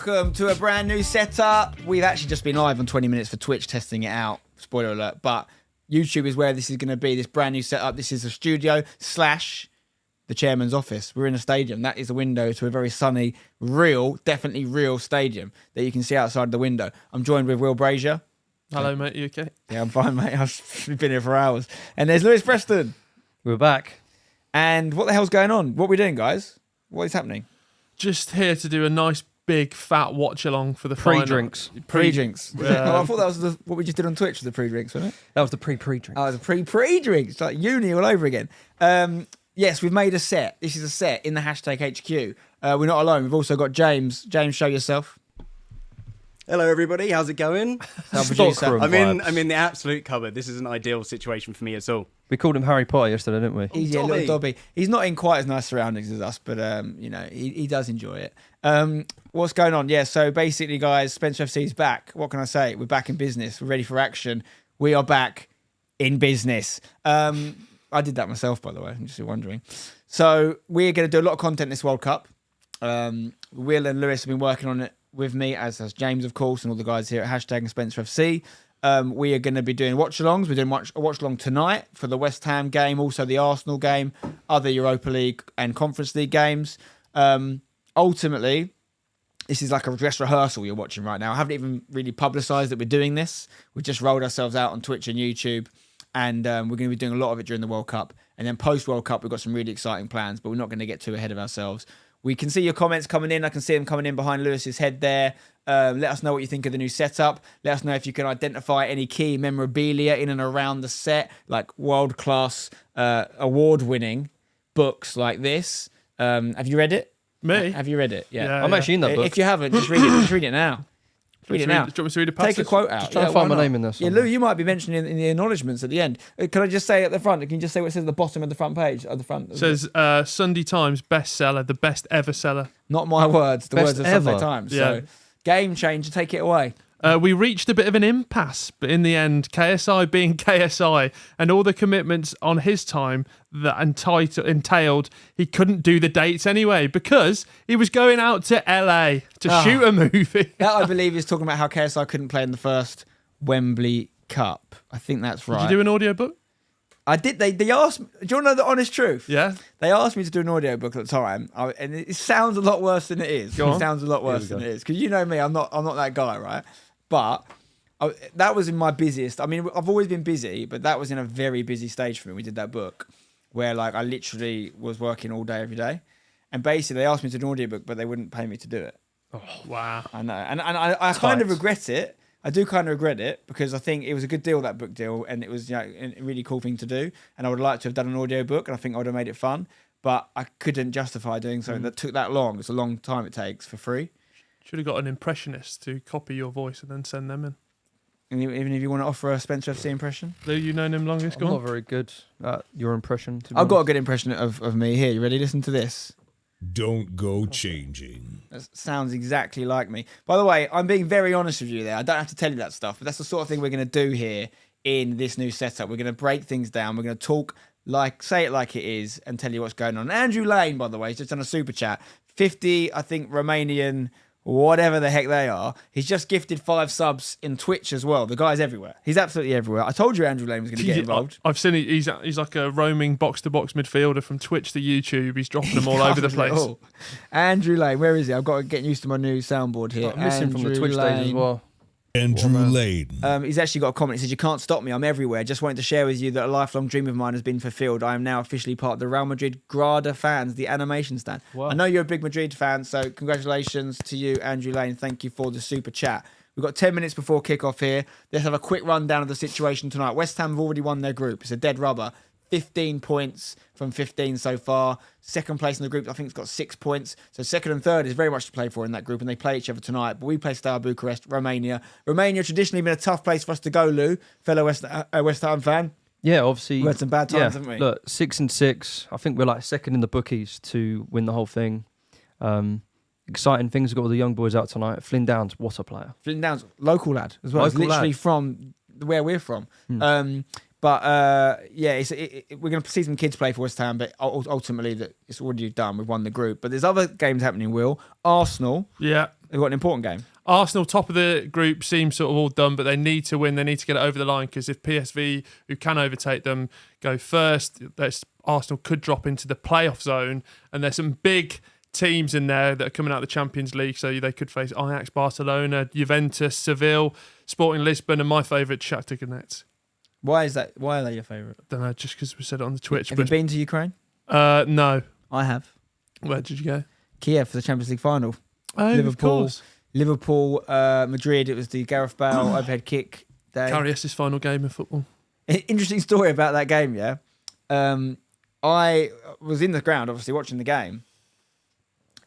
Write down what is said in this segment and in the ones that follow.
welcome to a brand new setup. We've actually just been live on 20 minutes for Twitch testing it out. Spoiler alert. But YouTube is where this is going to be, this brand new setup. This is a studio / the chairman's office. We're in a stadium. That is a window to a very sunny, real, definitely real stadium that you can see outside the window. I'm joined with Will Brazier. Hello, mate. You okay? Yeah, I'm fine, mate. I've been here for hours. And there's Lewis Preston. We're back. And what the hell's going on? What are we doing, guys? What is happening? Just here to do a nice, big, fat watch-along for the Pre-drinks. Pre-drinks. Oh, I thought that was what we just did on Twitch, the pre-drinks, wasn't it? That was the pre-drinks. Oh, it was a pre-drinks. It's like uni all over again. Yes, we've made a set. This is a set in the hashtag HQ. We're not alone. We've also got James. James, show yourself. Hello, everybody. How's it going? Stockroom I'm vibes. in the absolute cupboard. This is an ideal situation for me at all. We called him Harry Potter yesterday, didn't we? He's a little Dobby. He's not in quite as nice surroundings as us, but he does enjoy it. What's going on? Yeah, so basically, guys, Spencer FC's back. What can I say? We're back in business. We're ready for action. We are back in business. I did that myself, by the way. I'm just wondering. So we're going to do a lot of content this World Cup. Will and Lewis have been working on it with me, as has James, of course, and all the guys here at hashtag and Spencer FC. We are going to be doing watch-alongs. We're doing a watch-along tonight for the West Ham game, also the Arsenal game, other Europa League and Conference League games. Ultimately, this is like a dress rehearsal you're watching right now. I haven't even really publicised that we're doing this. We've just rolled ourselves out on Twitch and YouTube, and we're going to be doing a lot of it during the World Cup. And then post-World Cup, we've got some really exciting plans, but we're not going to get too ahead of ourselves. We can see your comments coming in. I can see them coming in behind Lewis's head there. Let us know what you think of the new setup. Let us know if you can identify any key memorabilia in and around the set, like world-class, award-winning books like this. Have you read it? Me? Have you read it? Yeah. I'm actually in that book. If you haven't, just read it. Just read it now. Read it now. Do you want me to read a passage? Take a quote out. Just trying to find my name in there. Yeah, Lou, you might be mentioning in the acknowledgements at the end. Can I just say at the front? Can you just say what it says at the bottom of the front page? At the front. It says Sunday Times bestseller, the best ever seller. Not my words. The Best words of ever. Sunday Times. Yeah. So, game changer. Take it away. We reached a bit of an impasse, but in the end, KSI being KSI and all the commitments on his time that entailed, he couldn't do the dates anyway because he was going out to LA to shoot a movie. That, I believe, is talking about how KSI couldn't play in the first Wembley Cup. I think that's right. Did you do an audiobook? I did. They asked me, do you want to know the honest truth? Yeah. They asked me to do an audiobook at the time, and it sounds a lot worse than it is. Go on. It sounds a lot worse than it is. Because you know me, I'm not that guy, right? But that was in my busiest. I mean, I've always been busy, but that was in a very busy stage for me. We did that book where, like, I literally was working all day, every day. And basically, they asked me to do an audiobook, but they wouldn't pay me to do it. Oh, wow. I know. And I kind of regret it. I do kind of regret it because I think it was a good deal, that book deal, and it was a really cool thing to do. And I would like to have done an audiobook, and I think I would have made it fun. But I couldn't justify doing something that took that long. It's a long time it takes for free. Should have got an impressionist to copy your voice and then send them in. And even if you want to offer a Spencer FC impression? Lou, you known him longest? I'm Go not on. very good at your impression. I've got a good impression of me here. You ready? Listen to this. Don't go changing. That sounds exactly like me. By the way, I'm being very honest with you there. I don't have to tell you that stuff, but that's the sort of thing we're going to do here in this new setup. We're going to break things down. We're going to talk say it like it is and tell you what's going on. Andrew Lane, by the way, he's just done a super chat. 50, I think, Romanian, whatever the heck they are. He's just gifted 5 subs in Twitch as well. The guy's everywhere. He's absolutely everywhere. I told you Andrew Lane was going to get involved. I've seen he's like a roaming box-to-box midfielder from Twitch to YouTube. He's dropping them all over the place. Andrew Lane, where is he? I've got to get used to my new soundboard here. I'm missing from the Twitch days as well. Andrew Lane. He's actually got a comment. He says, "You can't stop me. I'm everywhere. Just wanted to share with you that a lifelong dream of mine has been fulfilled. I am now officially part of the Real Madrid Grada fans, the animation stand." Wow. I know you're a big Madrid fan, so congratulations to you, Andrew Lane. Thank you for the super chat. We've got 10 minutes before kickoff here. Let's have a quick rundown of the situation tonight. West Ham have already won their group. It's a dead rubber. 15 points from 15 so far. Second place in the group, I think it's got 6 points. So second and third is very much to play for in that group, and they play each other tonight. But we play Steaua Bucharest, Romania. Romania traditionally been a tough place for us to go, Lou, fellow West Ham fan. Yeah, obviously. We had some bad times, haven't we? Look, 6-6. I think we're like second in the bookies to win the whole thing. Exciting things. We've got all the young boys out tonight. Flynn Downs, what a player. Flynn Downs, local lad as well. He's literally from where we're from. But we're going to see some kids play for West Ham, but ultimately it's already done. We've won the group. But there's other games happening, Will. Arsenal. Yeah. They've got an important game. Arsenal, top of the group, seems sort of all done, but they need to win. They need to get it over the line because if PSV, who can overtake them, go first, Arsenal could drop into the playoff zone. And there's some big teams in there that are coming out of the Champions League, so they could face Ajax, Barcelona, Juventus, Seville, Sporting Lisbon, and my favourite, Shakhtar Donetsk. Why is that? Why are they your favourite? Don't know, just because we said it on the Twitch. Have you been to Ukraine? No. I have. Where did you go? Kiev for the Champions League final. Oh, of course. Liverpool, Madrid. It was the Gareth Bale overhead kick day. Karius' final game of football. Interesting story about that game. Yeah, I was in the ground, obviously watching the game,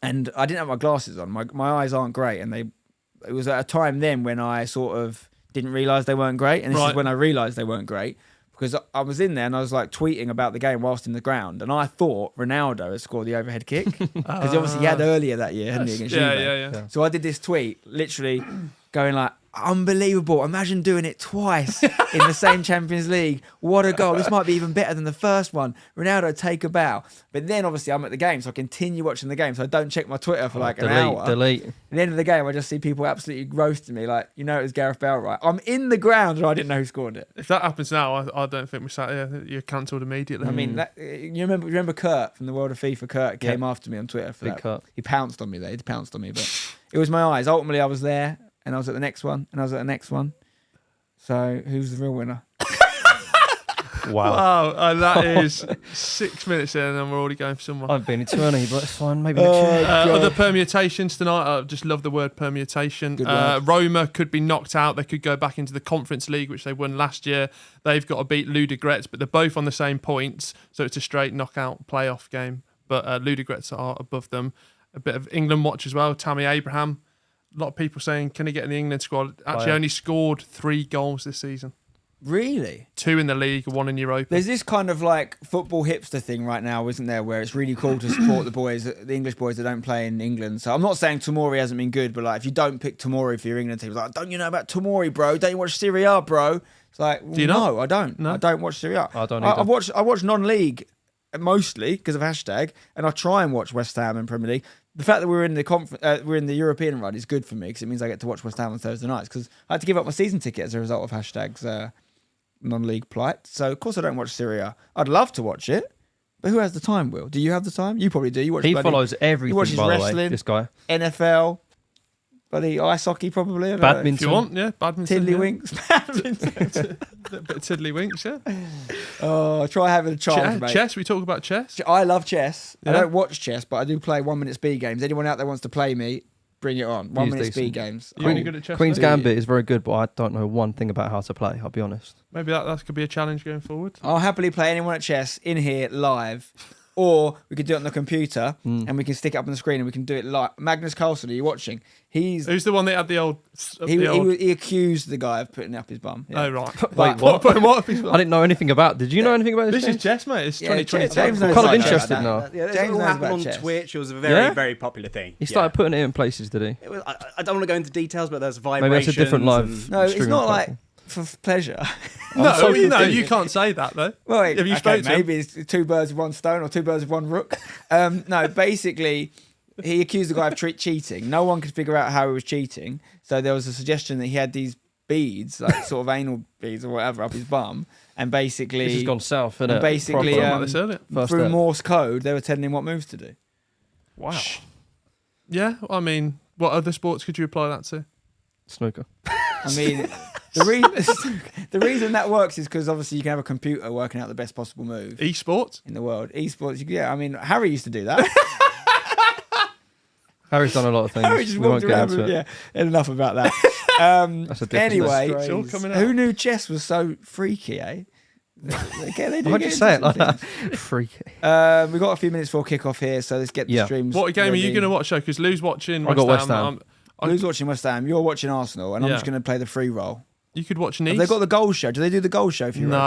and I didn't have my glasses on. My eyes aren't great, and it was at a time then when I sort of didn't realise they weren't great, and this is when I realised they weren't great. Because I was in there and I was like tweeting about the game whilst in the ground, and I thought Ronaldo had scored the overhead kick because he obviously had earlier that year, hadn't he, against Juve? Yeah. So I did this tweet, literally going like, unbelievable. Imagine doing it twice in the same Champions League. What a goal. This might be even better than the first one. Ronaldo, take a bow. But then obviously I'm at the game, so I continue watching the game. So I don't check my Twitter for an hour. Delete. At the end of the game, I just see people absolutely roasting me like, it was Gareth Bale, right? I'm in the ground and I didn't know who scored it. If that happens now, I don't think we sat here. You're cancelled immediately. I mean, you remember Kurt from the world of FIFA? Kurt came after me on Twitter for Big that. Kurt. He pounced on me there. He pounced on me, but it was my eyes. Ultimately, I was there. And I was at the next one, and I was at the next one. So, who's the real winner? Wow. And that is 6 minutes in, and we're already going for someone. I've been too early, but it's fine. Maybe next year. Other permutations tonight. I just love the word permutation. Roma could be knocked out. They could go back into the Conference League, which they won last year. They've got to beat Ludogorets, but they're both on the same points, so it's a straight knockout playoff game. But Ludogorets are above them. A bit of England watch as well. Tammy Abraham. A lot of people saying, can he get in the England squad? Actually, only scored 3 goals this season. Really? 2 in the league, 1 in Europa. There's this kind of like football hipster thing right now, isn't there, where it's really cool to support the English boys that don't play in England. So I'm not saying Tomori hasn't been good, but like if you don't pick Tomori for your England team, it's like, don't you know about Tomori, bro? Don't you watch Serie A, bro? It's like, well, do you not? No, I don't. No? I don't watch Serie A. I don't either. I watch non-league mostly because of hashtag, and I try and watch West Ham and Premier League. The fact that we're in the European run is good for me because it means I get to watch West Ham on Thursday nights. Because I had to give up my season ticket as a result of hashtag's non-league plight. So of course I don't watch Serie A. I'd love to watch it, but who has the time? Will, do you have the time? You probably do. You watch. He follows everything. He watches by wrestling, the way, this guy. NFL, bloody ice hockey probably. I don't Badminton. If you want, yeah, badminton. Tiddlywinks. Badminton. A bit of tiddlywinks, yeah. Oh, try having a chance, mate. Chess, we talk about chess. I love chess. Yeah. I don't watch chess, but I do play 1 minute speed games. Anyone out there wants to play me, bring it on. 1 minute speed games. You're only good at chess. Queen's though? Gambit is very good, but I don't know one thing about how to play, I'll be honest. Maybe that could be a challenge going forward. I'll happily play anyone at chess in here live. Or we could do it on the computer and we can stick it up on the screen and we can do it live. Magnus Carlsen, are you watching? Who's the one that had the old... He accused the guy of putting it up his bum. Yeah. Oh, right. Wait, what? Putting what up his bum? I didn't know anything about. Did you know anything about This this? is chess, mate. It's Yeah, 2022. James knows I'm kind of about interested chess. now. Yeah, James it all knows happened about on chess. Twitch. It was a very, Yeah? very popular thing. He started putting it in places, did he? It was, I don't want to go into details, but there's Maybe vibrations. that's a different live. and- No, it's streaming not like platform. for pleasure. No, you can't say that, though. Well, wait, Have you okay, spoken to him? maybe it's 2 birds with 1 stone or 2 birds with 1 rook. No, basically, he accused the guy of cheating. No one could figure out how he was cheating. So there was a suggestion that he had these beads, like sort of anal beads or whatever, up his bum. And basically, This has gone south, isn't and it? basically, Proper. Like this earlier. First through step. Morse code, they were telling him what moves to do. Wow. Yeah, I mean, what other sports could you apply that to? Snooker. I mean, the reason that works is because obviously you can have a computer working out the best possible move Esports? in the world. Esports, yeah. I mean, Harry used to do that. Harry's done a lot of things. Harry just we won't walked get around. into it. Yeah, enough about that. That's a different Anyway, It's all coming out. who knew chess was so freaky, eh? They do Why'd get you say it into like some that? things. Freaky. We've got a few minutes before kick-off here, so let's get the Yeah. streams. What game are you ready. going to watch, though? Because Lou's watching I got West Ham. Who's watching West Ham? You're watching Arsenal, and I'm Yeah. just going to play the free roll. You could watch Nice. Have they got the goal show? Do they do the goal show for you? No,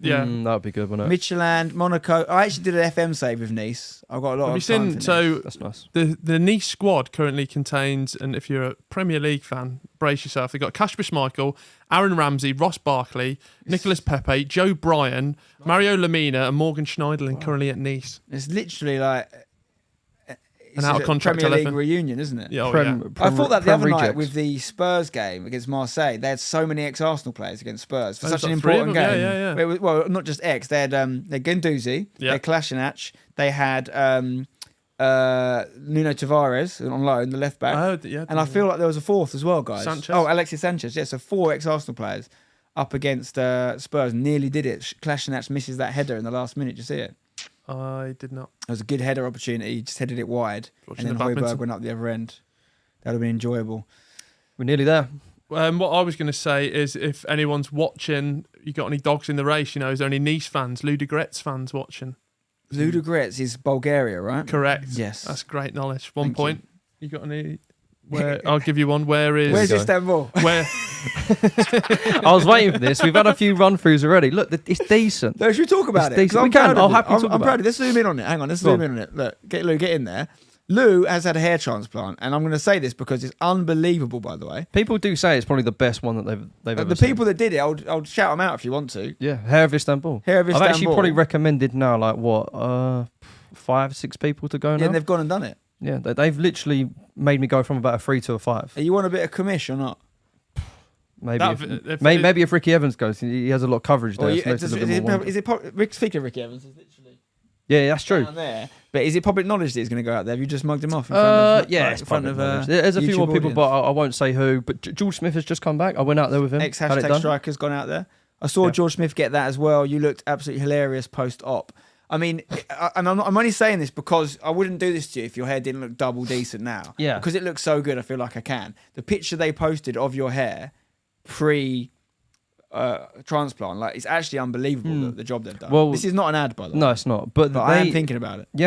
yeah. That would be good, wouldn't it? Midtjylland, Monaco. I actually did an FM save with Nice. I've got a lot Have you of time seen? for So Nice. That's nice. the Nice squad currently contains, and if you're a Premier League fan, brace yourself. They've got Kasper Schmeichel, Aaron Ramsey, Ross Barkley, Nicolas Pepe, Joe Bryan, Mario Lemina, and Morgan Schneiderlin currently at Nice. It's literally like It's out of a contract Premier League 11. reunion, isn't it? Yeah, oh, Prem, I thought that the Prem other night rejects. with the Spurs game against Marseille, they had so many ex-Arsenal players against Spurs for Oh, such an they've got 3 of important them, game. yeah, yeah. It was, well, not just ex. They had Guendouzi, they had Kolasinac, they had Nuno Tavares on loan, the left back, Oh, yeah. and I feel like there was a fourth as well, guys. Sanchez. Oh, Alexis Sanchez. Yeah, so 4 ex-Arsenal players up against Spurs. Nearly did it. Kolasinac misses that header in the last minute. Did you see it? I did not. It was a good header opportunity. He just headed it wide, Watching and the then Højbjerg badminton. went up the other end. That would have been enjoyable. We're nearly there. What I was going to say is, if anyone's watching, you got any dogs in the race? You know, is there any Nice fans, Ludogorets fans watching? Ludogorets is Bulgaria, right? Correct. Yes. That's great knowledge. 1 Thank point. You got any? Where? I'll give you one. Where is? Where's go. Istanbul? Where? I was waiting for this. We've had a few run-throughs already. Look, it's decent. No, should we talk about It's it? 'Cause decent. I'm We can. proud of I'll it. happily talk I'm about proud it. of it. Let's zoom in on it. Hang on, let's Go zoom on. in on it. Look, get in there. Lou has had a hair transplant, and I'm going to say this because it's unbelievable, by the way. People do say it's probably the best one that they've ever The seen. people that did it, I'll shout them out if you want to. Yeah, Hair of Istanbul. Hair of I've actually Istanbul. probably recommended now, like what, 5, 6 people to go Yeah, now. and they've gone and done it. Yeah, they've literally made me go from about a 3 to a 5. You want a bit of commish or not? Maybe, If- maybe if Ricky Evans goes, he has a lot of coverage there. Or so it makes it a bit more wonder. is it speaking of Ricky Evans, it's literally Yeah, that's true. down there. But is it public knowledge that he's going to go out there? Have you just mugged him off? In front of, Yeah, like, it's in front public of knowledge. There's a few YouTube more people, audience? but I won't say who. But George Smith has just come back. I went out there with him. Ex had it hashtag done. striker's gone out there. I saw Yeah. George Smith get that as well. You looked absolutely hilarious post-op. I mean, and I'm only saying this because I wouldn't do this to you if your hair didn't look double decent now. Yeah. Because it looks so good, I feel like I can. The picture they posted of your hair pre transplant, like, it's actually unbelievable the job they've done. Well, this is not an ad, by the way. No, it's not. But But I am thinking about it. You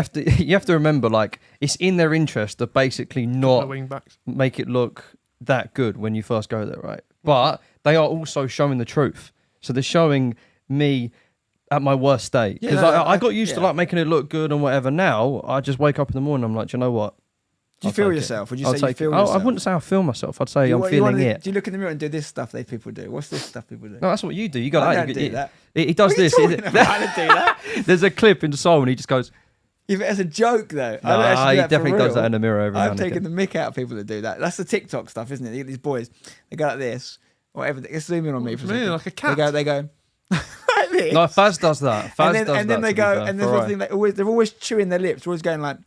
have to remember, like, it's in their interest to basically the not wing backs. make it look that good when you first go there, right? But they are also showing the truth. So they're showing me at my worst state. Yeah, Because no, I got used to yeah. like making it look good and whatever. Now I just wake up in the morning. I'm like, do you know what? Do you I'll feel take it. yourself? Would you I'll say you take feel it. I yourself? wouldn't say I feel myself. I'd say You I'm want- feeling you wanna- it. Do you look in the mirror and do this stuff that people do? What's this stuff people do? No, that's what you do. You go I like don't do that. He does What are you this. talking about? I don't do that. There's a clip in Soul and he just goes. Yeah, but as a joke, though. I don't Nah, actually do he that for definitely does real. that in the mirror every now I've and taken again. the mick out of people that do that. That's the TikTok stuff, isn't it? You get these boys, they go like this, whatever. They zoom in on me for a Really, second. like a cat? They go like this. No, Faz does that. Faz and then, does and then that, they to be go, fair, and there's for one right. thing they're always chewing their lips. They're always going like,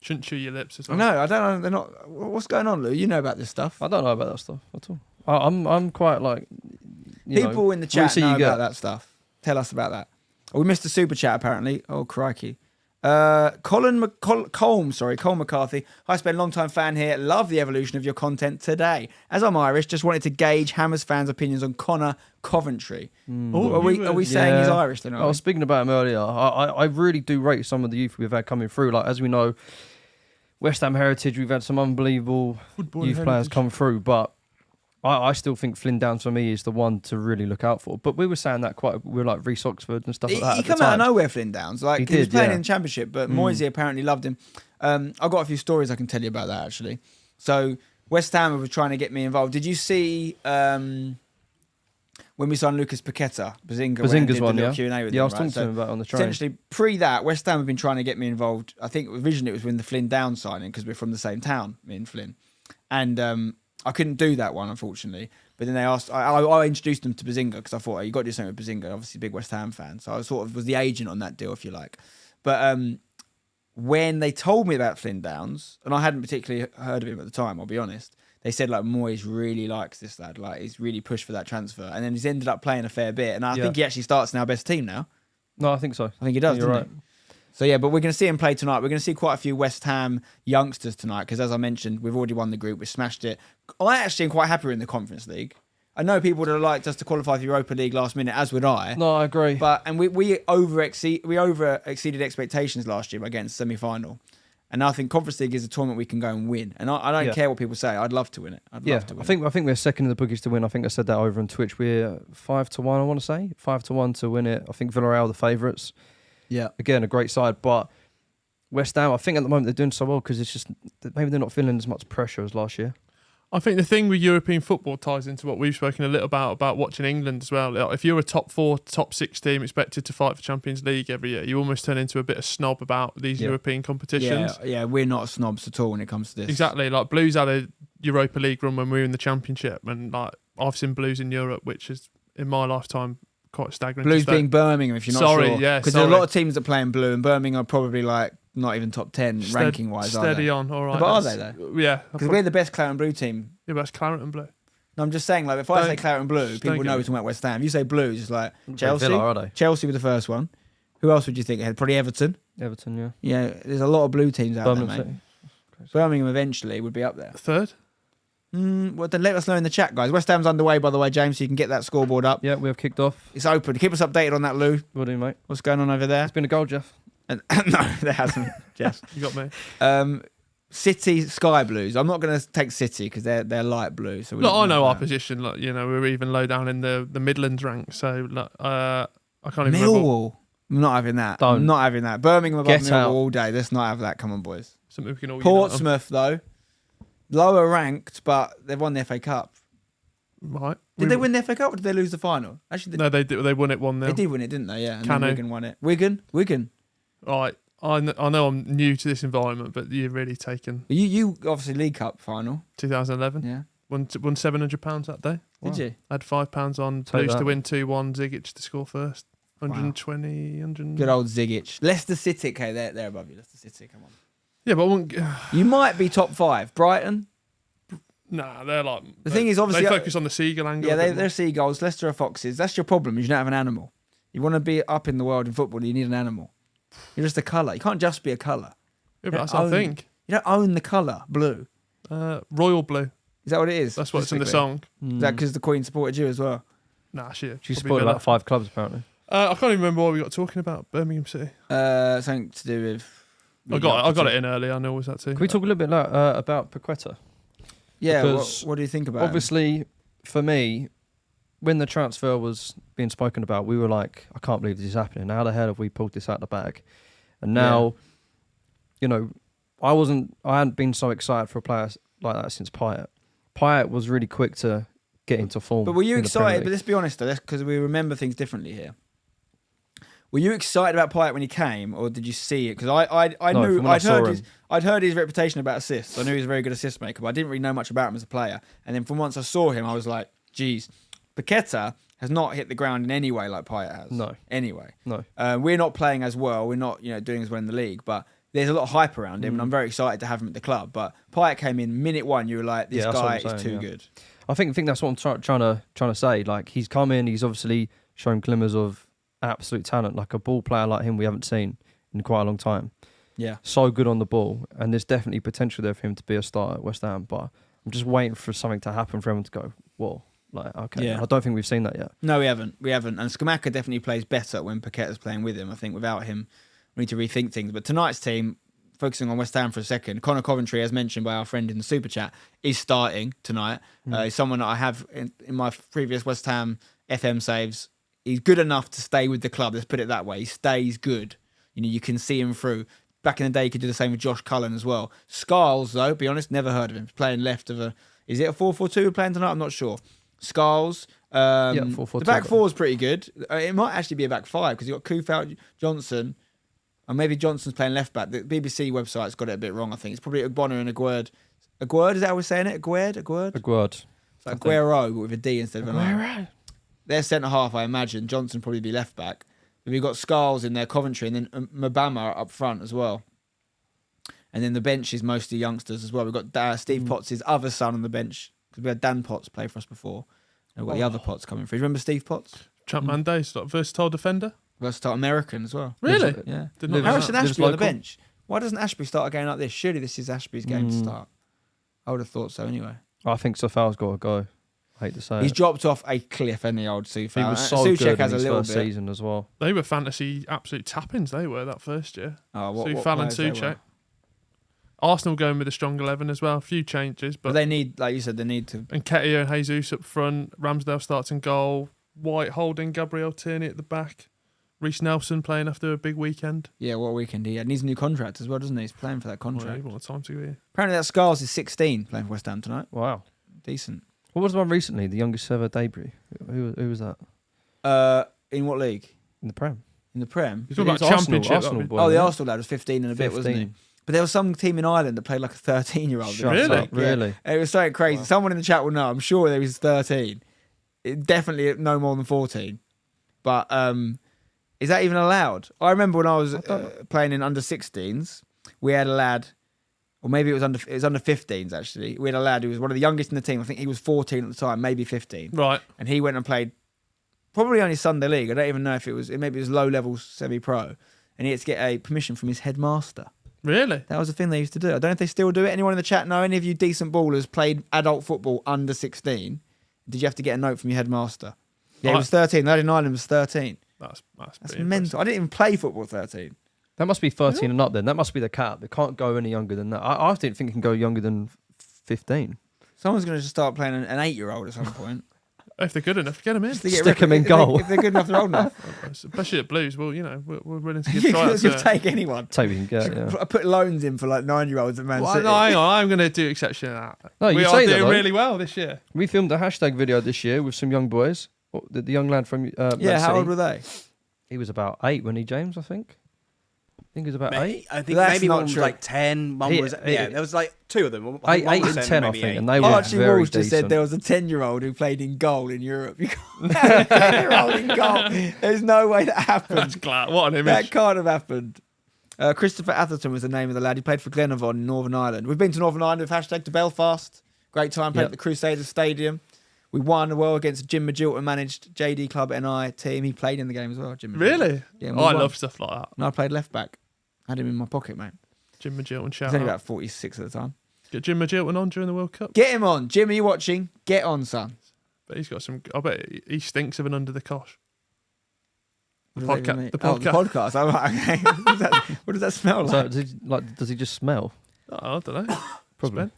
Shouldn't chew your lips as well. no, I don't know. They're not. What's going on, Lou? You know about this stuff. I don't know about that stuff at all. I'm quite like People in the we'll chat see know you get. about that stuff. Tell us about that. Oh, we missed a super chat apparently. Oh crikey. Cole McCarthy. Hi, Spen, long-time fan here. Love the evolution of your content today. As I'm Irish, just wanted to gauge Hammers fans' opinions on Connor Coventry. Oh, Are we saying he's Yeah. Irish then? I was speaking about him earlier. I really do rate some of the youth we've had coming through. Like, as we know, West Ham heritage, we've had some unbelievable Football youth players heritage. come through, but I still think Flynn Downs for me is the one to really look out for. But we were saying that we were like Reece Oxford and stuff like that. He at the come out of time. nowhere, Flynn Downs. Like He he was did, playing yeah. in the Championship, but Moisey apparently loved him. I've got a few stories I can tell you about that actually. So West Ham were trying to get me involved. Did you see when we signed Lucas Paqueta, Bazinga, went and Bazinga's did one, the little yeah. Q&A with Yeah, I him, was talking right? to him about it on the train. Essentially, pre that, West Ham have been trying to get me involved. I think originally it was when the Flynn Downs signing because we're from the same town, me and Flynn, and I couldn't do that one unfortunately. But then they asked, I introduced them to Bazinga because I thought, oh, you got to do something with Bazinga. Obviously, big West Ham fan, so I sort of was the agent on that deal, if you like. But when they told me about Flynn Downs, and I hadn't particularly heard of him at the time, I'll be honest. They said like Moyes really likes this lad, like he's really pushed for that transfer, and then he's ended up playing a fair bit, and I Yeah. think he actually starts in our best team now. No, I think so. I think he does, You're doesn't right. he? So yeah, but we're going to see him play tonight. We're going to see quite a few West Ham youngsters tonight because, as I mentioned, we've already won the group. We smashed it. I actually am quite happy we're in the Conference League. I know people would have liked us to qualify for Europa League last minute, as would I. No, I agree. But we over exceeded expectations last year against semi-final, and I think Conference League is a tournament we can go and win. And I don't Yeah. care what people say. I'd love to win it. I'd Yeah, love to win I think we're second in the bookies to win. I think I said that over on Twitch. We're 5-1. I want to say 5-1 to win it. I think Villarreal the favourites. Yeah. Again, a great side, but West Ham. I think at the moment they're doing so well because it's just maybe they're not feeling as much pressure as last year. I think the thing with European football ties into what we've spoken a little about watching England as well. Like, if you're a top 4, top 6 team expected to fight for Champions League every year, you almost turn into a bit of snob about these European competitions. Yeah, we're not snobs at all when it comes to this. Exactly. Like Blues had a Europa League run when we were in the Championship, and like I've seen Blues in Europe, which is in my lifetime quite staggering. Blues being Birmingham, if you're not sure. Because there are a lot of teams that play in blue, and Birmingham are probably like not even top 10 ranking wise. Steady on, all right. But are they though? Yeah, because we're the best claret and blue team. Yeah, but it's claret and blue. No, I'm just saying, like, if I say claret and blue, people know we're talking about West Ham. If you say blues, it's like Chelsea. Villa, are they? Chelsea were the first one. Who else would you think ahead? Probably Everton. Everton, yeah. Yeah, there's a lot of blue teams out Birmingham there, mate. Birmingham eventually would be up there. Third? Well, then let us know in the chat, guys. West Ham's underway, by the way, James, so you can get that scoreboard up. Yeah, we have kicked off. It's open. Keep us updated on that, Lou. Will do, mate. What's going on over there? It's been a goal, Jeff. And, no, there hasn't, Jess. You got me. City Sky Blues. I'm not going to take City because they're light blue. So look, I know our position. Look, you know, we're even low down in the Midlands rank. So look, I can't even Millwall. I'm not having that. Don't. I'm not having that. Birmingham above Get Millwall out. all day. Let's not have that. Come on, boys. Something we can all Portsmouth though, lower ranked, but they've won the FA Cup. Right? Did they win the FA Cup or did they lose the final? Actually, no, they did. They won it 1-0. They did win it, didn't they? Yeah. And then Cano. Wigan won it. Wigan. Right. I know I'm new to this environment, but you've really taken You obviously League Cup final. 2011. Yeah. Won £700 that day. Did you? I had £5 on Take Blues that. to win 2-1, Zigic to score first. 120, 100. Good old Zigic. Leicester City. Okay, they're above you. Leicester City. Come on. Yeah, but I won't. You might be top 5. Brighton. Nah, they're like. The thing is, obviously, they focus on the seagull angle. Yeah, they're seagulls. Leicester are foxes. That's your problem. Is you don't have an animal. You want to be up in the world in football, you need an animal. You're just a colour. You can't just be a colour. Yeah, but that's what I think. You don't own the colour blue. Royal blue. Is that what it is? That's what's in the song. Is that because the Queen supported you as well? Nah, shit. She supported about 5 clubs, apparently. I can't even remember what we got talking about. Birmingham City. Something to do with. I got it in early. I know was that too. Can we talk a little bit about Pique? Yeah. Because what do you think about? Obviously, for me, when the transfer was being spoken about, we were like, I can't believe this is happening. How the hell have we pulled this out of the bag? And now, you know, I hadn't been so excited for a player like that since Pique. Pique was really quick to get into form. But were you in the Premier excited? League. But let's be honest, though, because we remember things differently here. Were you excited about Pique when he came, or did you see it? Because I No, knew from when I saw him. I'd heard his reputation about assists. I knew he was a very good assist maker, but I didn't really know much about him as a player. And then from once I saw him, I was like, geez, Pique has not hit the ground in any way like Pique has. No. Anyway. No. We're not playing as well. We're not, doing as well in the league, but there's a lot of hype around him, and I'm very excited to have him at the club. But Pique came in minute 1. You were like, this Yeah, that's what guy I'm is saying, too yeah. good. I think that's what I'm trying to say. Like, he's come in, he's obviously shown glimmers of absolute talent. Like, a ball player like him we haven't seen in quite a long time. Yeah. So good on the ball, and there's definitely potential there for him to be a star at West Ham. But I'm just waiting for something to happen for him to go, whoa. Like, okay. Yeah. I don't think we've seen that yet. No, we haven't. And Skamaka definitely plays better when Piquet's playing with him. I think without him, we need to rethink things. But tonight's team, focusing on West Ham for a second, Connor Coventry, as mentioned by our friend in the Super Chat, is starting tonight. He's someone that I have in my previous West Ham FM saves. He's good enough to stay with the club. Let's put it that way. He stays good. You can see him through. Back in the day, he could do the same with Josh Cullen as well. Scarles, though, be honest, never heard of him. He's playing left of a... Is it a 4-4-2 we're playing tonight? I'm not sure. Scarles. 4-4-2. The back four is pretty good. It might actually be a back 5 because you've got Kufau, Johnson, and maybe Johnson's playing left back. The BBC website's got it a bit wrong, I think. It's probably Ogbonna and Aguerd. Aguerd, is that how we're saying it? Aguerd? It's like Aguero, but with a D instead of an R. They're centre-half, I imagine. Johnson probably be left back. But we've got Scarles in there, Coventry, and then Mabama up front as well. And then the bench is mostly youngsters as well. We've got Steve Potts' other son on the bench, because we had Dan Potts play for us before. And we've got the other Potts coming through. Remember Steve Potts? Champman Days, like versatile defender. Versatile American as well. Really? Yeah. Did not know Harrison that. Ashby on the bench. Why doesn't Ashby start a game like this? Surely this is Ashby's game to start. I would have thought so anyway. I think Sofal's got to go. I hate to say He's it. dropped off a cliff, and the old Sufal. He was so Souček good has in a his little first bit. season as well. They were fantasy absolute tappings. They were that first year. Oh, what Sufal and players they Souček. were. Arsenal going with a strong 11 as well. A few changes, But but they need, like you said, they need to. and Ketia and Jesus up front. Ramsdale starts in goal. White holding Gabriel Tierney at the back. Reece Nelson playing after a big weekend. Yeah, what weekend he had. Needs a new contract as well, doesn't he? He's playing for that Well, contract. what time to go here? Apparently that Scarles is 16 playing for West Ham tonight. Wow. decent. What was the one recently? The youngest ever debut. Who was that? In what league? In the Prem. In the Prem? He's talking about It was Arsenal- championship. Arsenal that boy, would Oh, the wasn't it? Arsenal lad was 15 and a bit, wasn't he? 15. But there was some team in Ireland that played like a 13-year-old. Shut Really? up, really? It was something crazy. Someone in the chat will know. I'm sure there was 13. Definitely no more than 14. But is that even allowed? I remember when I was playing in under 16s, we had a lad, or maybe it was under 15s actually. We had a lad who was one of the youngest in the team. I think he was 14 at the time, maybe 15. Right. And he went and played probably only Sunday League. I don't even know if maybe it was low level semi-pro. And he had to get a permission from his headmaster. Really? That was the thing they used to do. I don't know if they still do it. Anyone in the chat know? Any of you decent ballers played adult football under 16? Did you have to get a note from your headmaster? Yeah, it was 13. The lad in Ireland was 13. That's That's mental. I didn't even play football at 13. That must be 13 and up then. That must be the cap. They can't go any younger than that. I didn't think it can go younger than 15. Someone's going to just start playing an 8-year-old at some point. If they're good enough, get them in. Just to get Stick 'em in if they- goal. If they're good enough, they're old enough. Especially at Blues. Well, we're willing to give You tryouts. can take anyone. Take we can get, yeah. I put loans in for like 9-year-olds at Man Well, City. no, hang on. I'm going to do exception to that. No, you we say are that, doing though. really well this year. We filmed a hashtag video this year with some young boys. The young lad from Man Yeah, how City. old were they? He was about 8 when he James, I think. I think he was about 8. I think That's maybe not one was true. like 10. One was there was like 2 of them. One 8 was and 7, 10, I maybe think, 8. and they were Archie very Walsh just said decent. there was a 10-year-old who played in goal in Europe. You can't have a 10-year-old in goal. There's no way that happened. That's glad. What an That image. can't have happened. Christopher Atherton was the name of the lad. He played for Glenavon in Northern Ireland. We've been to Northern Ireland with hashtag to Belfast. Great time. Played Yep. at the Crusaders Stadium. We won the world against Jim Magilton managed JD Club NI team. He played in the game as well, Jim Magilton. Really? Yeah, Oh, I we won. love stuff like that. And I played left back. Had him in my pocket, mate. Jim Magilton, He shout was only out. about 46 at the time. Get Jim Magilton on during the World Cup. Get him on. Jim, are you watching? Get on, son. But he's got some. I bet he stinks of an under the cosh. What Podca- does that even mean? the Oh, the podcast. Oh, right, okay. What does that smell So like? does he just smell? Oh, I don't know. Probably.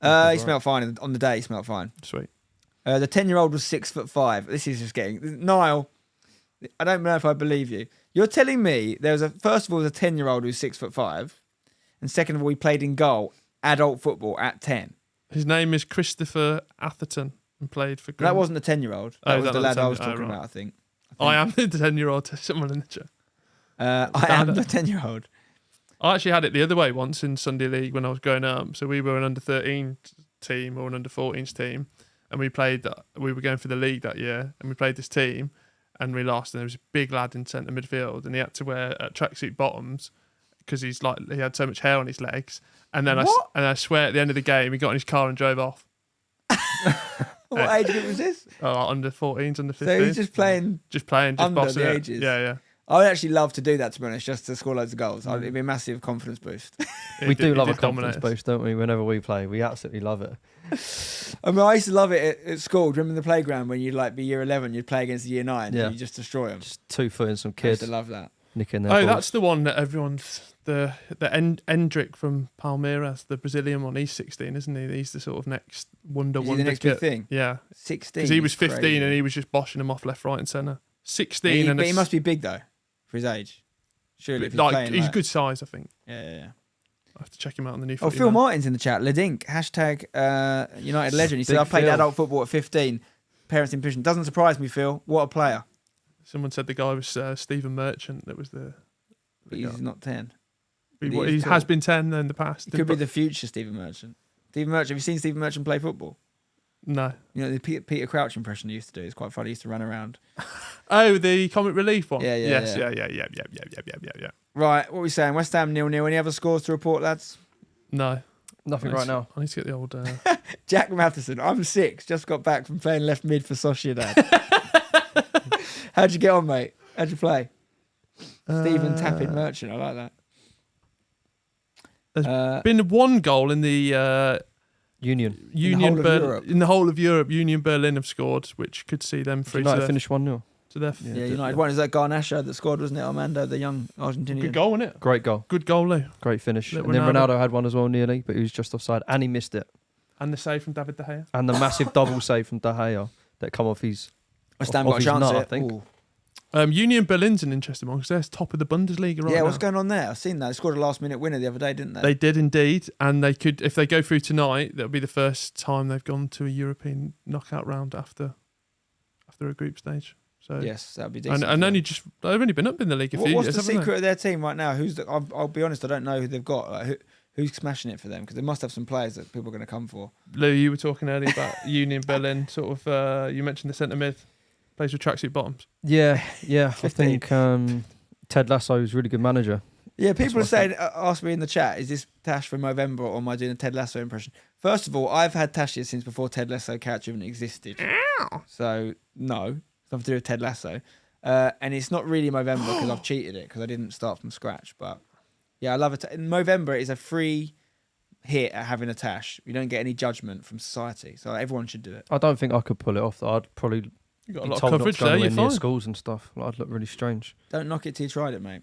Spen? He smelled fine. On the day, he smelled fine. Sweet. The 10-year-old was 6'5". This is just getting... Niall, I don't know if I believe you. You're telling me there was first of all, there's a 10-year-old who's 6'5", and second of all, he played in goal, adult football at 10. His name is Christopher Atherton and played for. That wasn't the 10-year-old. That Oh, was that the was lad the I was 10 talking right. about, I think. I am the 10-year-old. Someone in the chat. I am the 10-year-old. I actually had it the other way once in Sunday League when I was growing up. So we were an under 13 team or an under 14s team, and we were going for the league that year, and we played this team, and we lost. And there was a big lad in centre midfield, and he had to wear tracksuit bottoms because he had so much hair on his legs. And then I swear at the end of the game, he got in his car and drove off. What age group was this? Under 14s, under 15s. So he's just playing... just under bossing the it. ages. Yeah. I would actually love to do that, to be honest, just to score loads of goals. It'd be a massive confidence boost. We do love a dominate confidence us. boost, don't we? Whenever we play, we absolutely love it. I mean, I used to love it at school. Do you remember the playground when you'd like be year 11, you'd play against the year 9, Yeah. and you just destroy them? Just 2-footing some I used kids, to love that. nicking their Oh, balls. that's the one that everyone's the Endrick from Palmeiras, the Brazilian one. He's 16, isn't he? He's the sort of next wonder Is he the next kid. big thing? Yeah, 16. because he was is 15 crazy. and he was just boshing them off left, right, and centre. 16, and But he must be big though for his age. Surely, if he's playing he's like, good size, I think. Yeah. I have to check him out on the new. Oh, Footy Phil Man. Martin's in the chat. Ledink hashtag United legend. He said, Big "I played Phil. adult football at 15. Parents in prison. Doesn't surprise me, Phil. What a player. Someone said the guy was Stephen Merchant. That was the He's guy. not 10. He, He he is has tall. been 10 in the past. He could be the future Stephen Merchant. Stephen Merchant. Have you seen Stephen Merchant play football? No. You know the Peter Crouch impression he used to do. It's quite funny. He used to run around. Oh, the comic relief one. Yeah, yeah, Yes, yeah. yeah. Right. What are we saying? West Ham 0-0. Any other scores to report, lads? No, Nothing right now. I need to get the old. Jack Matheson. I'm 6. Just got back from playing left mid for Sociedad. How'd you get on, mate? How'd you play? Stephen Tapping Merchant. I like that. There's been one goal in the Union. whole of Europe. in the whole of Europe. Union Berlin have scored, which could see them through United to finished 1-0. their. Yeah, United won. Is that Garnacho that scored, wasn't it? Armando, the young Argentinian. Good goal, wasn't it? Great goal. Good goal, Lou. Great finish. Little And then Ronaldo. Ronaldo had one as well nearly, but he was just offside and he missed it. And the save from David De Gea. And the massive double save from De Gea that come off his... West Ham off got a his chance nut, here. I think. Ooh. Union Berlin's an interesting one because they're top of the Bundesliga right now. Yeah, what's going on there? I've seen that. They scored a last-minute winner the other day, didn't they? They did indeed, and they could, if they go through tonight, that'll be the first time they've gone to a European knockout round after a group stage. So yes, that'd be decent. And they've only been up in the league a few What's years. the haven't secret of their team right now? I'll be honest, I don't know who they've got. Like, who's smashing it for them? Because they must have some players that people are going to come for. Lou, you were talking earlier about Union Berlin. Sort of, you mentioned the centre mid plays with tracksuit bottoms. Yeah. I think Ted Lasso is a really good manager. Yeah, people are saying, ask me in the chat, is this Tash from Movember or am I doing a Ted Lasso impression? First of all, I've had Tash here since before Ted Lasso character even existed. So, no, it's nothing to do with Ted Lasso. And it's not really Movember because I've cheated it because I didn't start from scratch. But yeah, I love it. In Movember is a free hit at having a Tash. You don't get any judgment from society. So everyone should do it. I don't think I could pull it off, though. I'd probably You got a be lot of told not coverage to go there. You're anywhere near fine. schools and stuff. Like, I'd look really strange. Don't knock it till you tried it, mate.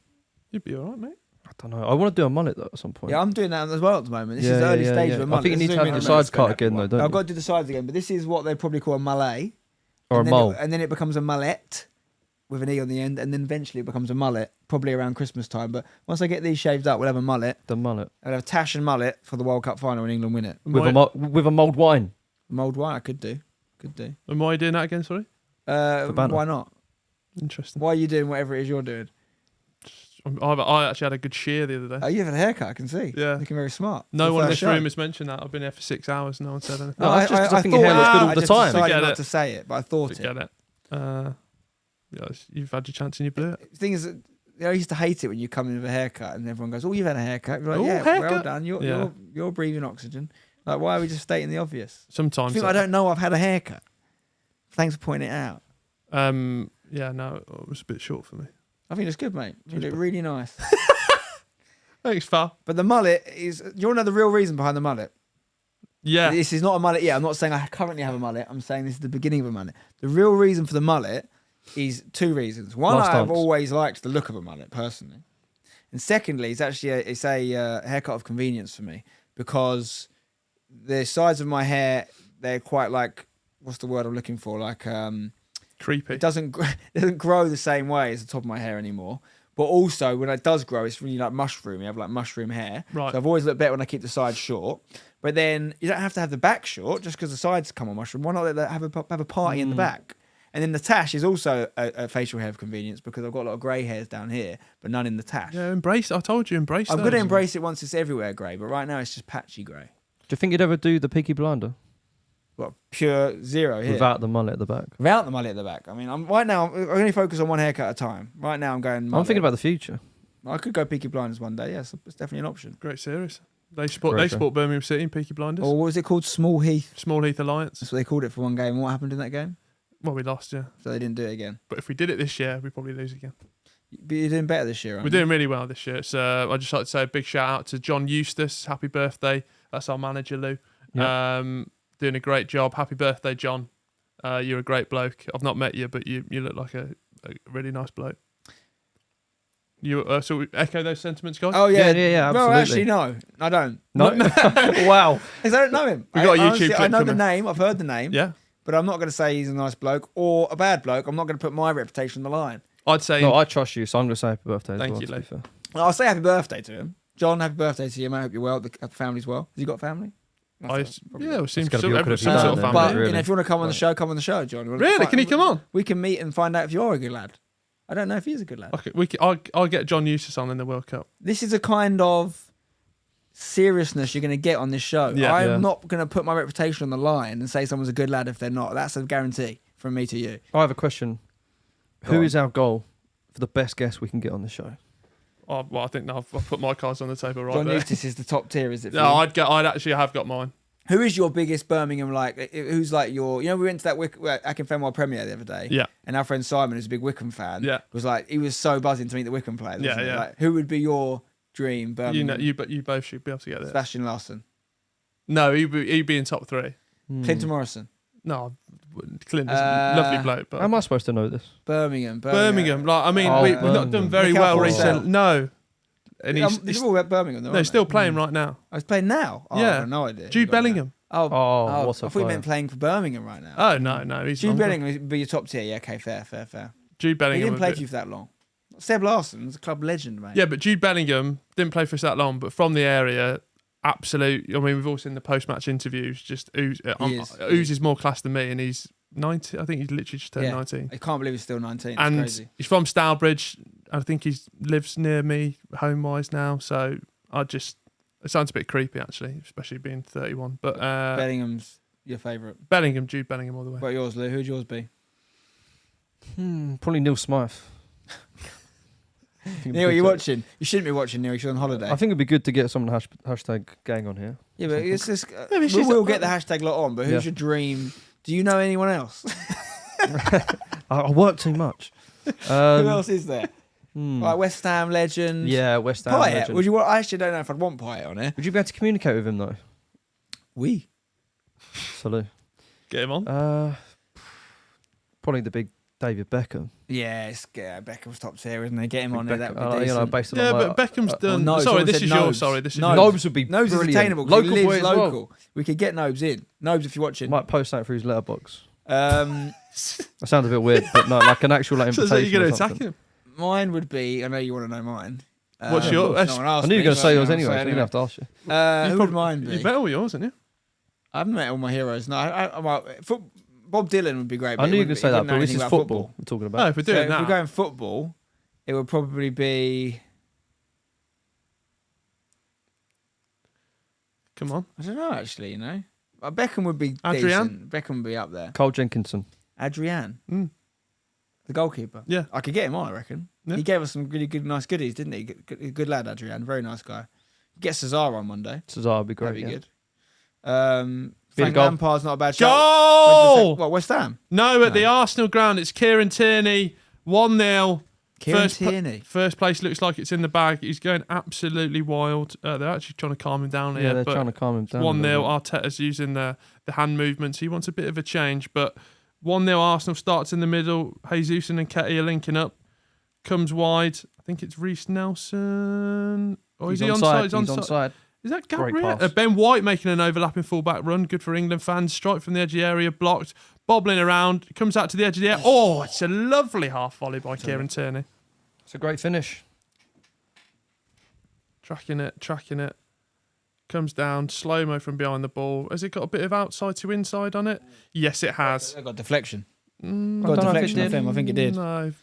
You'd be all right, mate. I don't know. I want to do a mullet, though, at some point. Yeah, I'm doing that as well at the moment. This is early stage of a mullet. I think you need to Zoom have in the a minute. sides cut again, though, don't I've you? got to do the sides again, but this is what they probably call a mullet. Or a mole. And then it becomes a mullet with an E on the end, and then eventually it becomes a mullet, probably around Christmas time. But once I get these shaved up, we'll have a mullet. The mullet. I'll have Tash and mullet for the World Cup final when England win it. With a mulled wine. Mulled wine, I could do. Could do. And why are you doing that again, sorry? banter. Why not? Interesting. Why are you doing whatever it is you're doing? I actually had a good shear the other day. Oh, you have a haircut, I can see. Yeah. Looking very smart. No one in First this show. room has mentioned that. I've been here for 6 hours. No one said anything. No, that's just 'cause I think thought your hair looks good all I the just time. decided Forget not it. to say it, but I thought Forget it. You've had your chance and you blew it. The thing is, I used to hate it when you come in with a haircut and everyone goes, "Oh, you've had a haircut." You're like, Oh, "Yeah, haircut." well done. You're breathing oxygen." Like, why are we just stating the obvious? Sometimes. I don't know. I've had a haircut. Thanks for pointing it out. Yeah, no, it was a bit short for me. I think it's good, mate. You look really nice. Thanks, pal. But the mullet is. You want to know the real reason behind the mullet? Yeah. This is not a mullet. Yeah, I'm not saying I currently have a mullet. I'm saying this is the beginning of a mullet. The real reason for the mullet is two reasons. One, Last I've dance. always liked the look of a mullet personally, and secondly, it's actually a haircut of convenience for me because the sides of my hair, they're quite like, what's the word I'm looking for? Like Creepy. it doesn't grow the same way as the top of my hair anymore. But also, when it does grow, it's really like mushroom. You have like mushroom hair. Right. So I've always looked better when I keep the sides short. But then you don't have to have the back short just because the sides come on mushroom. Why not let that have a party in the back? And then the tash is also a facial hair of convenience because I've got a lot of grey hairs down here, but none in the tash. Yeah, embrace. I told you, embrace. I'm those. going to embrace it once it's everywhere grey, but right now it's just patchy grey. Do you think you'd ever do the Peaky Blinder Well, pure zero here. without the mullet at the back? Without the mullet at the back. I mean, I'm only focus on one haircut at a time. Right now I'm going mullet. I'm thinking about the future. I could go Peaky Blinders one day, yes. It's definitely an option. Great series. They support Great show. Birmingham City and Peaky Blinders. Or what was it called? Small Heath. Small Heath Alliance. That's what they called it for one game. And what happened in that game? Well, we lost, yeah. So they didn't do it again. But if we did it this year, we'd probably lose again. But you're doing better this year, aren't We're doing really well this year. So I'd just like to say a big shout out to John Eustace. Happy birthday. That's our manager, Lou. Yep. Doing a great job. Happy birthday, John. You're a great bloke. I've not met you, but you look like a really nice bloke. You so we echo those sentiments, guys? Oh, yeah. Yeah, No, absolutely. actually, no. I don't. No. Wow. Because I don't know him. We got a YouTube Honestly, I clip know the coming. name. I've heard the name. Yeah. But I'm not going to say he's a nice bloke or a bad bloke. I'm not going to put my reputation on the line. I'd say No, I trust you, so I'm going to say happy birthday as Thank well, you, to be Lee. fair. I'll say happy birthday to him. John, happy birthday to you, mate. I hope you're well. The family's well. Has he got a family? yeah, it seems gotta some, be awkward if some you sort don't, of then. But family. really. you know, if you want to come on the show, come on the show, John. Really? Can he come on? We can meet and find out if you're a good lad. I don't know if he's a good lad. Okay, I'll get John Eustace on in the World Cup. This is a kind of seriousness you're going to get on this show. Yeah. I'm Yeah. not going to put my reputation on the line and say someone's a good lad if they're not. That's a guarantee from me to you. I have a question. Go Who on. is our goal for the best guest we can get on the show? Oh, well, I think now I've put my cards on the table right John there. Eustace is the top tier, is it? For No, you? I'd actually have got mine. Who is your biggest Birmingham like? Who's like your? You know, we went to that Akinfenwa premiere the other day. Yeah. And our friend Simon, who's a big Wickham fan, Yeah. was like, he was so buzzing to meet the Wickham players. Yeah, wasn't he? yeah. Like, who would be your dream You Birmingham? know, you both should be able to get this. Sebastian Larson, No, he'd be in top 3. Clinton Morrison, No, Clint is a lovely bloke, but How am I supposed to know this? Birmingham. Birmingham. Like, I mean, Oh, we've not Birmingham. done very Look out well for recently. yourself. No, and he's These are all at Birmingham, though. no, aren't still they? playing right now. I was playing now. Oh, I Yeah. have no idea. You Jude got that. Bellingham. Oh, what a I thought you player. meant playing for Birmingham right now. Oh no, he's Jude on- Bellingham would be your top tier. Yeah, okay, fair. Jude He Bellingham. didn't play for you for that long. Seb Larsson's a club legend, mate. Yeah, but Jude Bellingham didn't play for us that long, but from the area, absolute. I mean, we've all seen the post-match interviews. Just oozes more class than me, and he's 90. I think he's literally just turned 19. I can't believe he's still 19. It's And crazy. he's from Stourbridge. I think he lives near me home-wise now. So it sounds a bit creepy actually, especially being 31. But Bellingham's your favourite. Jude Bellingham all the way. What yours, Lou? Who'd yours be? Probably Neil Smythe. Neil, you watching? You shouldn't be watching, Neil. You're on holiday. I think it'd be good to get someone hashtag gang on here. Yeah, but it's just, Maybe we'll get the hashtag lot on, but who's your dream? Do you know anyone else? I work too much. Who else is there? Hmm. Like West Ham legend. Yeah, West Ham Pique. legend. Would you? I actually don't know if I'd want Pique on here. Would you be able to communicate with him though? Salute. Get him on. Probably the big David Beckham. Yeah, Beckham's top tier, isn't he? Get him on there. That would Beckham. be You know, decent. based on Yeah, like, but Beckham's done. Nobes. Sorry, Someone this said is yours. Nobes. Sorry, this is Nobes. yours. Nobes would be Nobes is brilliant. attainable. Local He boy lives as well. local. We could get Nobes in. Nobes, if you're watching. Might post that through his letterbox. Um, That sounds a bit weird, but no, like an actual like, So invitation. you're going or to attack something. him? mine would be. I know you want to know mine. What's your- No one I asked knew you were me, going to say but yours I'll anyway, say so you didn't have to ask you. Who would mine be? You bet all yours, haven't you? I haven't met all my heroes. No, Bob Dylan would be great. I knew you were going to say that, but this is football we're talking Oh, about. if we're So doing if that. we're going football, it would probably be. Come on. I don't know, actually. Beckham would be Adrian? decent. Beckham would be up there. Carl Jenkinson. Adrian, Mm. the goalkeeper. Yeah. I could get him on. I reckon. Yeah. He gave us some really good, nice goodies, didn't he? Good lad, Adrian. Very nice guy. Get Cesar on Monday. Cesar would be great. That'd be yeah. good. Be the Frank goal. Lampard's not a bad shot. Goal! What, West Ham? No, at the Arsenal ground, it's Kieran Tierney, 1-0. Kieran Tierney. First place looks like it's in the bag. He's going absolutely wild. They're actually trying to calm him down Yeah, here. they're but trying to calm him down. 1-0. Arteta's using the hand movements. He wants a bit of a change, but 1-0 Arsenal starts in the middle. Jesus and Nketiah are linking up. Comes wide. I think it's Reece Nelson. Or is he onside? He's onside. Is that Great Gabriel? pass. Ben White making an overlapping fullback run. Good for England fans. Strike from the edge of the area. Blocked. Bobbling around. Comes out to the edge of the area. Oh, it's a lovely half volley by Kieran Tierney. It's a great finish. Tracking it. Comes down. Slow-mo from behind the ball. Has it got a bit of outside to inside on it? Yes, it has. I got deflection. I Got don't know if it deflection off did. him. I think it did. No.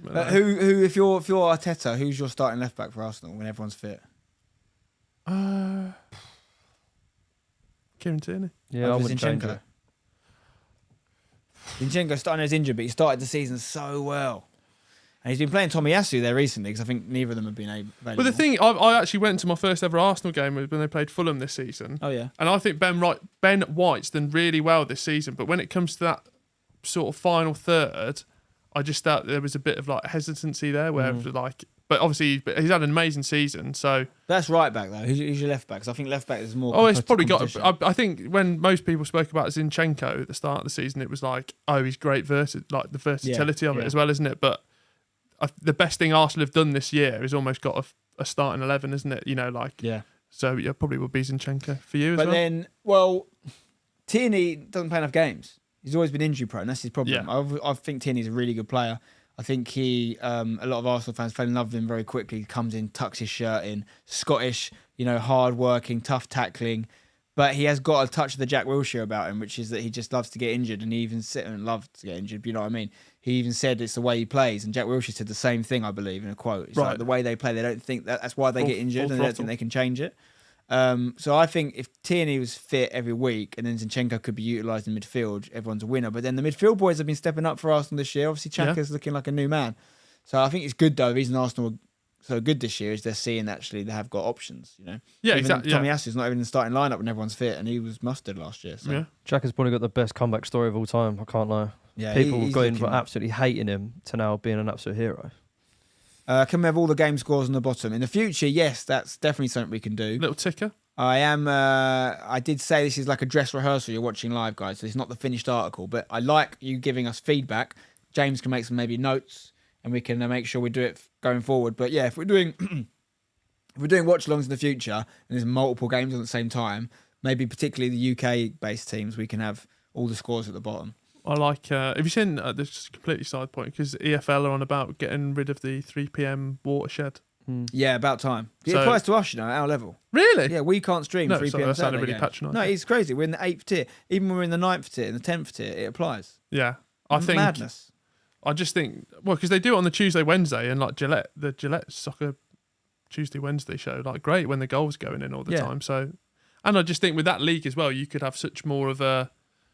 Who? If you're Arteta, who's your starting left back for Arsenal when everyone's fit? Kieran Tierney. Yeah, I Over wouldn't change Zinchenko. it. Zinchenko starting as injured, but he started the season so well. And he's been playing Tomiyasu there recently because I think neither of them have been available. But the thing, I actually went to my first ever Arsenal game when they played Fulham this season. Oh, yeah. And I think Ben White's done really well this season. But when it comes to that sort of final third, I just thought there was a bit of like hesitancy there where but obviously he's had an amazing season. So That's right back, though. Who's your left back? Because I think left back is more. it's probably got. competition. I think when most people spoke about Zinchenko at the start of the season, it was like, oh, he's great like the versatility of it as well, isn't it? But the best thing Arsenal have done this year is almost got a starting 11, isn't it? Yeah. So yeah, probably would be Zinchenko for you as But well. then, Tierney doesn't play enough games. He's always been injury prone. That's his problem. Yeah. I think Tierney's a really good player. I think he, a lot of Arsenal fans fell in love with him very quickly. He comes in, tucks his shirt in, Scottish, hard working, tough tackling. But he has got a touch of the Jack Wilshere about him, which is that he just loves to get injured, and he even loves to get injured. You know what I mean? He even said it's the way he plays, and Jack Wilshere said the same thing, I believe, in a quote. It's like the way they play, they don't think that's why they get injured, and they don't think they can change it. So I think if Tierney was fit every week, and then Zinchenko could be utilised in midfield, everyone's a winner. But then the midfield boys have been stepping up for Arsenal this year. Obviously, Xhaka's looking like a new man. So I think it's good though. The reason Arsenal are so good this year is they're seeing actually they have got options. Yeah, even exactly. Tomiyasu's not even in the starting lineup when everyone's fit, and he was mustard last year. So. Yeah. Jack has probably got the best comeback story of all time. I can't lie. Yeah, People he's going looking- from absolutely hating him to now being an absolute hero. Can we have all the game scores on the bottom in the future? Yes, that's definitely something we can do. Little ticker. I did say this is like a dress rehearsal you're watching live, guys. So it's not the finished article, but I like you giving us feedback. James can make some maybe notes, and we can make sure we do it going forward. But yeah, if we're doing watch-alongs in the future and there's multiple games on at the same time, maybe particularly the UK-based teams, we can have all the scores at the bottom. I like. Have you seen? This is a completely side point because EFL are on about getting rid of the 3 p.m. watershed. Yeah, about time. It So- applies to us, at our level. Really? Yeah, we can't stream No, 3 sorry, p.m. that sounded Saturday really games. patronising. No, it's crazy. We're in the 8th tier. Even when we're in the 9th tier and the 10th tier, it applies. Yeah. I think. Madness. I just think. Well, because they do it on the Tuesday, Wednesday, and like the Gillette Soccer Tuesday, Wednesday show, like great when the goals going in all the Yeah. time. So, and I just think with that league as well, you could have such more of a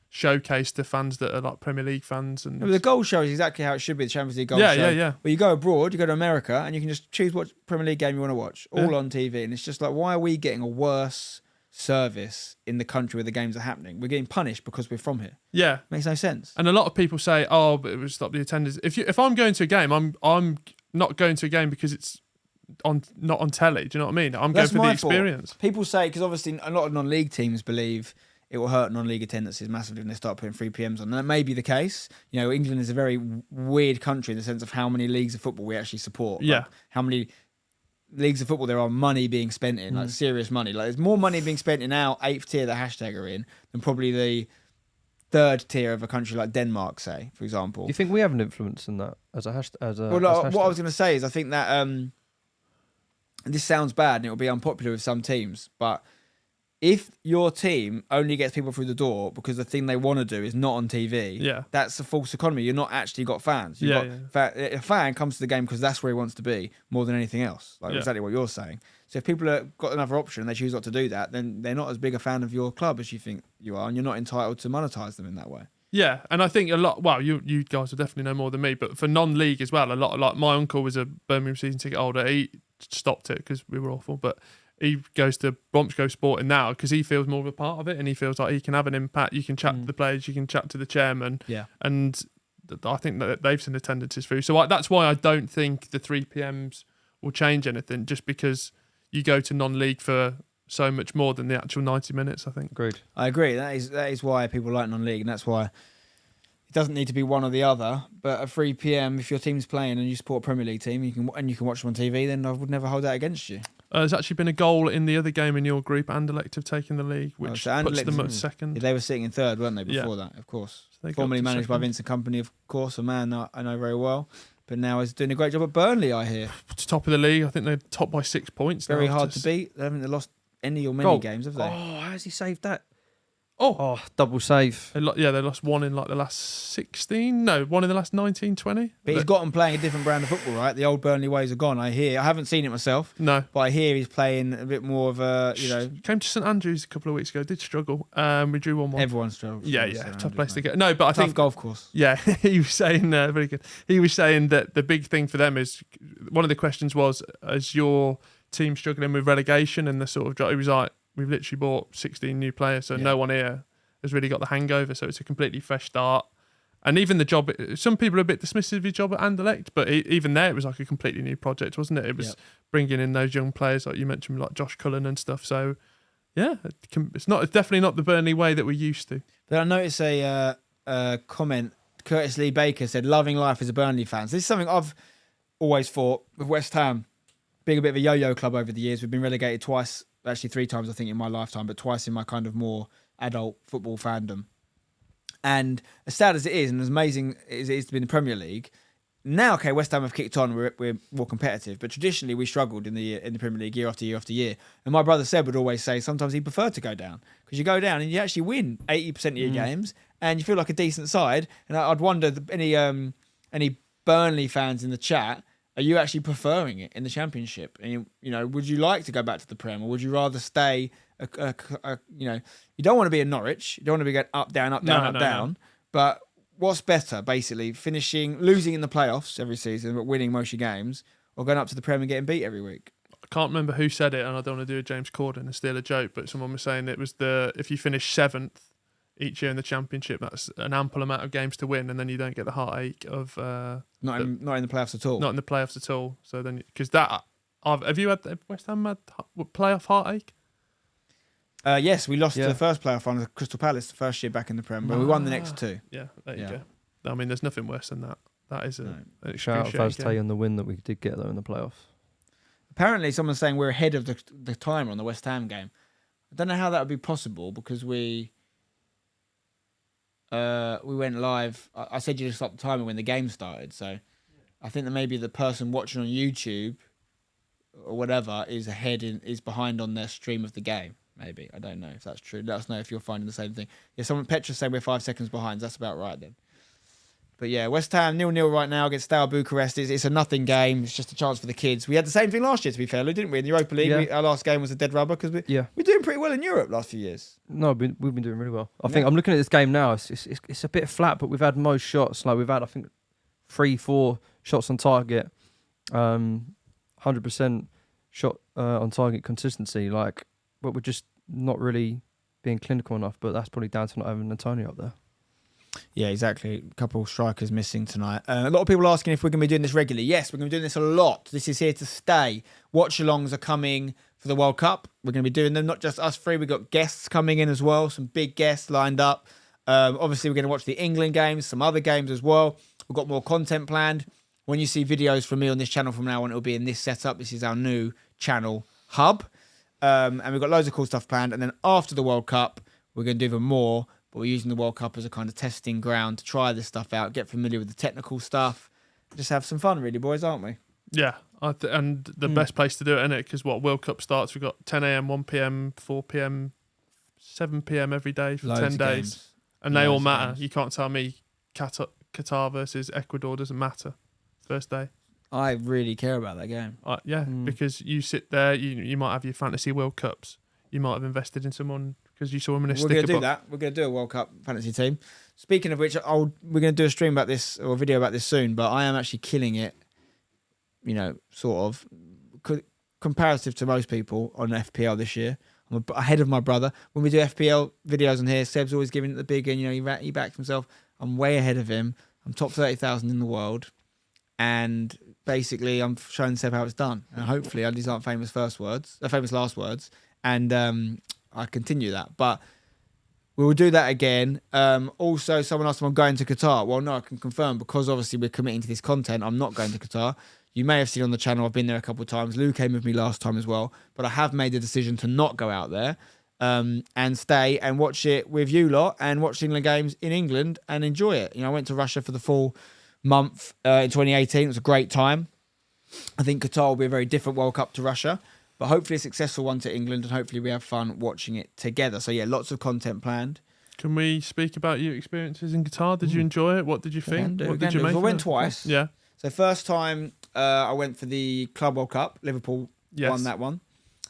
showcase to fans that are like Premier League fans and. No, but the goal show is exactly how it should be. The Champions League goal Yeah, show. yeah. Where you go abroad, you go to America, and you can just choose what Premier League game you want to watch, all Yeah. on TV. And it's just like, why are we getting a worse service in the country where the games are happening? We're getting punished because we're from here. Yeah. Makes no sense. And a lot of people say, "Oh, but it would stop the attendance." If I'm going to a game, I'm not going to a game because it's not on telly. Do you know what I mean? I'm That's going for the my fault. experience. People say, because obviously a lot of non-league teams believe it will hurt non-league attendances massively when they start putting 3 p.m.s on. And that may be the case. You know, England is a very weird country in the sense of how many leagues of football we actually support. Yeah. Like, how many leagues of football there are money being spent in, like serious money. Like there's more money being spent in our 8th tier, the hashtag are in, than probably the 3rd tier of a country like Denmark, say, for example. Do you think we have an influence in that as a hashtag? Well, no, what I was going to say is I think that this sounds bad and it'll be unpopular with some teams, but if your team only gets people through the door because the thing they want to do is not on TV, Yeah. that's a false economy. You're not actually got fans. Yeah, A fan comes to the game because that's where he wants to be more than anything else. Like Yeah. exactly what you're saying. So if people have got another option and they choose not to do that, then they're not as big a fan of your club as you think you are, and you're not entitled to monetize them in that way. Yeah, and I think a lot. Well, you guys will definitely know more than me, but for non-league as well, a lot. Like my uncle was a Birmingham season ticket holder. He stopped it because we were awful, but he goes to Bromsgrove Sporting now because he feels more of a part of it, and he feels like he can have an impact. You can chat to the players, you can chat to the chairman, Yeah. and I think that they've seen attendances through. So that's why I don't think the 3 p.m.s will change anything, just because you go to non-league for so much more than the actual 90 minutes, I think. Agreed. I agree. That is why people like non-league, and that's why it doesn't need to be one or the other. But at 3 p.m, if your team's playing and you support a Premier League team, you can watch them on TV. Then I would never hold that against you. There's actually been a goal in the other game in your group. Anderlecht have taken the league, which so puts Anderlecht them at is- second. They were sitting in 3rd, weren't they? Yeah. Before that, of course. So they got Formerly to managed by second. Vincent Kompany, of course, a man that I know very well. But now is doing a great job at Burnley, I hear. Top of the league. I think they're top by 6 points. Very now hard after to beat. They haven't lost any or many Goal. games, have they? Oh, how has he saved that? Oh, Oh, double save. they lost one in like the last 16. No, one in the last 19, 20. But he's got them playing a different brand of football, right? The old Burnley ways are gone, I hear. I haven't seen it myself, No. but I hear he's playing a bit more of a, Came to St Andrews a couple of weeks ago. Did struggle. We drew 1-1. everyone's struggles. Yeah, tough place to go. No, but I Tough think golf course. Yeah, he was saying very good. He was saying that the big thing for them is one of the questions was, is your team struggling with relegation? And the sort of he was like, we've literally bought 16 new players, so no one here has really got the hangover. So it's a completely fresh start. And even the job, some people are a bit dismissive of his job at Anderlecht, but even there it was like a completely new project, wasn't it? It was bringing in those young players like you mentioned, like Josh Cullen and stuff. So yeah, it's definitely not the Burnley way that we're used to. But I noticed a comment. Curtis Lee Baker said, "Loving life as a Burnley fan." So this is something I've always thought with West Ham being a bit of a yo-yo club over the years. We've been relegated twice, actually 3 times, I think, in my lifetime, but twice in my kind of more adult football fandom. And as sad as it is, and as amazing as it is to be in the Premier League, now, okay, West Ham have kicked on. We're more competitive, but traditionally we struggled in the Premier League year after year after year. And my brother Seb would always say sometimes he preferred to go down because you go down and you actually win 80% of your games, and you feel like a decent side. And I'd wonder any Burnley fans in the chat, are you actually preferring it in the Championship? And would you like to go back to the Prem, or would you rather stay? You don't want to be in Norwich. You don't want to be going up, down, up, down, down. But what's better, basically, losing in the playoffs every season, but winning most of your games, or going up to the Prem and getting beat every week? I can't remember who said it, and I don't want to do a James Corden and steal a joke, but someone was saying it was if you finish 7th each year in the Championship, that's an ample amount of games to win, and then you don't get the heartache of not in the playoffs at all. Not in the playoffs at all. So then, because have you had West Ham had playoff heartache? Yes, we lost the first playoff final to Crystal Palace the first year back in the Prem, but we won the next 2. Yeah, there you go. I mean, there's nothing worse than that. That is an Shout out excruciating Vaz on the win that we did get though in the playoffs. Apparently, someone's saying we're ahead of the timer on the West Ham game. I don't know how that would be possible because we. we went live. I said you to stop the timer when the game started. So I think that maybe the person watching on YouTube or whatever is behind on their stream of the game. Maybe. I don't know if that's true. Let us know if you're finding the same thing. Yeah, Petra's saying we're 5 seconds behind. That's about right then. But yeah, West Ham 0-0 right now against Steaua Bucharest. It's a nothing game. It's just a chance for the kids. We had the same thing last year, to be fair, Lou, didn't we? In the Europa League, our last game was a dead rubber because we're doing pretty well in Europe last few years. No, we've been doing really well. I think I'm looking at this game now. It's a bit flat, but we've had most shots. Like we've had, I think, 3-4 shots on target, 100% shot on target consistency. Like, but we're just not really being clinical enough. But that's probably down to not having Antonio up there. Yeah, exactly. A couple of strikers missing tonight. A lot of people asking if we're going to be doing this regularly. Yes, we're going to be doing this a lot. This is here to stay. Watch-alongs are coming for the World Cup. We're going to be doing them, not just us three. We've got guests coming in as well, some big guests lined up. Obviously, we're going to watch the England games, some other games as well. We've got more content planned. When you see videos from me on this channel from now on, it'll be in this setup. This is our new channel hub. And we've got loads of cool stuff planned. And then after the World Cup, we're going to do even more. But we're using the World Cup as a kind of testing ground to try this stuff out, get familiar with the technical stuff, just have some fun, really, boys, aren't we? Yeah, and the best place to do it, isn't it? Because World Cup starts, we've got 10 a.m, 1 p.m, 4 p.m, 7 p.m. every day for Loads 10 of days. games. And they all Loads of matter. games. You can't tell me Qatar versus Ecuador doesn't matter. First day. I really care about that game. Because you sit there, you might have your fantasy World Cups. You might have invested in someone because you saw him in a sticker We're going to do box. that. We're going to do a World Cup fantasy team. Speaking of which, we're going to do a stream about this or a video about this soon, but I am actually killing it, sort of, comparative to most people on FPL this year. I'm ahead of my brother. When we do FPL videos on here, Seb's always giving it the big, and he backs himself. I'm way ahead of him. I'm top 30,000 in the world. And basically, I'm showing Seb how it's done. And hopefully, these aren't famous last words. And I continue that. But we will do that again. Also, someone asked if I'm going to Qatar. Well, no, I can confirm because obviously we're committing to this content. I'm not going to Qatar. You may have seen on the channel, I've been there a couple of times. Lou came with me last time as well. But I have made the decision to not go out there and stay and watch it with you lot and watch England games in England and enjoy it. I went to Russia for the full month in 2018. It was a great time. I think Qatar will be a very different World Cup to Russia, but hopefully a successful one to England, and hopefully we have fun watching it together. So yeah, lots of content planned. Can we speak about your experiences in Qatar? Did you enjoy it? What did you think? What did you make? I of went it? twice. Yeah. So first time I went for the Club World Cup. Liverpool won that one.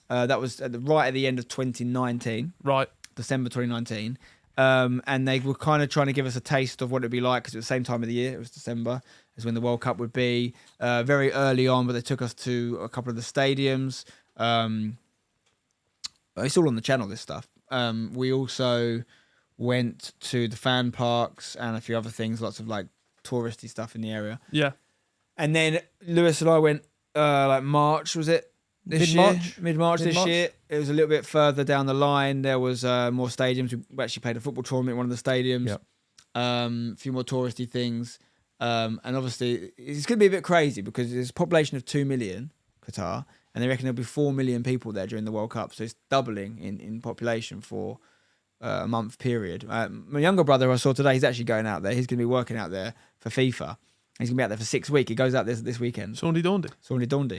That was right at the end of 2019. Right. December 2019. And they were kind of trying to give us a taste of what it'd be like because it was the same time of the year. It was December, is when the World Cup would be. Very early on, but they took us to a couple of the stadiums. It's all on the channel, this stuff. We also went to the fan parks and a few other things, lots of like touristy stuff in the area. Yeah. And then Lewis and I went March, was it? Mid-March this year. It was a little bit further down the line. There was more stadiums. We actually played a football tournament in one of the stadiums. Yep. A few more touristy things. And obviously, it's going to be a bit crazy because there's a population of 2 million, Qatar, and they reckon there'll be 4 million people there during the World Cup. So it's doubling in population for a month period. My younger brother I saw today, he's actually going out there. He's going to be working out there for FIFA. He's going to be out there for 6 weeks. He goes out this weekend. Saundy Daundy.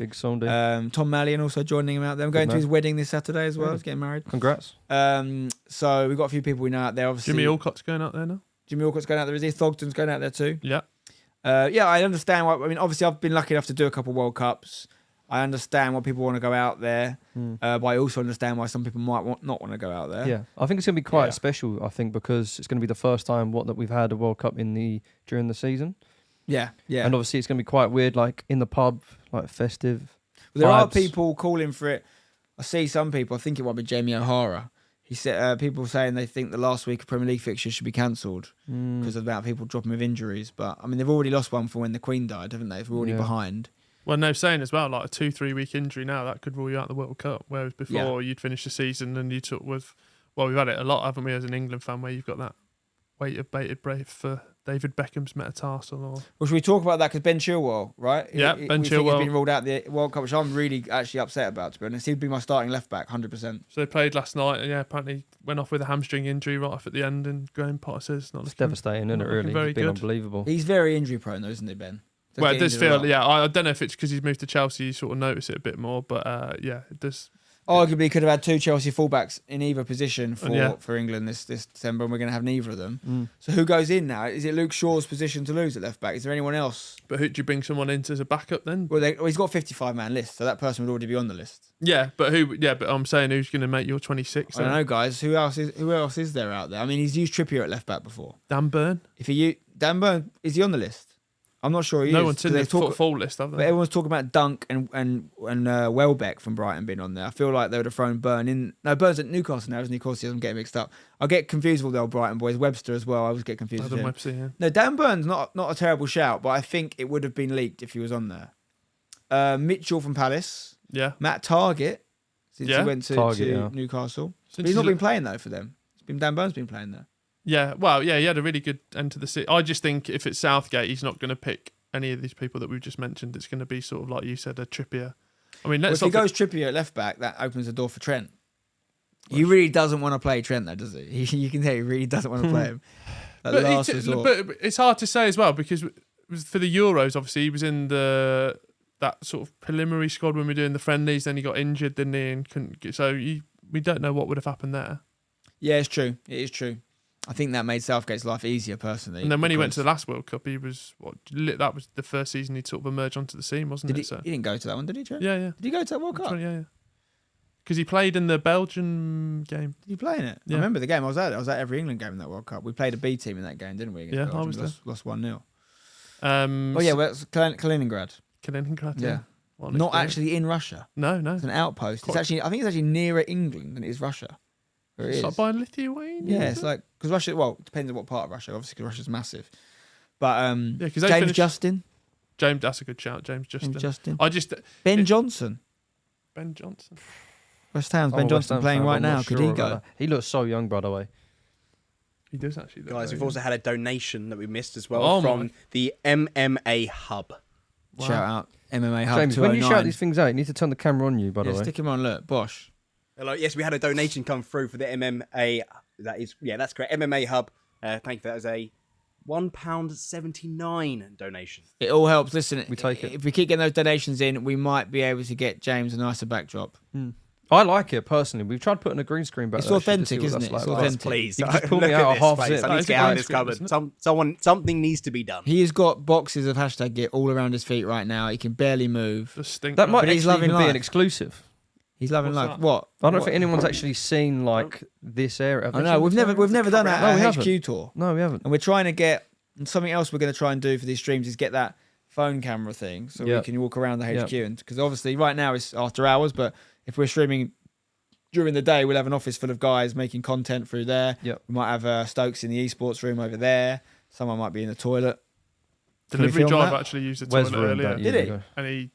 Big Saundy. Tom Mallion also joining him out there. I'm going to his wedding this Saturday as well. He's getting married. Congrats. So we've got a few people we know out there. Obviously, Jimmy Alcott's going out there now. Jimmy Alcott's going out there, is he? Thogden's going out there too. Yeah. I understand why. I mean, obviously, I've been lucky enough to do a couple of World Cups. I understand why people want to go out there, but I also understand why some people might not want to go out there. Yeah, I think it's going to be quite special. I think because it's going to be the first time that we've had a World Cup during the season. Yeah. And obviously, it's going to be quite weird, like in the pub, like festive. Well, there are people calling for it. I see some people. I think it might be Jamie O'Hara. He said people saying they think the last week of Premier League fixtures should be cancelled because of the amount of people dropping with injuries. But I mean, they've already lost one for when the Queen died, haven't they? We're already behind. Well, they're saying as well, like a 2-3 week injury now that could rule you out of the World Cup. Whereas before you'd finish the season and you took with, well, we've had it a lot, haven't we, as an England fan, where you've got that weight of bated breath for David Beckham's metatarsal. Or Well, should we talk about that? Because Ben Chilwell, right? Yeah, Ben we think Chilwell. he's been ruled out the World Cup, which I'm really actually upset about, to be honest. He'd be my starting left back, 100%. So they played last night, and apparently went off with a hamstring injury right off at the end. And Graham Potter says it's not It's looking devastating, isn't it? not Really, looking very it's been good. unbelievable. He's very injury prone, though, isn't he, Ben? Does Well, get it does injured a feel, lot. I don't know if it's because he's moved to Chelsea, you sort of notice it a bit more, but it does. Arguably, could have had 2 Chelsea fullbacks in either position Yeah. for England this December, and we're going to have neither of them. So who goes in now? Is it Luke Shaw's position to lose at left back? Is there anyone else? But who do you bring someone in as a backup then? Well, he's got a 55-man list, so that person would already be on the list. Yeah, but who? Yeah, but I'm saying who's going to make your 26? I don't know, guys. Who else is there out there? I mean, he's used Trippier at left back before. Dan Burn. Dan Burn, is he on the list? I'm not sure he is. No one's in 'cause the they talk- full list, have But they? everyone's talking about Dunk and Welbeck from Brighton being on there. I feel like they would have thrown Burn in. No, Burn's at Newcastle now, isn't he? Of course, I'm getting mixed up. I get confused with the old Brighton boys. Webster as well. I always get confused with Adam him. Webster, yeah. No, Dan Burn's not a terrible shout, but I think it would have been leaked if he was on there. Mitchell from Palace. Yeah. Matt Target, since Yeah. he went to Target, yeah. Newcastle. Since But he's not he's- been playing, though, for them. Dan Burn's been playing there. Yeah, well, yeah, he had a really good end to the season. I just think if it's Southgate, he's not going to pick any of these people that we've just mentioned. It's going to be sort of like you said, a Trippier. I mean, Well, let's if he not goes Trippier at left back, that opens the door for Trent. He really doesn't want to play Trent, though, does he? You can tell he really doesn't want to play him. At but, last resort. but it's hard to say as well because for the Euros, obviously, he was in that sort of preliminary squad when we were doing the friendlies. Then he got injured, didn't he? And couldn't get, so we don't know what would have happened there. Yeah, it's true. It is true. I think that made Southgate's life easier, personally. And then when he went to the because- last World Cup, he was that was the first season he'd sort of emerged onto the scene, wasn't Did it? he, So he didn't go to that one, did he, Trent? yeah. Did he go to that World Cup? Yeah. Because he played in the Belgian game. Did he play in it? Yeah. I remember the game. I was at it. I was at every England game in that World Cup. We played a B team in that game, didn't we? against Yeah, I Belgium? was there. Lost 1-0. Oh Well, it's Kaliningrad. Kaliningrad. Yeah. What an Not experience. actually in Russia. No. It's an outpost. Quite- I think it's actually nearer England than it is Russia. Where it It's is. like by Lithuania. Yeah, is it's it? like because Russia. Well, it depends on what part of Russia. Obviously, because Russia's massive. But 'cause they James finished- Justin, James. That's a good shout, James Justin. Ben it- Johnson, Ben Johnson. West Ham's I'm Ben a West Johnson Ham playing fan, right I'm now. not Could sure he about go? that. He looks so young, by the way. He does actually. Look Guys, very we've also had a donation that we missed as well Oh from my. the MMA Hub. Shout out MMA Hub James, when you 209. shout these things out, you need to turn the camera on you, by the Yeah, way. stick him on. Look, Bosch. Hello. Yes, we had a donation come through for the MMA. That's correct. MMA Hub. Thank you. That was a £1.79 donation. It all helps. Listen, We take it. If we keep getting those donations in, we might be able to get James a nicer backdrop. I like it personally. We've tried putting a green screen back It's there. just to see authentic, what isn't that's it? It's like. authentic. Please, You can just pull look me at out this half place. zip. I That need is to a get out of green this screen, cupboard. isn't it? Something needs to be done. He has got boxes of hashtag gear all around his feet right now. He can barely move. The stink. That might But he's actually loving even be life. an exclusive. He's loving What's life. that? What? I don't What? think anyone's actually seen like this area. Have I they know seen we've this never area? done that No, we at haven't. HQ tour, No, we haven't. and we're trying to get and something else we're going to try and do for these streams is get that phone camera thing so Yeah. we can walk around the HQ Yeah. and because obviously right now it's after hours, but if we're streaming during the day, we'll have an office full of guys making content through there. Yep. We might have Stokes in the esports room over there. Someone might be in the toilet. Can we Delivery film driver that? actually used the Wes toilet ruined earlier, that Did years he? ago. and he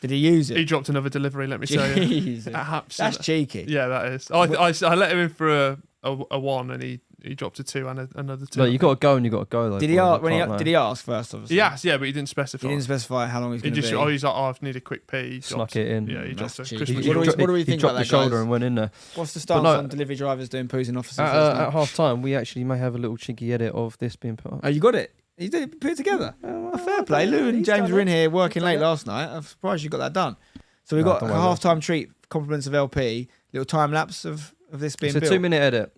Did he use it? dropped another delivery. Let me tell you. Jesus. Perhaps. That's cheeky. Yeah, that is. I let him in for a one, and he dropped a two and another two. No, you got to go and you got to go. Though, Did he boys, ask? I can't lie. Did he ask first? Obviously. Yes, yeah, but he didn't specify. He didn't specify how long he's He going to just be. he's like, I need a quick pee. He Snuck dropped- it in. Yeah, he That's dropped a cheeky. Christmas. What do we think dropped about the that, shoulder guys? and went in there. What's the stance no- on delivery drivers doing poos in offices? At half time, we actually may have a little cheeky edit of this being put up. Oh, you got it. You did put it together. Oh, fair play. Lou and James were in here working late last night. I'm surprised you got that done. So we No, got a don't worry. half-time treat, compliments of LP, little time lapse of this being It's a built. 2-minute edit.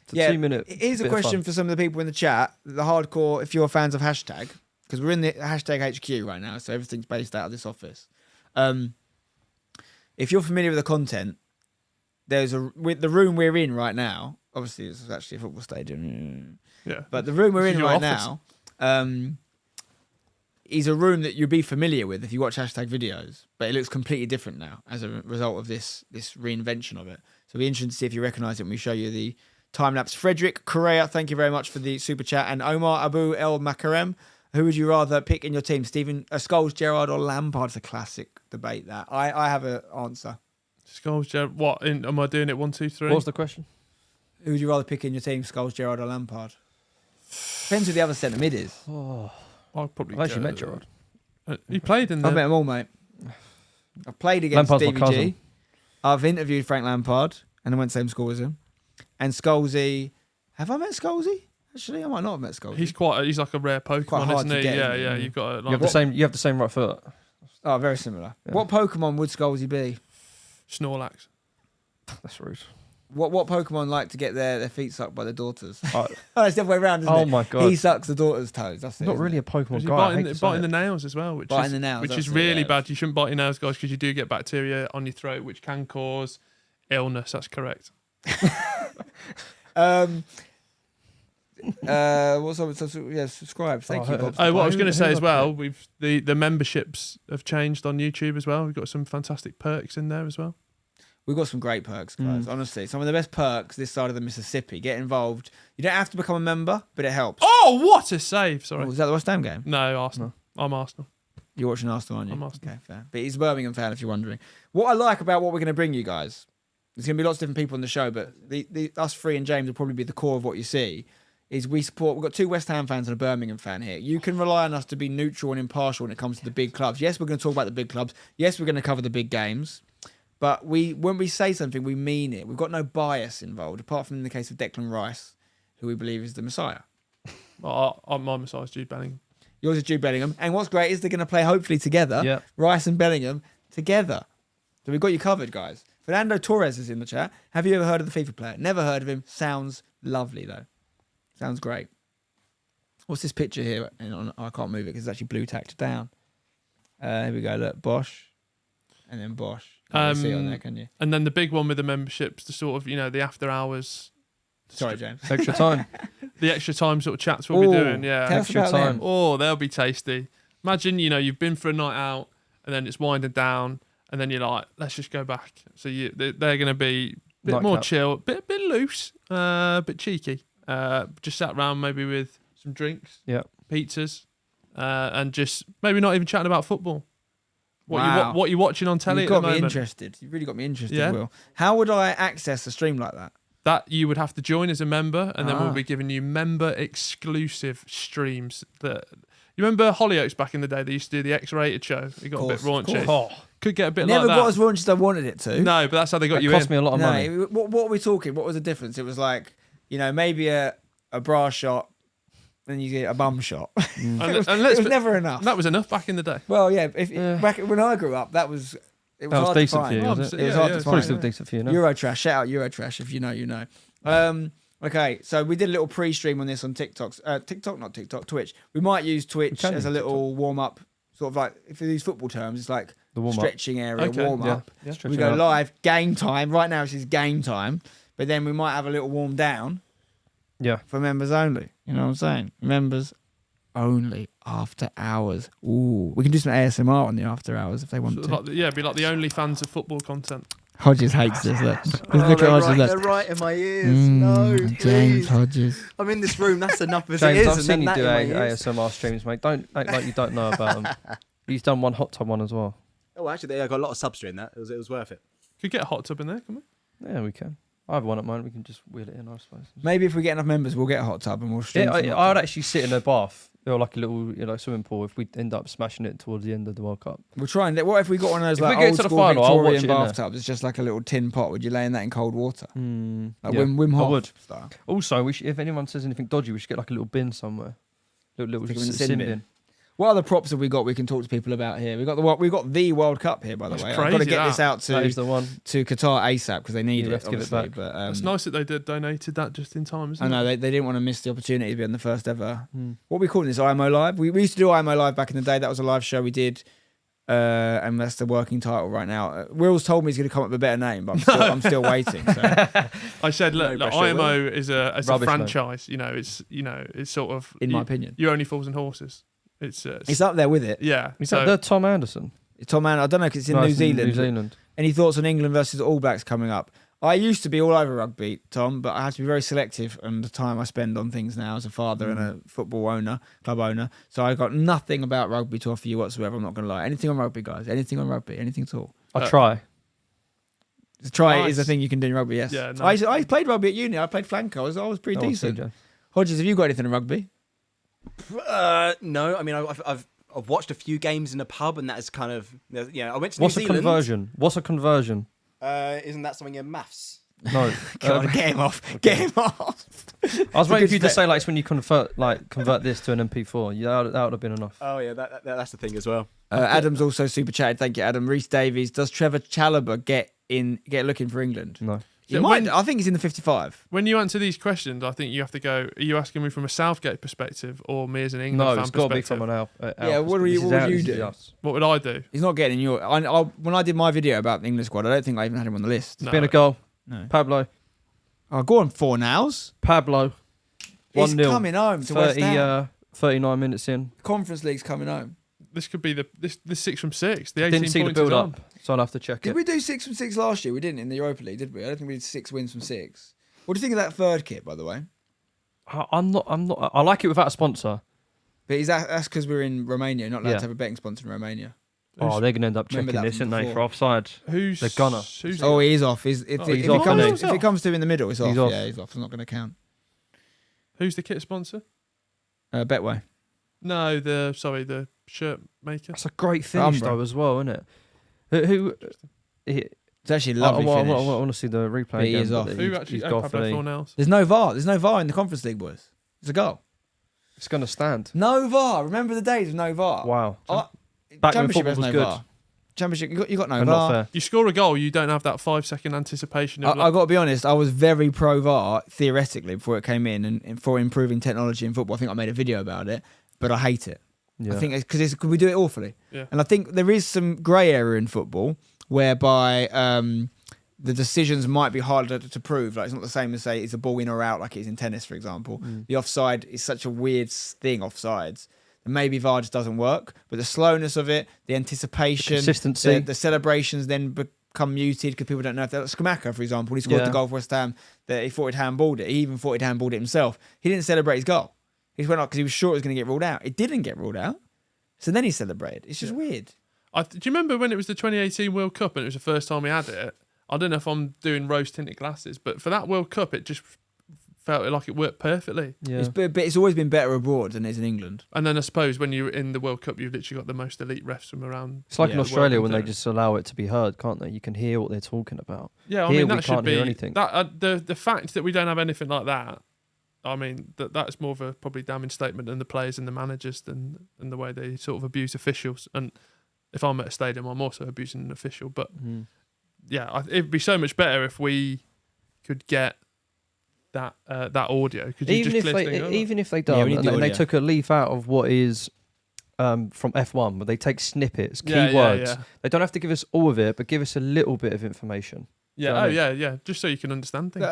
It's a Yeah, 2-minute. Here's a bit of question fun. for some of the people in the chat, the hardcore, if you're fans of hashtag, because we're in the hashtag HQ right now, so everything's based out of this office. If you're familiar with the content, with the room we're in right now, obviously it's actually a football stadium, Yeah, but the room we're This in is your right office. now is a room that you'll be familiar with if you watch hashtag videos, but it looks completely different now as a result of this reinvention of it. So it'll be interesting to see if you recognise it when we show you the time lapse. Frederick Correa, thank you very much for the super chat, and Omar Abu El Makarem. Who would you rather pick in your team, Stephen Scholes, Gerard, or Lampard? It's a classic debate. That I have an answer. Scholes, Gerard, what? Am I doing it 1, 2, 3? What was the question? Who would you rather pick in your team, Scholes, Gerard, or Lampard? Depends who the other centre mid is. I'll probably I've actually go- met Gerard. You played in I've met there. them all, mate. I've played against Lampard's my DVG. cousin. I've interviewed Frank Lampard, and I went to the same school as him. And Scholesy, have I met Scholesy? Actually, I might not have met Scholesy. He's like a rare Pokemon, Quite hard isn't to he? get, Yeah, isn't it? You've got to, You like, have the same right foot. Oh, very similar. Yeah. What Pokemon would Scholesy be? Snorlax. That's rude. What Pokemon like to get their feet sucked by their daughters? Oh, Oh, it's the other way around, isn't it? oh my god. He sucks the daughter's toes. That's it. not isn't really it? a Pokemon He's guy. I hate to say biting the it. nails as well, which Biting is the nails, which that's is it, really yeah. bad. You shouldn't bite your nails, guys, because you do get bacteria on your throat, which can cause illness. That's correct. What's up? Yeah, subscribe. Thank you, Bob. Oh, what I was Who- going to say who as up well, the memberships have changed on YouTube as well. We've got some fantastic perks in there as well. We've got some great perks, guys. Honestly, some of the best perks this side of the Mississippi. Get involved. You don't have to become a member, but it helps. Oh, what a save! Sorry, Oh, was that the West Ham game? no, Arsenal. I'm Arsenal. You're watching Arsenal, aren't you? I'm Arsenal. Okay, fair. But he's a Birmingham fan, if you're wondering. What I like about what we're going to bring you guys, there's going to be lots of different people on the show, but us three and James will probably be the core of what you see. Is we've got 2 West Ham fans and a Birmingham fan here. You can rely on us to be neutral and impartial when it comes to the big clubs. Yes, we're going to talk about the big clubs. Yes, we're going to cover the big games. But when we say something, we mean it. We've got no bias involved, apart from in the case of Declan Rice, who we believe is the Messiah. My Messiah's Jude Bellingham. Yours is Jude Bellingham. And what's great is they're going to play, hopefully, together. Yeah. Rice and Bellingham together. So we've got you covered, guys. Fernando Torres is in the chat. Have you ever heard of the FIFA player? Never heard of him. Sounds lovely, though. Sounds great. What's this picture here? I can't move it because it's actually blue tacked down. Here we go. Look, Bosch. And then Bosch. You can see it on there, can you? And then the big one with the memberships, the sort of, the after hours, Sorry, James. Extra time. the extra time sort of chats we'll be doing. Yeah. Tell us Extra about time. them. Oh, they'll be tasty. Imagine, you've been for a night out and then it's winding down and then you're like, let's just go back. So they're going to be a bit more Nightcap. chill, bit loose, bit cheeky. Just sat around maybe with some drinks, Yeah. pizzas, and just maybe not even chatting about football. Wow. What you're watching on telly You've at the got me moment. interested. You've really got me interested, Yeah. Will. How would I access a stream like that? That you would have to join as a member, and then Ah. we'll be giving you member exclusive streams. You remember Hollyoaks back in the day? They used to do the X-rated show. It got a bit Course, of raunchy. course. Could get a bit Never like got that. as raunchy as I wanted it to. No, but that's how they got It you cost in. me a lot of money. No, what are we talking? What was the difference? It was like, maybe a bra shot, then you get a bum shot. And it let's was never enough. That was enough back in the day. Well, yeah. Yeah. Back when I grew up, it was That was hard to decent for find. you, was it? It was Yeah, hard yeah, to it's Probably find. still decent for you now. Eurotrash. Shout out Eurotrash if you know, you know. Okay, so we did a little pre-stream on this on Twitch. We might use Twitch can as a use little warm-up, sort of like, if you use football terms, it's like The warm-up. stretching area, Okay, warm-up. Yeah. We Stretching go out. live, game time. Right now it's game time, but then we might have a little warm down Yeah. for members only. You know what I'm saying? Members only after hours. Ooh, we can do some ASMR on the after hours if they want Sort to. of be like the only fans of football content. Hodges hates this. Look, Oh, look at Hodges. they're Look. right in my ears. No, James please. Hodges. I'm in this room. That's enough as James, it is. I've and seen then you that do in my ears. ASMR streams, mate. Don't act like you don't know about them. He's done one hot tub one as well. Oh, actually, I got a lot of subs during that. It was worth it. Could get a hot tub in there, can we? Yeah, we can. I have one at mine. We can just wheel it in, I suppose. Maybe if we get enough members, we'll get a hot tub and we'll stream. Yeah, from the I hot would tub. actually sit in a bath or like a little, swimming pool if we end up smashing it towards the end of the World Cup. We'll try and. What if we got one of those If we like get old to the school final, I'll watch Victorian it in there. bathtubs? It's just like a little tin pot. Would you lay in that in cold water? Like Yeah, Wim I Hof would. style. Also, if anyone says anything dodgy, we should get like a little bin somewhere. Little Stick 'em in the sin sin bin. bin. What other props have we got? We can talk to people about here. We got the World Cup here, by the That's way. I've got to crazy, get this that. out That is to the one. Qatar ASAP because they need You it. have to give it obviously, back. But It's nice that they donated that just in time, isn't I it? know they didn't want to miss the opportunity to be on the first ever. What are we calling this? IMO Live. We used to do IMO Live back in the day. That was a live show we did, and that's the working title right now. Will's told me he's going to come up with a better name, but I'm still waiting. So. I said, look, No pressure, IMO is a Rubbish name. franchise. It's sort of In my opinion, you only fools and horses. It's up there with it. yeah. Is so that the Tom Anderson? Tom Mann, I don't know because it's in No, New it's Zealand. New Zealand. Any thoughts on England versus All Blacks coming up? I used to be all over rugby, Tom, but I have to be very selective on the time I spend on things now as a father and a football owner, club owner. So I got nothing about rugby to offer you whatsoever. I'm not going to lie. Anything on rugby, guys. Anything on rugby. Anything at all. I try. Try it Nice. is a thing you can do in rugby, yes. Yeah, nice. I played rugby at uni. I played flanker. I was pretty I want to see decent. James. Hodges, have you got anything in rugby? No, I mean I've watched a few games in a pub, and that is kind of I went to What's New a Zealand. conversion? What's a conversion? Isn't that something in maths? No. God, get him off. Get him off. I was waiting good for you to step. say like it's when you convert this to an MP4. Yeah, that would have been enough. Oh yeah, that's the thing as well. Adam's also super chatted. Thank you, Adam. Reece Davies. Does Trevor Chalobah get looking for England? No. He So might. when- I think he's in the 55. When you answer these questions, I think you have to go. Are you asking me from a Southgate perspective or me as an England No, fan it's got to be perspective? from an out. Yeah, what would you do? What would I do? He's not getting in your. When I did my video about the England squad, I don't think I even had him on the list. No. Been a goal. No. Pablo. Oh, go on, 4 nows. Pablo. He's 1-0. coming home to West Ham. 39 minutes in. Conference League's coming home. This could be the 6 from 6. The 18 Didn't see the points is build on. up, so I'll have to check Did it. we do 6 from 6 last year? We didn't in the Europa League, did we? I don't think we did 6 wins from 6. What do you think of that third kit, by the way? I'm not. I like it without a sponsor. But that's because we're in Romania, not allowed Yeah. to have a betting sponsor in Romania. Oh, they're gonna end up Remember checking that this, from aren't they, before. for offside? Who's The gunner. Who's Oh, he is off. If he's it off, comes, isn't he? if it comes to in the middle, it's off. He's off. Yeah, he's off. It's not going to count. who's the kit sponsor? Betway. No, the shirt maker. That's a great finish Umbra. though, as well, isn't it? Who It's actually a lovely I finish. want to see the replay But he again. is but off. he's- Who actually? he's Oh, got Pablo for the- Fornals. There's no VAR. There's no VAR in the Conference League, boys. It's a goal. It's gonna stand. No VAR. Remember the days of no VAR. Wow. Oh, Back when Championship football has was no good. VAR. Championship, you got no And not VAR. fair. You score a goal, you don't have that 5-second anticipation. Of I got to be honest. I was very pro VAR theoretically before it came in, and for improving technology in football. I think I made a video about it, but I hate it. Yeah. I think because we do it awfully, Yeah. and I think there is some grey area in football whereby the decisions might be harder to prove. Like it's not the same as say it's a ball in or out like it is in tennis, for example. The offside is such a weird thing. Offsides. And maybe VAR just doesn't work, but the slowness of it, the anticipation, consistency. the celebrations then become muted because people don't know if that. Skamaka, for example, he scored Yeah. the goal for West Ham that he thought he'd handballed it. He even thought he'd handballed it himself. He didn't celebrate his goal. He just went up because he was sure it was going to get ruled out. It didn't get ruled out, so then he celebrated. It's just weird. Do you remember when it was the 2018 World Cup and it was the first time we had it? I don't know if I'm doing rose-tinted glasses, but for that World Cup, it just felt like it worked perfectly. Yeah. But it's always been better abroad than it is in England. And then I suppose when you're in the World Cup, you've literally got the most elite refs from around. It's like Yeah, in the Australia world when they there. just allow it to be heard, can't they? You can hear what they're talking about. Yeah, I Here mean we that should can't be hear anything. that the fact that we don't have anything like that. I mean that's more of a probably damning statement than the players and the managers than the way they sort of abuse officials. And if I'm at a stadium, I'm also abusing an official. But yeah, it'd be so much better if we could get that audio. Could you Even just if clear things they, over? even if they Yeah, don't, we need and the they audio. took a leaf out of what is from F1, but they take snippets, Yeah, keywords. yeah. They don't have to give us all of it, but give us a little bit of information. Yeah, know what I mean? yeah, just so you can understand things.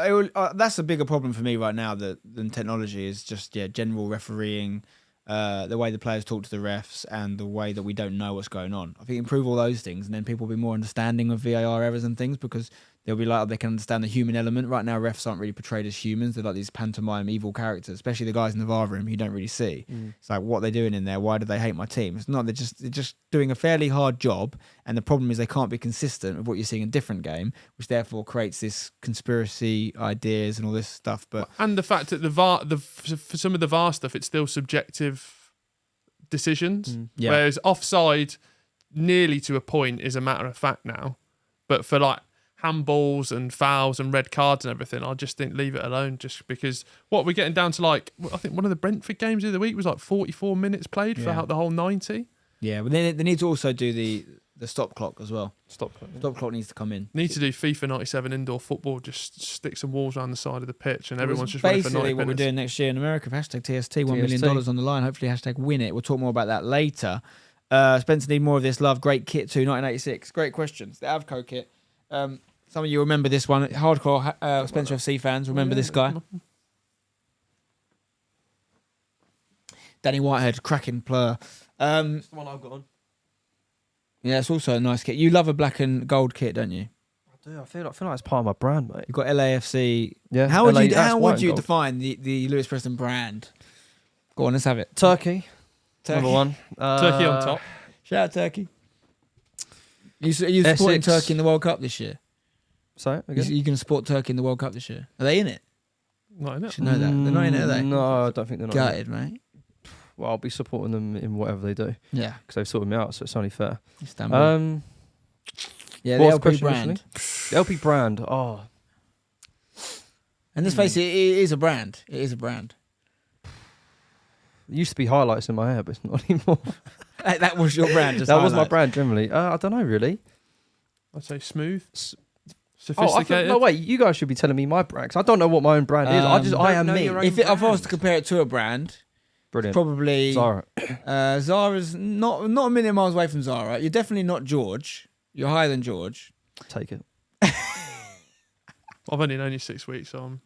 That's a bigger problem for me right now than technology is just general refereeing, the way the players talk to the refs, and the way that we don't know what's going on. I think improve all those things, and then people will be more understanding of VAR errors and things because they'll be like they can understand the human element. Right now, refs aren't really portrayed as humans; they're like these pantomime evil characters, especially the guys in the VAR room who you don't really see. It's like what they're doing in there. Why do they hate my team? It's not. They're just doing a fairly hard job, and the problem is they can't be consistent with what you're seeing in a different game, which therefore creates this conspiracy ideas and all this stuff. But And the fact that the VAR, for some of the VAR stuff, it's still subjective decisions. Yeah. Whereas offside, nearly to a point, is a matter of fact now. But for like handballs and fouls and red cards and everything, I just think leave it alone. Just because what we're getting down to, like I think one of the Brentford games of the week was like 44 minutes played for Yeah. the whole 90. yeah, but they need to also do the stop clock as well. Stop. Stop clock needs to come in. Need to do FIFA 97 indoor football. Just stick some walls around the side of the pitch, and everyone's It's just running for 90 basically what we're minutes. doing next year in America. Hashtag TST, $1 million TST. on the line. Hopefully, hashtag win it. We'll talk more about that later. Spencer, need more of this love. Great kit too, 1986. Great questions. The Avco kit. Some of you remember this one. Hardcore Spencer FC fans remember this guy. Danny Whitehead, cracking player. That's the one I've got on. Yeah, it's also a nice kit. You love a black and gold kit, don't you? I do. I feel like it's part of my brand, mate. You've got LAFC. Yeah. How would LA, you that's white and gold. define the Lewis Preston brand? Go on, let's have it. Turkey. Turkey. Number one. Turkey on top. Shout out Turkey. Are you supporting Essex. Turkey in the World Cup this year? Sorry, again? You can support Turkey in the World Cup this year. Are they in it? Not in You it. should know that. They're not in it, are they? No, I don't think they're not. Gutted, mate. I'll be supporting them in whatever they do Yeah. because they've sorted me out, so it's only fair. Istanbul. Yeah, the what was the LP question brand. originally? The LP brand. Oh, And let's face it, it is a brand. It is a brand. it used to be highlights in my hair, but it's not anymore. That was your brand. Just That was my highlights. brand generally. I don't know really. I'd say smooth, Oh, sophisticated. no, wait. You guys should be telling me my brand 'cause I don't know what my own brand is. I am know me. your own If I was brand. to compare it to a brand, Brilliant. probably Zara. Zara's not a million miles away from Zara. You're definitely not George. You're higher than George. Take it. I've only known you 6 weeks, so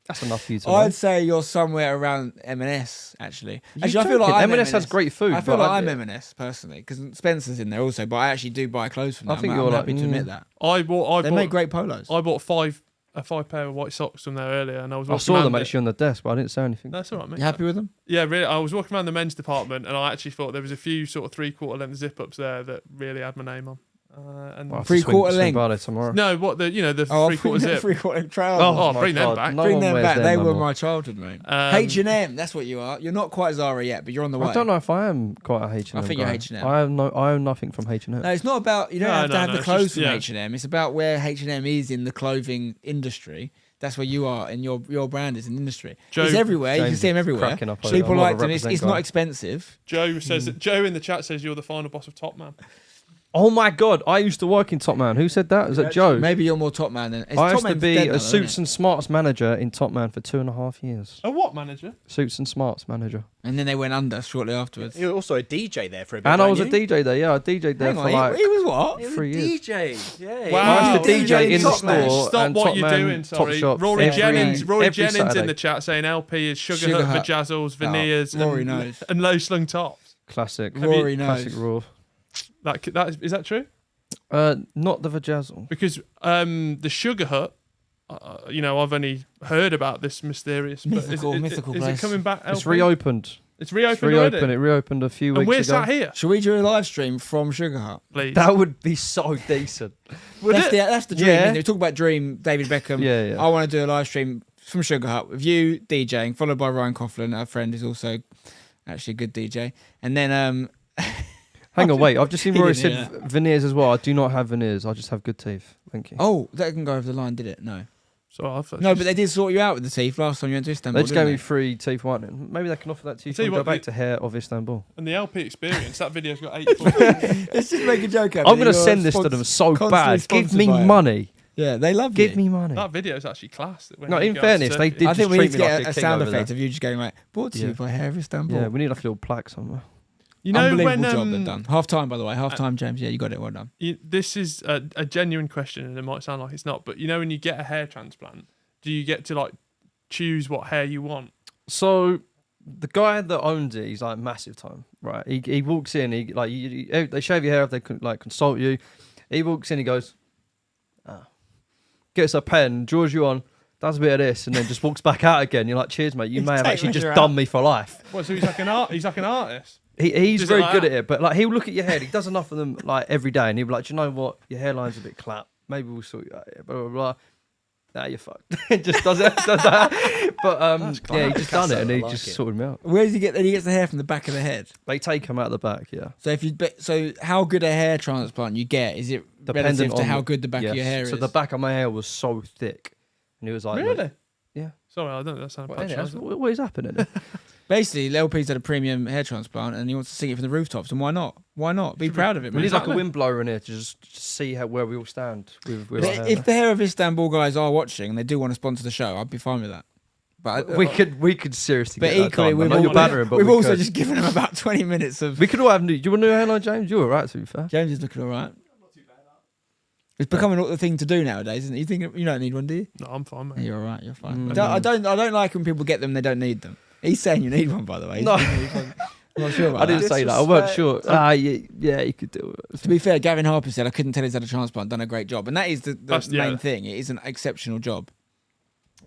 That's enough for you to know. I'd say you're somewhere around M&S, actually. You Actually, I feel like I'm M&S has great food. I feel but like I'm M&S personally because Spencer's in there also, but I actually do buy clothes from I them. think I'm you're happy like, to admit that. I bought. They make great polos. I bought a 5 pair of white socks from there earlier, and I was. I walking saw around them the- actually on the desk, but I didn't say anything. That's all right, mate. You happy with them? Yeah, really. I was walking around the men's department, and I actually thought there was a few sort of 3/4 length zip ups there that really had my name on. And Well, I have to Three-quarter swing length. by there tomorrow. no, what the the Oh, 3/4 zip. three-quarter trousers. Oh, my bring them God, back. no Bring one them wears back. They no were more. my childhood, mate. Um, H&M, that's what you are. You're not quite Zara yet, but you're on the way. I don't know if I am quite a H&M. I think you're guy. H&M. I own nothing from H&M. No, it's not about you don't No, have to no, have no, the it's clothes just- from yeah. H&M. It's about where H&M is in the clothing industry. That's where you are, and your brand is an industry. Joe- It's everywhere. You can James see them is everywhere. cracking up over People it. I'm not a like them. It's represent not guy. expensive. Joe says that Joe in the chat says you're the final boss of Top Man. Oh my God! I used to work in Top Man. Who said that? Is that Joe? Maybe you're more Top Man than I Top used to Man's be dead now, a isn't suits it? and smarts manager in Top Man for 2.5 years. A what manager? Suits and smarts manager. And then they went under shortly afterwards. You were also a DJ there for a bit. And I was a weren't you? DJ there. Yeah, I DJ'd there Hang for on, like. he was what? He was 3 a years. DJ. Yeah. Wow. I used to DJ in the Top Man. store. Stop and what Top you're Man, doing. Top Sorry, Shop Rory every- Jennings. Rory every Jennings in Saturday. the chat saying LP is Sugar, Sugar Hut, Hut. Vajazzles, veneers, Rory and, knows. and low slung tops. Classic. Rory Classic knows. raw. Is that true? Not the vajazzle. Because the Sugar Hut, I've only heard about this mysterious, but Mythical is it place. coming back? It's LP? reopened. It's reopened. It's reopened. already? It reopened a few And weeks we're ago. sat here, Should we do a live stream from Sugar Hut? please. That would be so decent. Would That's it? that's the dream. Yeah. Isn't it? We talk about dream, David Beckham. Yeah, yeah. I want to do a live stream from Sugar Hut with you DJing, followed by Ryan Coughlin, our friend who's also actually a good DJ. And then Hang on, wait. I've just seen He Rory didn't said veneers as well. I do not have veneers. I just have good teeth. Thank you. oh, that can go over the line, did it? No. So No, but they did sort you out with the teeth last time you went to Istanbul. They just gave didn't me free teeth whitening. Maybe they can offer that to you. Tell you Go what, back to Hair of Istanbul. and the LP experience, that video's got 84. Let's just make a joke out of it. I'm going to You're send this to them so constantly bad. Give sponsored me by it. money. Yeah, they love Give you. me money. That video's actually class. When No, you in go fairness, to they Turkey. did I think just we treat need to me like get a a king sound over effect there. of you just going like, brought to you Yeah. by Hair of Istanbul. Yeah, we need like a little plaque somewhere. You know Unbelievable when job done. Half time, by the way. Half time, James. Yeah, you got it. Well done. this is a genuine question, and it might sound like it's not, but you know when you get a hair transplant, do you get to like choose what hair you want? So the guy that owns it, he's like massive time, right? He walks in, he like they shave your hair if they can like consult you. He walks in, he goes, gets a pen, draws you on, does a bit of this, and then just walks back out again. You're like, cheers, mate. You may have take actually just measure done out. me for life. What? So he's like an artist. He's Does it very like good that? at it, but like he'll look at your head. He does enough of them like every day, and he'll be like, do you know what? Your hairline's a bit clap. Maybe we'll sort you out here. Blah blah blah. Nah, you're fucked. Just does that. But yeah, he just done it, and he like just it. sorted me out. Where does he get? He gets the hair from the back of the head. They take him out the back, yeah. So so how good a hair transplant you get is it relative to how good the back of your hair is? So the back of my hair was so thick, and he was like, Really? Yeah. Sorry, I don't. That sounds What, innit? patronising. What is happening? Basically, LP's had a premium hair transplant and he wants to sing it from the rooftops. And why not? Why not? Be proud of it, We man. need like a Exactly. wind blower in here to just see where we all stand with our hair. If the Hair of Istanbul guys are watching and they do want to sponsor the show, I'd be fine with that. But we could seriously. But get that equally, done. we've, I know all, you're bantering, but we've we also could. just given them about 20 minutes of. We could all have new. Do you want a new hairline, James? You're alright, to be fair. James is looking all right. It's becoming the thing to do nowadays, isn't it? You think you don't need one, do you? No, I'm fine, Yeah, mate. you're all right. You're fine. Mm. I don't like when people get them. They don't need them. He's saying you need one, by the way. No. I'm not sure about I didn't that. say that. I weren't sure. Yeah, you could do it. To be fair, Gavin Harper said I couldn't tell he's had a transplant, done a great job, and that is the That's- main yeah. thing. It is an exceptional job.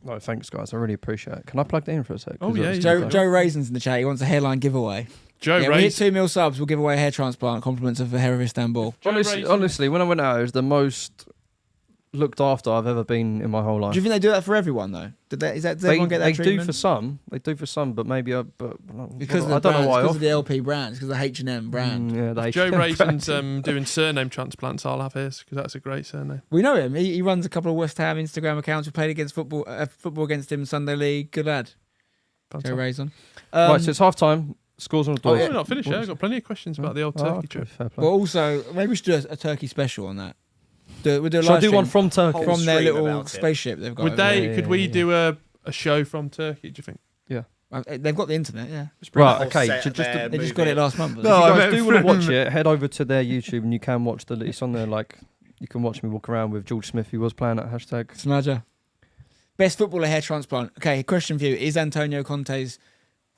No, thanks, guys. I really appreciate it. Can I plug that in for a sec? Oh, yeah, Obviously- you Joe, Joe Raisins in the chat. He wants a hairline giveaway. Joe Yeah, we hit Race. 2 mil subs. We'll give away a hair transplant. Compliments of the Hair of Istanbul. Joe Honestly, Race- honestly, when I went out, it was the most looked after I've ever been in my whole life. Do you think they do that for everyone though? Does everyone get that they treatment? do for some. They do for some, but maybe Because I don't know why. Because of the LP brand, because of the H&M brand. Yeah, the Joe H&M Rayson's brand. doing surname transplants. I'll have his because that's a great surname. We know him. He runs a couple of West Ham Instagram accounts. We played against football against him in Sunday League. Good lad, Joe Rayson. Right, so it's half time. Scores on the door. Oh, we're not finished yet. I've got plenty of questions about the old Turkey trip. Fair play. Well, also maybe we should do a Turkey special on that. We'll do a Shall I live do one stream from Turkey? Whole from their stream little about it. spaceship they've got. Would over they? there. Could we do a show from Turkey? Do you think? They've got the internet, yeah. Right, whole okay. set Just there. They just got it last month. if you guys do want to watch it, head over to their YouTube and you can watch it's on there. Like you can watch me walk around with George Smith, who was playing at hashtag. Smadger. Best footballer hair transplant. Okay, question for you: is Antonio Conte's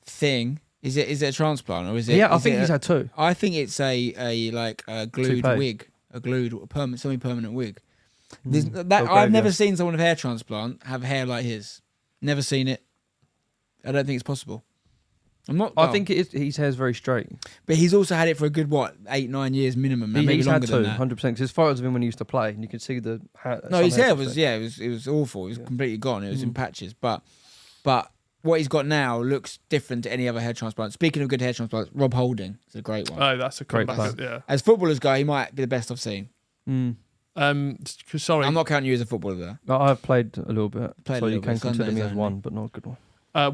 thing? Is it a transplant or is it? Yeah, I is think it he's had two. I think it's a glued Toupee. wig, a glued semi-permanent wig. Belgravia. I've never seen someone with hair transplant have hair like his. Never seen it. I don't think it's possible. I'm not. I think his hair's very straight. But he's also had it for a good 8-9 years minimum. Maybe He's longer had two, than that. 100%. Because there's photos of him when he used to play, and you could see the hair. No, his hair was it was awful. It was completely gone. It was in patches. But what he's got now looks different to any other hair transplant. Speaking of good hair transplants, Rob Holding is a great one. Oh, that's a Great comeback. player. Yeah. As footballers go, he might be the best I've seen. Sorry. I'm not counting you as a footballer though. I've played a little bit, Played a so you little can bit, consider me Sundays as only. one, but not a good one.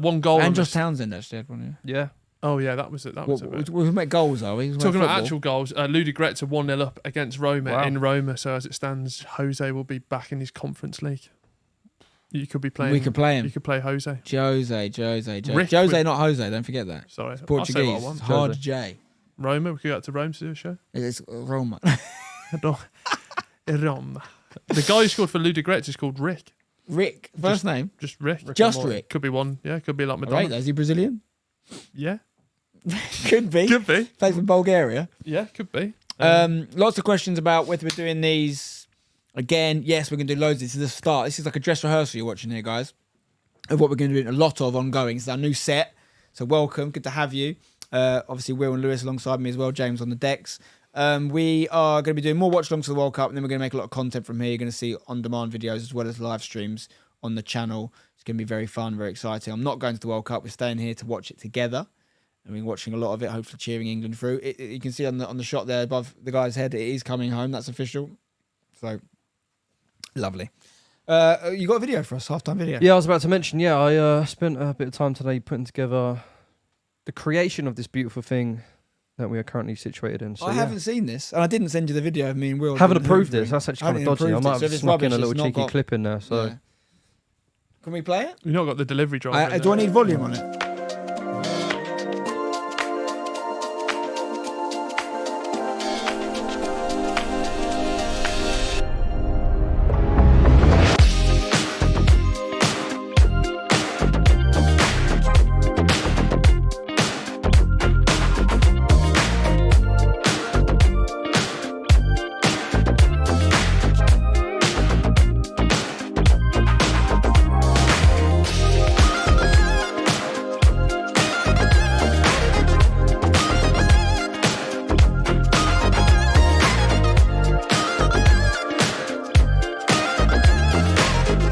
One goal. And on Josh this- Townsend actually had one. Yeah. Oh yeah, that was it. That was it. We make goals, are we? Talking about actual goals, Ludogorets are 1-0 up against Roma Wow. in Roma. So as it stands, Jose will be back in his Conference League. You could be playing. We could play him. You could play Jose. Jose, Rick Jose, with- not Jose. Don't forget that. Sorry, It's I'll say what I Portuguese. want. Hard Jose. J. Roma. We could go out to Rome to do a show. It's Roma. Roma. The guy who scored for Ludogorets is called Rick. Rick, first name. Just Rick. Just Rick. Could be one. Yeah, could be like Right, Madonna. is he Brazilian? Yeah, Could be. could be. Plays for Bulgaria. Yeah, could be. Lots of questions about whether we're doing these again. Yes, we're going to do loads. This is the start. This is like a dress rehearsal you're watching here, guys, of what we're going to do. A lot of ongoing. It's our new set. So welcome. Good to have you. Obviously, Will and Lewis alongside me as well. James on the decks. We are going to be doing more watch-alongs for the World Cup, and then we're going to make a lot of content from here. You're going to see on-demand videos as well as live streams on the channel. It's going to be very fun, very exciting. I'm not going to the World Cup. We're staying here to watch it together. And we're watching a lot of it, hopefully cheering England through. You can see on the shot there above the guy's head, it is coming home. That's official. So, lovely. You got a video for us, halftime video? Yeah, I was about to mention. Yeah, I spent a bit of time today putting together the creation of this beautiful thing that we are currently situated in. So, I haven't seen this, and I didn't send you the video of me and Will. haven't doing approved hoovering. this. That's actually I kind of haven't dodgy. I approved might it, so have if it's snuck in a rubbish, little it's not cheeky got- clip in there. So Yeah. Can we play it? You've not got the delivery driver. Do I need volume on it?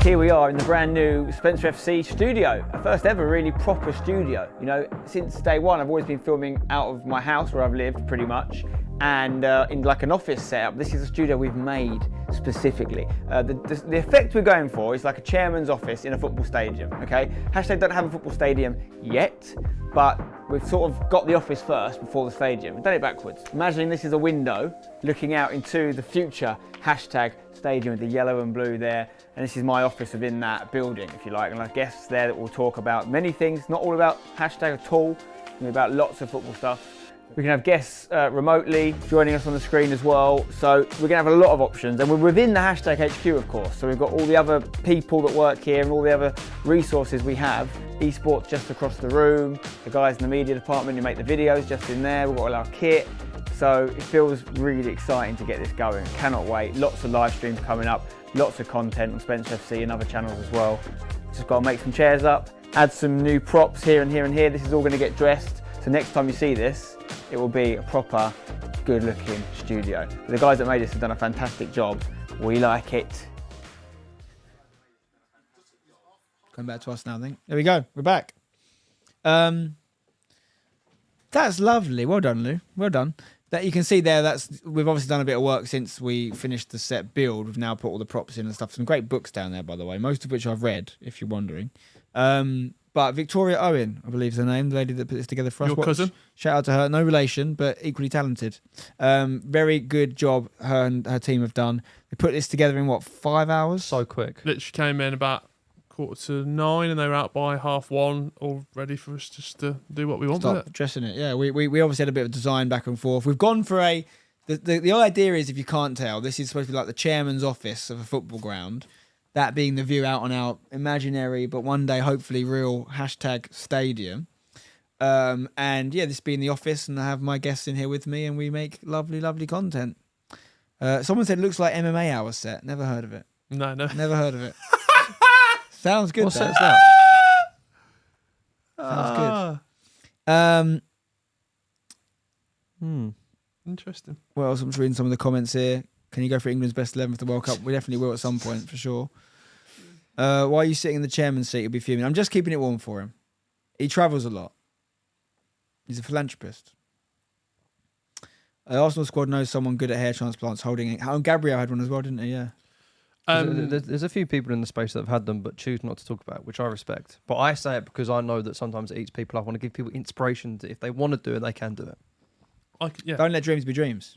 Here we are in the brand new Spencer FC studio, a first ever really proper studio. You know, since day one, I've always been filming out of my house where I've lived pretty much, and in like an office setup. This is a studio we've made specifically. The effect we're going for is like a chairman's office in a football stadium, okay? Hashtag don't have a football stadium yet, but we've sort of got the office first before the stadium. We've done it backwards. Imagining this is a window looking out into the future hashtag stadium with the yellow and blue there. And this is my office within that building, if you like. And I have guests there that will talk about many things, not all about hashtag at all, about lots of football stuff. We can have guests remotely joining us on the screen as well. So we're gonna have a lot of options, and we're within the hashtag HQ, of course. So we've got all the other people that work here and all the other resources we have. Esports just across the room, the guys in the media department who make the videos just in there. We've got all our kit. So it feels really exciting to get this going. Cannot wait. Lots of live streams coming up, lots of content on Spencer FC and other channels as well. Just got to make some chairs up, add some new props here and here and here. This is all going to get dressed. So next time you see this, it will be a proper, good looking studio. The guys that made this have done a fantastic job. We like it. Coming back to us now, I think. There we go. We're back. That's lovely. Well done, Lou. Well done. That you can see there. We've obviously done a bit of work since we finished the set build. We've now put all the props in and stuff. Some great books down there, by the way. Most of which I've read, if you're wondering. But Victoria Owen, I believe is her name, the lady that put this together for us. Your cousin? Shout out to her. No relation, but equally talented. Very good job her and her team have done. They put this together in, 5 hours? So quick. Literally came in about 8:45 and they were out by 1:30, all ready for us just to do what we want with Start it. dressing it. Yeah, we obviously had a bit of design back and forth. We've gone for the idea is, if you can't tell, this is supposed to be like the chairman's office of a football ground. That being the view out on our imaginary, but one day hopefully real #stadium. And yeah, this being the office, and I have my guests in here with me, and we make lovely, lovely content. Someone said it looks like MMA Hour set. Never heard of it. No. Never heard of it. Sounds good. What though. set's that? Sounds good. Interesting. What else? I'm just reading some of the comments here. Can you go for England's best 11 for the World Cup? We definitely will at some point, for sure. Why are you sitting in the chairman's seat? He'll be fuming. I'm just keeping it warm for him. He travels a lot. He's a philanthropist. Arsenal squad knows someone good at hair transplants holding it. Gabriel had one as well, didn't he? Yeah. There's a few people in the space that have had them but choose not to talk about it, which I respect. But I say it because I know that sometimes it eats people up. I want to give people inspiration that if they want to do it, they can do it. Don't let dreams be dreams.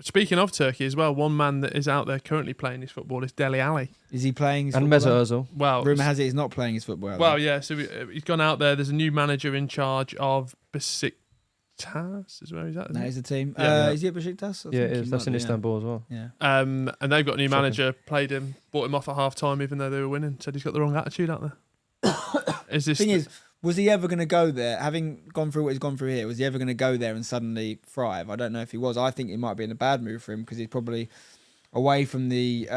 Speaking of Turkey as well, one man that is out there currently playing his football is Dele Alli. Is he playing his And football? Mesut Ozil. Well, Rumour has it he's not playing his football. Well, yeah. So he's gone out there. There's a new manager in charge of Besiktas. Is where he's at. That is the team. Yeah. Is he at Besiktas? Yeah, it is. That's in Istanbul as well. Yeah. And they've got a new Shocking. manager. Played him, bought him off at half time, even though they were winning. Said he's got the wrong attitude out there. Is this Thing is, was he ever going to go there? Having gone through what he's gone through here, was he ever going to go there and suddenly thrive? I don't know if he was. I think it might be in a bad move for him because he's probably away from the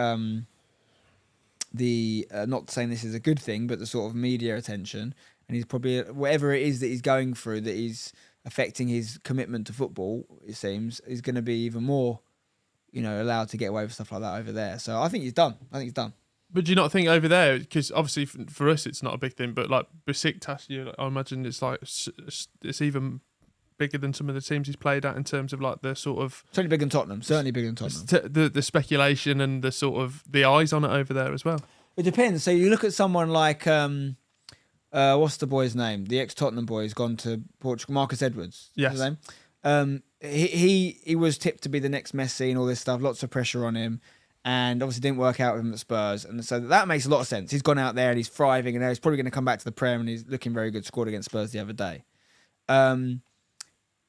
not saying this is a good thing, but the sort of media attention, and he's probably whatever it is that he's going through that is affecting his commitment to football. It seems is going to be even more, allowed to get away with stuff like that over there. So I think he's done. But do you not think over there, because obviously for us it's not a big thing, but like Besiktas, I imagine it's like it's even bigger than some of the teams he's played at in terms of like the sort of Certainly bigger than Tottenham. the speculation and the sort of the eyes on it over there as well. It depends. So you look at someone like what's the boy's name? The ex-Tottenham boy who's gone to Portugal. Marcus Edwards. Yes. Is his name? He was tipped to be the next Messi and all this stuff. Lots of pressure on him. And obviously didn't work out with him at Spurs. And so that makes a lot of sense. He's gone out there and he's thriving, and he's probably going to come back to the Prem, and he's looking very good. Scored against Spurs the other day. But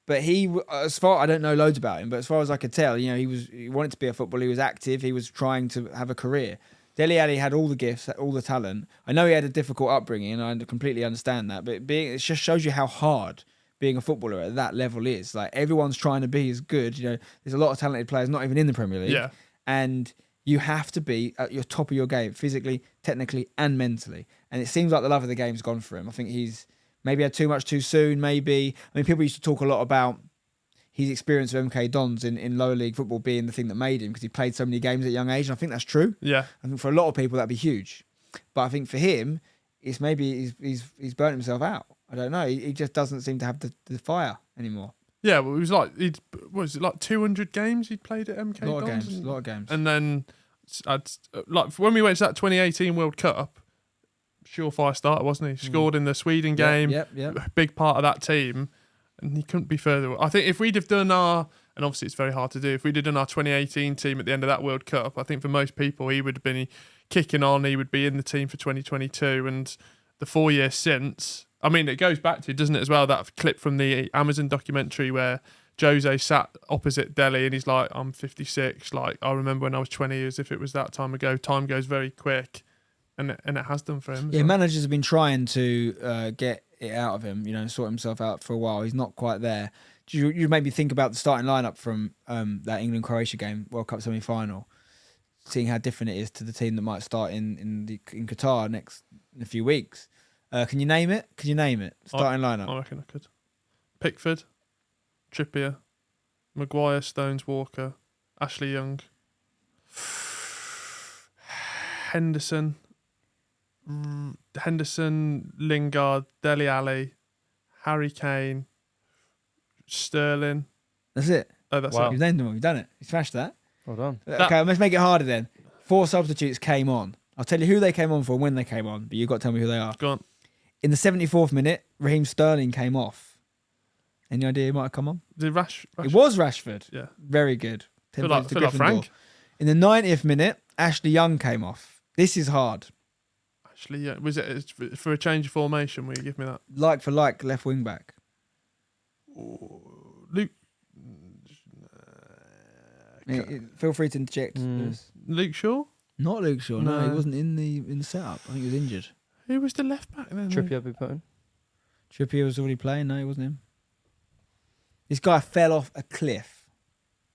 I don't know loads about him, but as far as I could tell, he wanted to be a footballer. He was active. He was trying to have a career. Dele Alli had all the gifts, all the talent. I know he had a difficult upbringing, and I completely understand that. But it just shows you how hard being a footballer at that level is. Like, everyone's trying to be as good. There's a lot of talented players not even in the Premier League. Yeah. And you have to be at your top of your game, physically, technically, and mentally. And it seems like the love of the game's gone for him. I think he's maybe had too much too soon, maybe. I mean, people used to talk a lot about his experience with MK Dons in lower league football being the thing that made him, because he played so many games at a young age. And I think that's true. Yeah. I think for a lot of people, that'd be huge. But I think for him, it's maybe he's burnt himself out. I don't know. He just doesn't seem to have the fire anymore. Yeah, well, it was like, like 200 games he'd played at MK Dons? A lot of games. And then, when we went to that 2018 World Cup, surefire starter, wasn't he? Scored in the Sweden game. Yep. Big part of that team. And he couldn't be further away. I think if we'd have done and obviously it's very hard to do, if we'd have done our 2018 team at the end of that World Cup, I think for most people he would have been kicking on, he would be in the team for 2022. And the 4 years since, I mean, it goes back to, doesn't it, as well, that clip from the Amazon documentary where Jose sat opposite Dele and he's like, I'm 56. Like, I remember when I was 20, as if it was that time ago. Time goes very quick. And it has done for him. Yeah, managers have been trying to get it out of him, sort himself out for a while. He's not quite there. You made me think about the starting lineup from that England-Croatia game, World Cup semi-final, seeing how different it is to the team that might start in Qatar in a few weeks. Can you name it? Starting lineup. I reckon I could. Pickford, Trippier, Maguire, Stones, Walker, Ashley Young, Henderson, Henderson, Lingard, Dele Alli, Harry Kane, Sterling. That's it. Oh, that's Wow. it. You've named them all. You've done it. You smashed that. Well done. Okay, let's make it harder then. 4 substitutes came on. I'll tell you who they came on for and when they came on, but you've got to tell me who they are. Go on. In the 74th minute, Raheem Sterling came off. Any idea who might have come on? Did Rash? It was Rashford. Yeah. Very good. 10 Feel like, points to feel like Gryffindor. Frank. In the 90th minute, Ashley Young came off. This is hard. Actually, yeah. Was it for a change of formation? Will you give me that? Like for like, left wing back. Luke Feel free to interject. Lewis. Luke Shaw? Not Luke Shaw. No, he No. wasn't in the setup. I think he was injured. Who was the left back then? Trippier be put in. Trippier was already playing. No, he wasn't him. This guy fell off a cliff.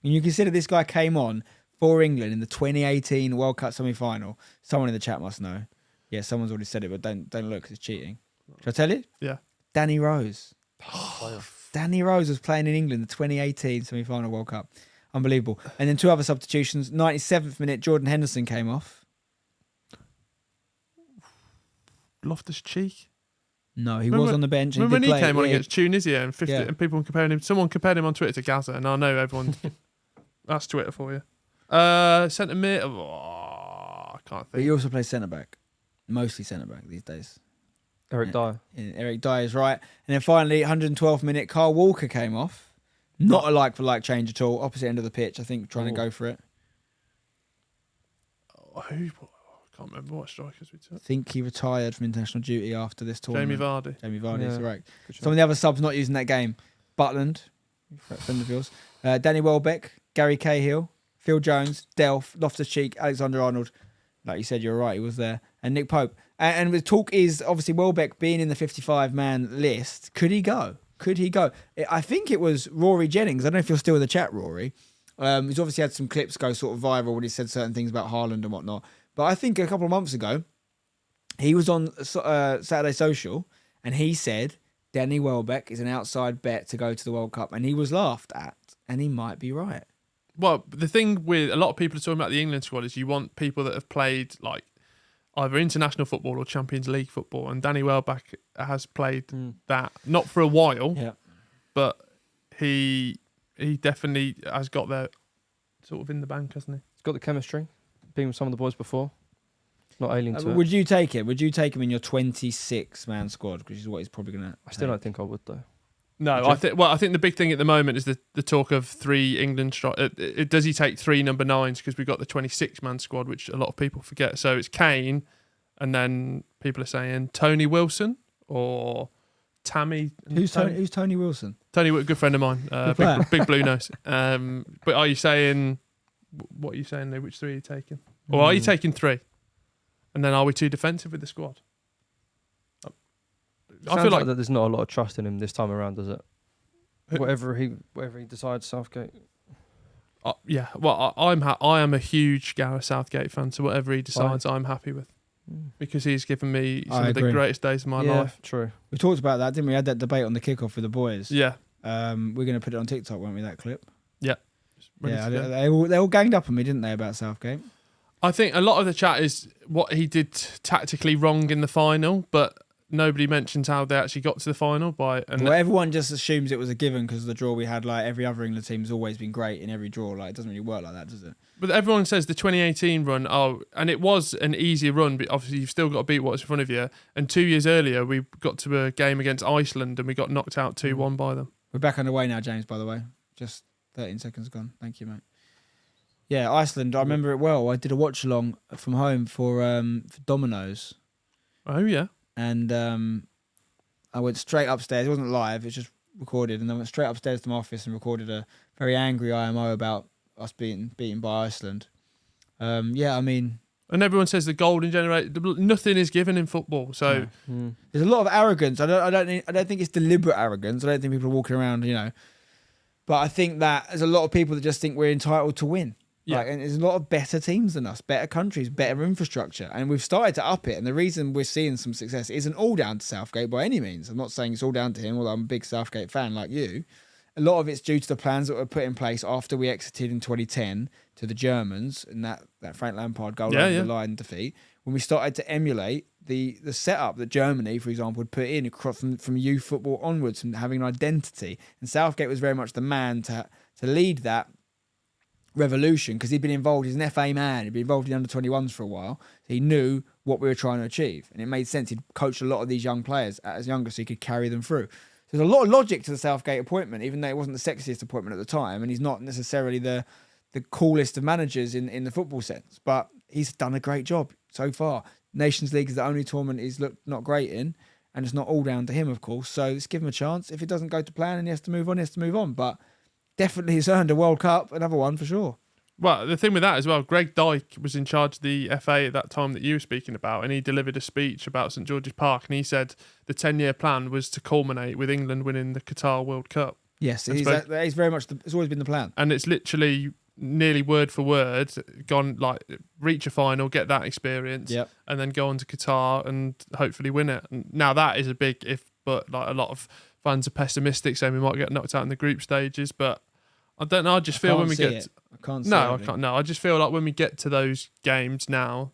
And you consider this guy came on for England in the 2018 World Cup semi-final. Someone in the chat must know. Yeah, someone's already said it, but don't look, 'cause it's cheating. Should I tell you? Yeah. Danny Rose. Danny Rose was playing in England the 2018 semi-final World Cup. Unbelievable. And then 2 other substitutions. 97th minute, Jordan Henderson came off. Loftus-Cheek? No, he was on the bench. Remember when did he play, came on yeah. against Tunisia and 50, Yeah. and people comparing him? Someone compared him on Twitter to Gaza, and I know everyone. That's Twitter for you. Centre mid. I can't But he think. also plays centre-back. Mostly centre-back these days. Eric Yeah. Dyer. Yeah, Eric Dyer is right. And then finally, 112th minute, Carl Walker came off. Not a like-for-like change at all. Opposite end of the pitch, I think, trying to go for it. Who? I can't remember what strikers we I took. think he retired from international duty after this tournament. Jamie Vardy. Jamie Vardy is Yeah. correct. Good Some of the other subs not using that game. Butland, friend of yours. Danny Welbeck, Gary Cahill, Phil Jones, Delph, Loftus-Cheek, Alexander Arnold. Like you said, you're right, he was there. And Nick Pope. And the talk is, obviously, Welbeck being in the 55-man list. Could he go? Could he go? I think it was Rory Jennings. I don't know if you're still in the chat, Rory. He's obviously had some clips go sort of viral when he said certain things about Haaland and whatnot. But I think a couple of months ago, he was on Saturday Social, and he said Danny Welbeck is an outside bet to go to the World Cup, and he was laughed at, and he might be right. Well, the thing with a lot of people are talking about the England squad is you want people that have played like either international football or Champions League football, and Danny Welbeck has played that, not for a while, Yeah. but he definitely has got that sort of in the bank, hasn't he? He's got the chemistry. Been with some of the boys before. Not alien to it. Would you take it? Would you take him in your 26-man squad? Which is what he's probably going to. I still don't think I would though. No, I think the big thing at the moment is the talk of 3 England does he take 3 number 9s, because we've got the 26-man squad, which a lot of people forget. So it's Kane, and then people are saying Tony Wilson or Tammy. Who's Tony Wilson? Tony, good friend of mine, player. big blue nose. But are you saying, what are you saying there? Which 3 are you taking? Or are you taking 3? And then are we too defensive with the squad? I feel like that there's not a lot of trust in him this time around, does it? Whatever he decides, Southgate. yeah. Well, I am a huge Gareth Southgate fan, so whatever he decides, I'm happy with, because he's given me some of the agree. greatest days of my life. True. We talked about that, didn't we? We had that debate on the kickoff with the boys. Yeah. We're going to put it on TikTok, won't we? That clip. Yeah. Ready Yeah. to go. They all ganged up on me, didn't they, about Southgate? I think a lot of the chat is what he did tactically wrong in the final, but nobody mentions how they actually got to the final by. And Well, everyone just assumes it was a given because of the draw we had. Like every other England team's always been great in every draw. Like it doesn't really work like that, does it? But everyone says the 2018 run, and it was an easier run, but obviously you've still got to beat what's in front of you. And 2 years earlier, we got to a game against Iceland and we got knocked out 2-1 by them. We're back underway now, James. By the way, just 13 seconds gone. Thank you, mate. Yeah, Iceland. I remember it well. I did a watch along from home for Domino's, Oh, yeah. and I went straight upstairs. It wasn't live; it was just recorded, and I went straight upstairs to my office and recorded a very angry IMO about us being beaten by Iceland. Yeah, I mean, And everyone says the golden generation, nothing is given in football. So there's a lot of arrogance. I don't think it's deliberate arrogance. I don't think people are walking around, But I think that there's a lot of people that just think we're entitled to win. Yeah. And there's a lot of better teams than us, better countries, better infrastructure. And we've started to up it. And the reason we're seeing some success isn't all down to Southgate by any means. I'm not saying it's all down to him, although I'm a big Southgate fan like you. a lot of it's due to the plans that were put in place after we exited in 2010 to the Germans and that Frank Lampard goal over the line defeat. When we started to emulate the setup that Germany, for example, would put in across from youth football onwards and having an identity. And Southgate was very much the man to lead that revolution because he'd been involved. He's an FA man. He'd been involved in under-21s for a while. So he knew what we were trying to achieve. And it made sense. He'd coached a lot of these young players as younger so he could carry them through. So there's a lot of logic to the Southgate appointment, even though it wasn't the sexiest appointment at the time. And he's not necessarily the coolest of managers in the football sense. But he's done a great job so far. Nations League is the only tournament he's looked not great in. And it's not all down to him, of course. So let's give him a chance. If it doesn't go to plan and he has to move on, he has to move on. But definitely he's earned a World Cup, another one for sure. Well, the thing with that as well, Greg Dyke was in charge of the FA at that time that you were speaking about, and he delivered a speech about St George's Park, and he said the 10-year plan was to culminate with England winning the Qatar World Cup. Yes, that is very much, it's always been the plan. And it's literally nearly word for word gone, like, reach a final, get that experience, and then go on to Qatar and hopefully win it. And now that is a big if, but like a lot of fans are pessimistic, saying we might get knocked out in the group stages, but I don't know. I just feel when we get... I can't see no, I can't. No, I just feel like when we get to those games now,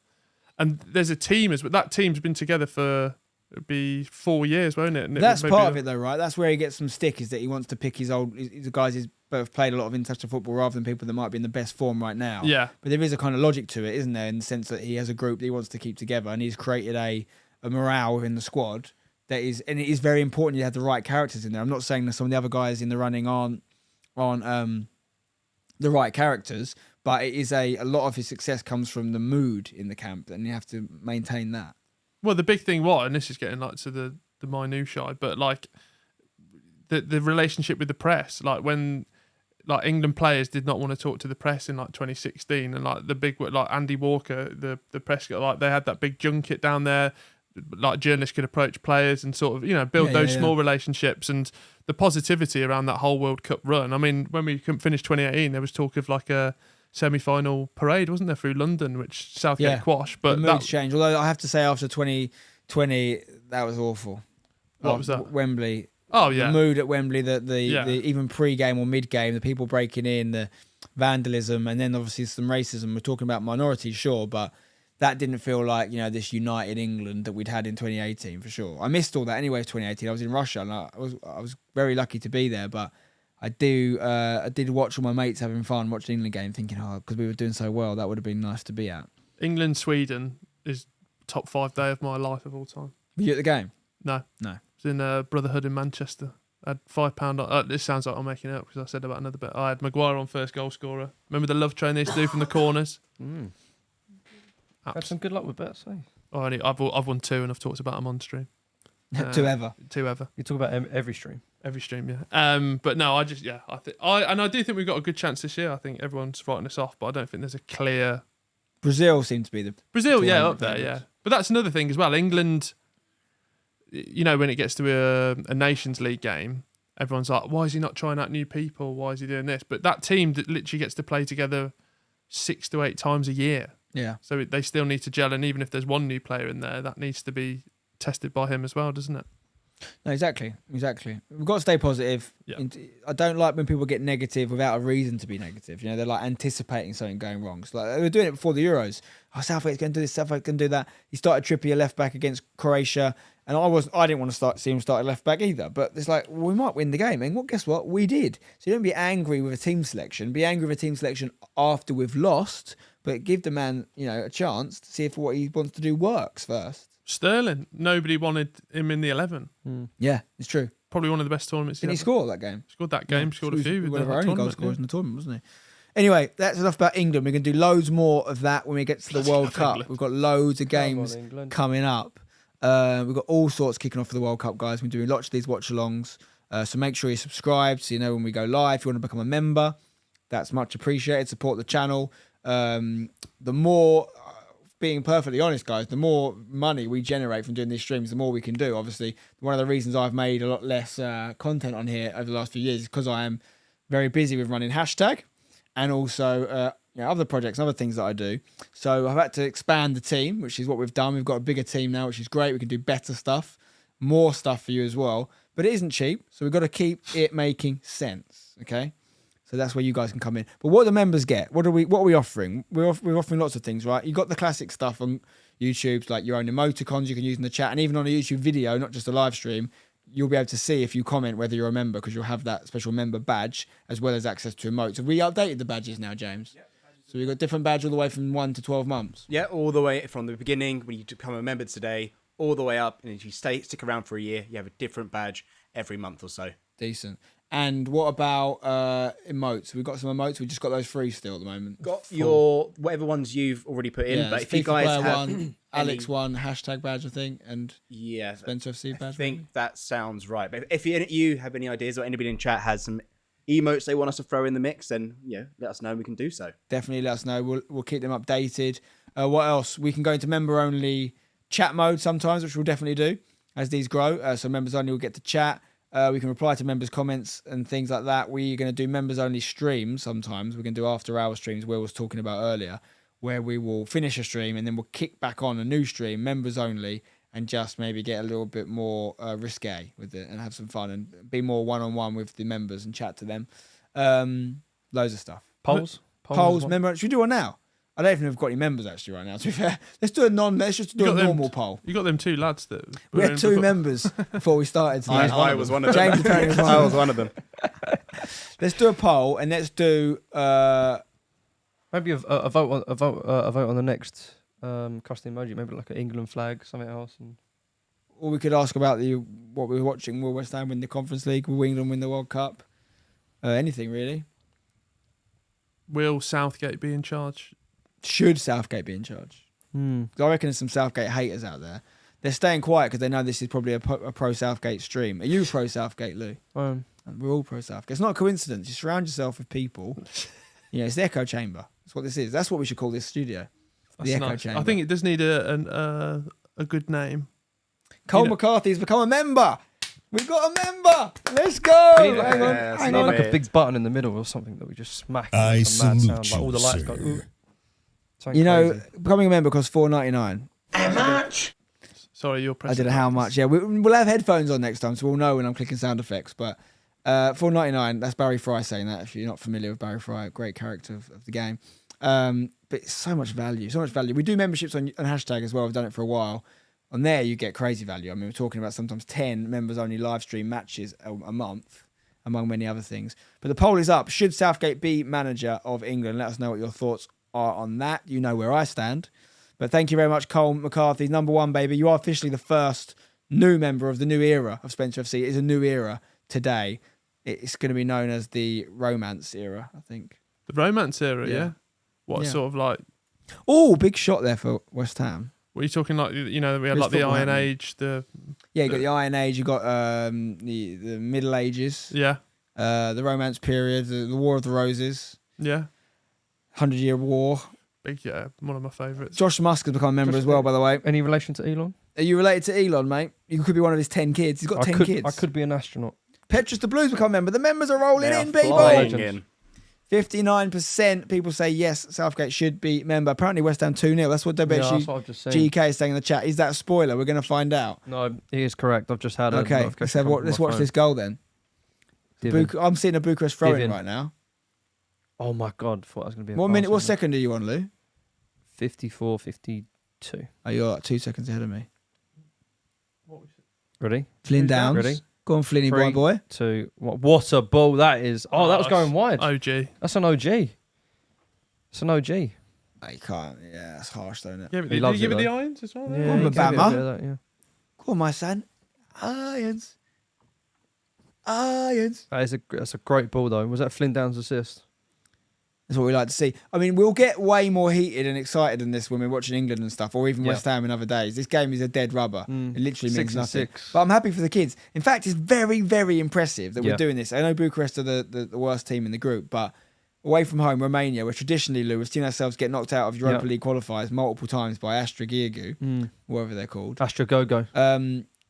and there's a team, but that team's been together for it'd be 4 years, won't it? And that's part of it, though, right? That's where he gets some stick, is that he wants to pick his guys who's both played a lot of international football rather than people that might be in the best form right now. Yeah. But there is a kind of logic to it, isn't there? In the sense that he has a group that he wants to keep together, and he's created a morale within the squad that is, and it is very important you have the right characters in there. I'm not saying that some of the other guys in the running aren't the right characters, but it is a lot of his success comes from the mood in the camp, and you have to maintain that. Well, the big thing was, and this is getting like to the minutiae, but like the relationship with the press, like when like England players did not want to talk to the press in like 2016, and like the big like Andy Walker, the press, like they had that big junket down there. Like journalists could approach players and sort of, build those small relationships, and the positivity around that whole World Cup run. I mean, when we couldn't finish 2018, there was talk of like a semi-final parade, wasn't there, through London, which Southgate quashed. But the mood's changed. Although I have to say, after 2020, that was awful. What was that? Wembley. Oh yeah, the mood at Wembley, the even pre-game or mid-game, the people breaking in, the vandalism, and then obviously some racism. We're talking about minorities, sure, but that didn't feel like, this united England that we'd had in 2018 for sure. I missed all that anyway. 2018, I was in Russia, and I was very lucky to be there. But I did watch all my mates having fun watching the England game, thinking, because we were doing so well, that would have been nice to be at. England Sweden is top 5 day of my life of all time. Were you at the game? No. I was in Brotherhood in Manchester. I had £5. This sounds like I'm making it up because I said about another bit. I had Maguire on first goal scorer. Remember the love train they used to do from the corners? Had some good luck with bets, eh? Oh, I've won 2, and I've talked about them on stream. 2 ever. You talk about every stream. Every stream, yeah. But no, I do think we've got a good chance this year. I think everyone's writing us off, but I don't think there's a clear. Brazil seems to be the Brazil, up there, yeah. But that's another thing as well. England, when it gets to a Nations League game, everyone's like, why is he not trying out new people? Why is he doing this? But that team that literally gets to play together 6 to 8 times a year. Yeah. So they still need to gel, and even if there's one new player in there, that needs to be tested by him as well, doesn't it? No, exactly. We've got to stay positive. Yeah. I don't like when people get negative without a reason to be negative. They're like anticipating something going wrong. So like they were doing it before the Euros. Southgate's going to do this, Southgate's going to do that. He started Trippier left back against Croatia, and I didn't want to see him start left back either. But it's like, we might win the game, and guess what? We did. So you don't be angry with a team selection. Be angry with a team selection after we've lost, but give the man, a chance to see if what he wants to do works first. Sterling, nobody wanted him in the 11. Yeah, it's true. Probably one of the best tournaments. Didn't he score that game? Scored that game. Scored a few. One of our only goal scorers in the tournament, wasn't he? Anyway, that's enough about England. We're going to do loads more of that when we get to the World Cup. England. We've got loads of games coming up. We've got all sorts kicking off for the World Cup, guys. We're doing lots of these watch-alongs. So make sure you're subscribed so you know when we go live. If you want to become a member, that's much appreciated. Support the channel. The more, being perfectly honest, guys, the more money we generate from doing these streams, the more we can do. Obviously, one of the reasons I've made a lot less content on here over the last few years is because I am very busy with running hashtag and also other projects and other things that I do. So I've had to expand the team, which is what we've done. We've got a bigger team now, which is great. We can do better stuff, more stuff for you as well. but it isn't cheap. So we've got to keep it making sense. Okay. So that's where you guys can come in. But what do the members get? What are we offering? We're offering lots of things, right? You got the classic stuff on YouTube, like your own emoticons you can use in the chat, and even on a YouTube video, not just a live stream, you'll be able to see if you comment whether you're a member, because you'll have that special member badge as well as access to emotes. Have we updated the badges now, James? Yeah. So we've got different badge all the way from 1 to 12 months. Yeah, all the way from the beginning when you become a member today, all the way up, and if you stick around for a year, you have a different badge every month or so. Decent. And what about emotes? We've got some emotes. We've just got those free still at the moment. Got your whatever ones you've already put in, but if you guys have one, Alex one, hashtag badge, I think, and Spencer FC badge. I think that sounds right. But if you have any ideas or anybody in chat has some emotes they want us to throw in the mix, then let us know and we can do so. Definitely let us know. We'll keep them updated. What else? We can go into member only chat mode sometimes, which we'll definitely do as these grow. So members only will get to chat. We can reply to members' comments and things like that. We're going to do members only streams sometimes. We're going to do after hour streams, Will was talking about earlier, where we will finish a stream and then we'll kick back on a new stream, members only, and just maybe get a little bit more risque with it and have some fun and be more one-on-one with the members and chat to them. Loads of stuff. Polls, member. Should we do one now? I don't even know if we've got any members actually right now, to be fair. Let's just do a normal poll. You got them 2 lads that... We had 2 members before we started today. I was one of them. James apparently was one. I was one of them. Let's do a poll and let's do... maybe a vote on the next custom emoji, maybe like an England flag, something else. Or we could ask about what we were watching. Will West Ham win the Conference League? Will England win the World Cup? Anything, really. Will Southgate be in charge? Should Southgate be in charge? I reckon there's some Southgate haters out there. They're staying quiet because they know this is probably a pro-Southgate stream. Are you pro-Southgate, Lou? We're all pro-Southgate. It's not a coincidence. You surround yourself with people. It's the echo chamber. That's what this is. That's what we should call this studio. That's echo chamber. I think it does need a good name. Cole McCarthy's become a member. We've got a member. Let's go. Hang on. Like a big button in the middle or something that we just smack. I salute you, like all the lights go. Ooh. Becoming a member costs $4.99. How much? Sorry, you're pressing. I don't know how much. Yeah, we'll have headphones on next time, so we'll know when I'm clicking sound effects. But $4.99. That's Barry Fry saying that. If you're not familiar with Barry Fry, great character of the game. But it's so much value. We do memberships on hashtag as well. I've done it for a while. On there, you get crazy value. I mean, we're talking about sometimes 10 members-only live stream matches a month, among many other things. But the poll is up. Should Southgate be manager of England? Let us know what your thoughts are on that. You know where I stand. But thank you very much, Cole McCarthy. Number 1, baby. You are officially the first new member of the new era of Spencer FC. It is a new era today. It's going to be known as the romance era, I think. The romance era, yeah? What sort of like... Oh, big shot there for West Ham. What are you talking like? We had like the Iron Age. You got the Iron Age. You got the Middle Ages. Yeah. The Romance period. The War of the Roses. Yeah. 100-Year War. Big, one of my favourites. Josh Musk has become a member as well, by the way. Any relation to Elon? Are you related to Elon, mate? You could be one of his 10 kids. He's got 10 kids. I could be an astronaut. Petrus the Blues become a member. The members are rolling in, people. 59% people say yes, Southgate should be member. Apparently West Ham 2-0. That's what GK is saying in the chat. Is that a spoiler? We're going to find out. No, he is correct. I've just had a notification. Okay, let's watch this goal then. I'm seeing a Bucharest throw-in right now. Oh my God, thought I was going to be what second are you on, Lou? 54, 52. Oh, you're like 2 seconds ahead of me. Ready? Flynn Downs. Ready? Go on, Flinny, 3, boy. 2, 1. What a ball that is. Oh, that was going wide. OG. That's an OG. It's an OG. You can't. Yeah, that's harsh, though, isn't it? Yeah, did you give it the irons as well? Yeah, go on, Bama. Yeah. Go on, my son. Irons. That's a great ball, though. Was that Flynn Downs' assist? That's what we like to see. I mean, we'll get way more heated and excited than this when we're watching England and stuff, or even West Ham in other days. This game is a dead rubber. It literally means nothing. But I'm happy for the kids. In fact, it's very, very impressive that we're doing this. I know Bucharest are the worst team in the group, but away from home, Romania, where traditionally, Lou, we've seen ourselves get knocked out of Europa League qualifiers multiple times by Astra Giurgiu, whatever they're called. Astra Go-Go.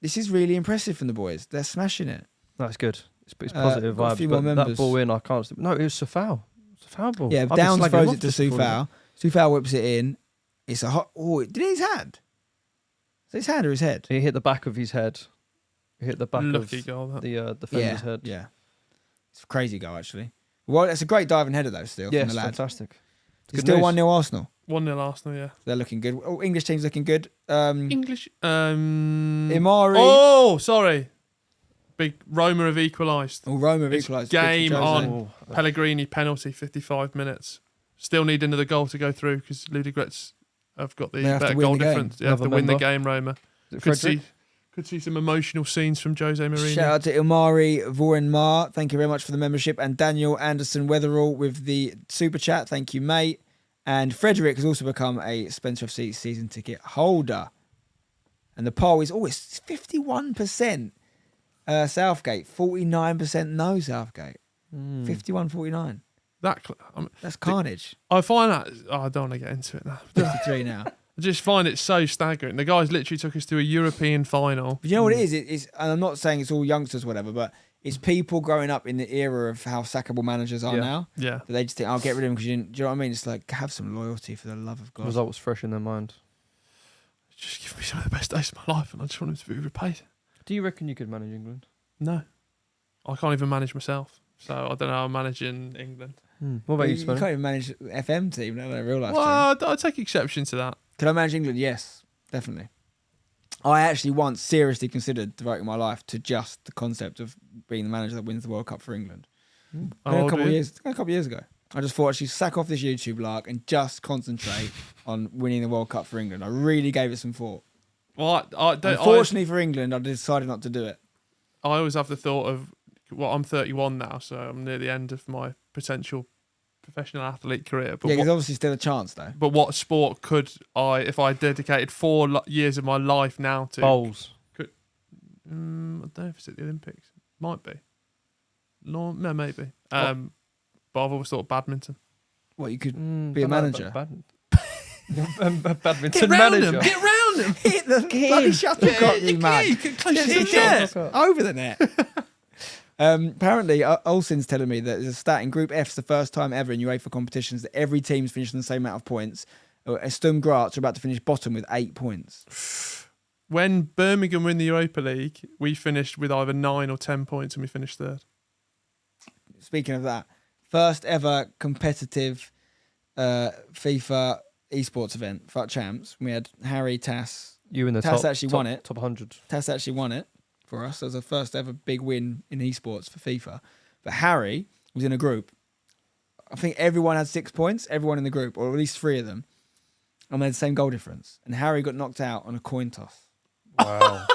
This is really impressive from the boys. They're smashing it. That's good. It's positive vibes. A few more members. That ball in, I can't... No, it was a foul. Foul ball. Yeah, Downs throws it to Soufal. Soufal whips it in. It's a hot... Oh, did it hit his hand? Is it his hand or his head? He hit the back of his head. Hit the back Lucky of goal, that. the defender's head. Yeah. It's a crazy goal, actually. Well, it's a great diving header, though, still, Yeah, from it's the lad. fantastic. It's still 1-0 Arsenal. 1-0 Arsenal, yeah. They're looking good. Oh, English team's looking good. English. Imari. Oh, sorry. Big Roma have equalised. Oh, Roma have It's equalised. game Good for Jose. on. Pellegrini penalty, 55 minutes. Still need another goal to go through because Ludogorets have got the They have to better win goal the game. difference. They have to Another win the member. game, Roma. Could see some emotional scenes from Jose Mourinho. Shout out to Ilmari Vorenmar. Thank you very much for the membership. And Daniel Anderson Weatherall with the super chat. Thank you, mate. And Frederick has also become a Spencer FC season ticket holder. And the poll is always 51% Southgate, 49% no Southgate. 51-49. That's carnage. I find that. Oh, I don't want to get into it now. 53 now. I just find it so staggering. The guys literally took us to a European final. But you know what it is? It's, and I'm not saying it's all youngsters, whatever, but it's people growing up in the era of how sackable managers are now. Yeah. That they just think, I'll get rid of him because you didn't. Do you know what I mean? It's like, have some loyalty for the love of God. Results fresh in their mind. Just give me some of the best days of my life and I just want him to be repaid. Do you reckon you could manage England? No. I can't even manage myself. So I don't know how I'm managing England. What about you, You Spencer? can't even manage FM team, let alone a real life team. Well, I take exception to that. Can I manage England? Yes, definitely. I actually once seriously considered devoting my life to just the concept of being the manager that wins the World Cup for England. How A old couple were of you? years ago. I just thought I should sack off this YouTube lark and just concentrate on winning the World Cup for England. I really gave it some thought. Well, Unfortunately for England, I decided not to do it. I always have the thought of, well, I'm 31 now, so I'm near the end of my potential professional athlete career. But Yeah, there's obviously still a chance, though. But what sport could I, if I dedicated 4 years of my life now to? Bowls. I don't know if it's at the Olympics. Might be. No, maybe. But I've always thought badminton. What, you could be a manager? Badminton manager. Get round him! Hit the bloody shuttlecock, you man. Yeah. Over the net. Apparently, Olsen's telling me that there's a stat in Group F, the first time ever in UEFA competitions that every team's finished on the same amount of points. Sturm Graz are about to finish bottom with 8 points. When Birmingham were in the Europa League, we finished with either 9 or 10 points and we finished third. Speaking of that, first ever competitive FIFA esports event, FUT Champs. We had Harry, Tass. You in the Tass top, actually won it. Top 100. Tass actually won it for us. It was our first ever big win in esports for FIFA. But Harry was in a group. I think everyone had 6 points, everyone in the group, or at least 3 of them. And they had the same goal difference. And Harry got knocked out on a coin toss. Wow.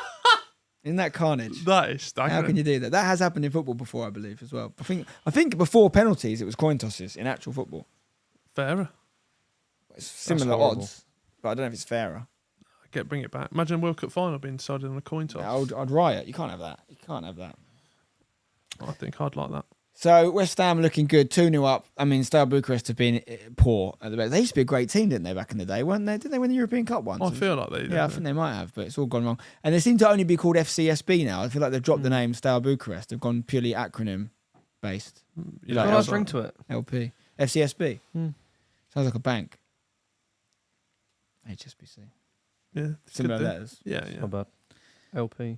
Isn't that carnage? That is staggering. How can you do that? That has happened in football before, I believe, as well. I think before penalties, it was coin tosses in actual football. Fairer. It's similar horrible. odds, but I don't know if it's fairer. Bring it back. Imagine a World Cup final being decided on a coin toss. I'd riot. You can't have that. You can't have that. I think I'd like that. So West Ham looking good, 2-0 up. I mean, Steaua Bucharest have been poor at the best. They used to be a great team, didn't they, back in the day, weren't they? Didn't they win the European Cup once? I feel like they did. Yeah, I think they might have, but it's all gone wrong. And they seem to only be called FCSB now. I feel like they've dropped the name Steaua Bucharest. They've gone purely acronym based. You Like know, Got a nice ring to it. LP. FCSB. Sounds like a bank. HSBC. yeah, Similar good thing. letters. Yeah, yeah. Not bad. LP.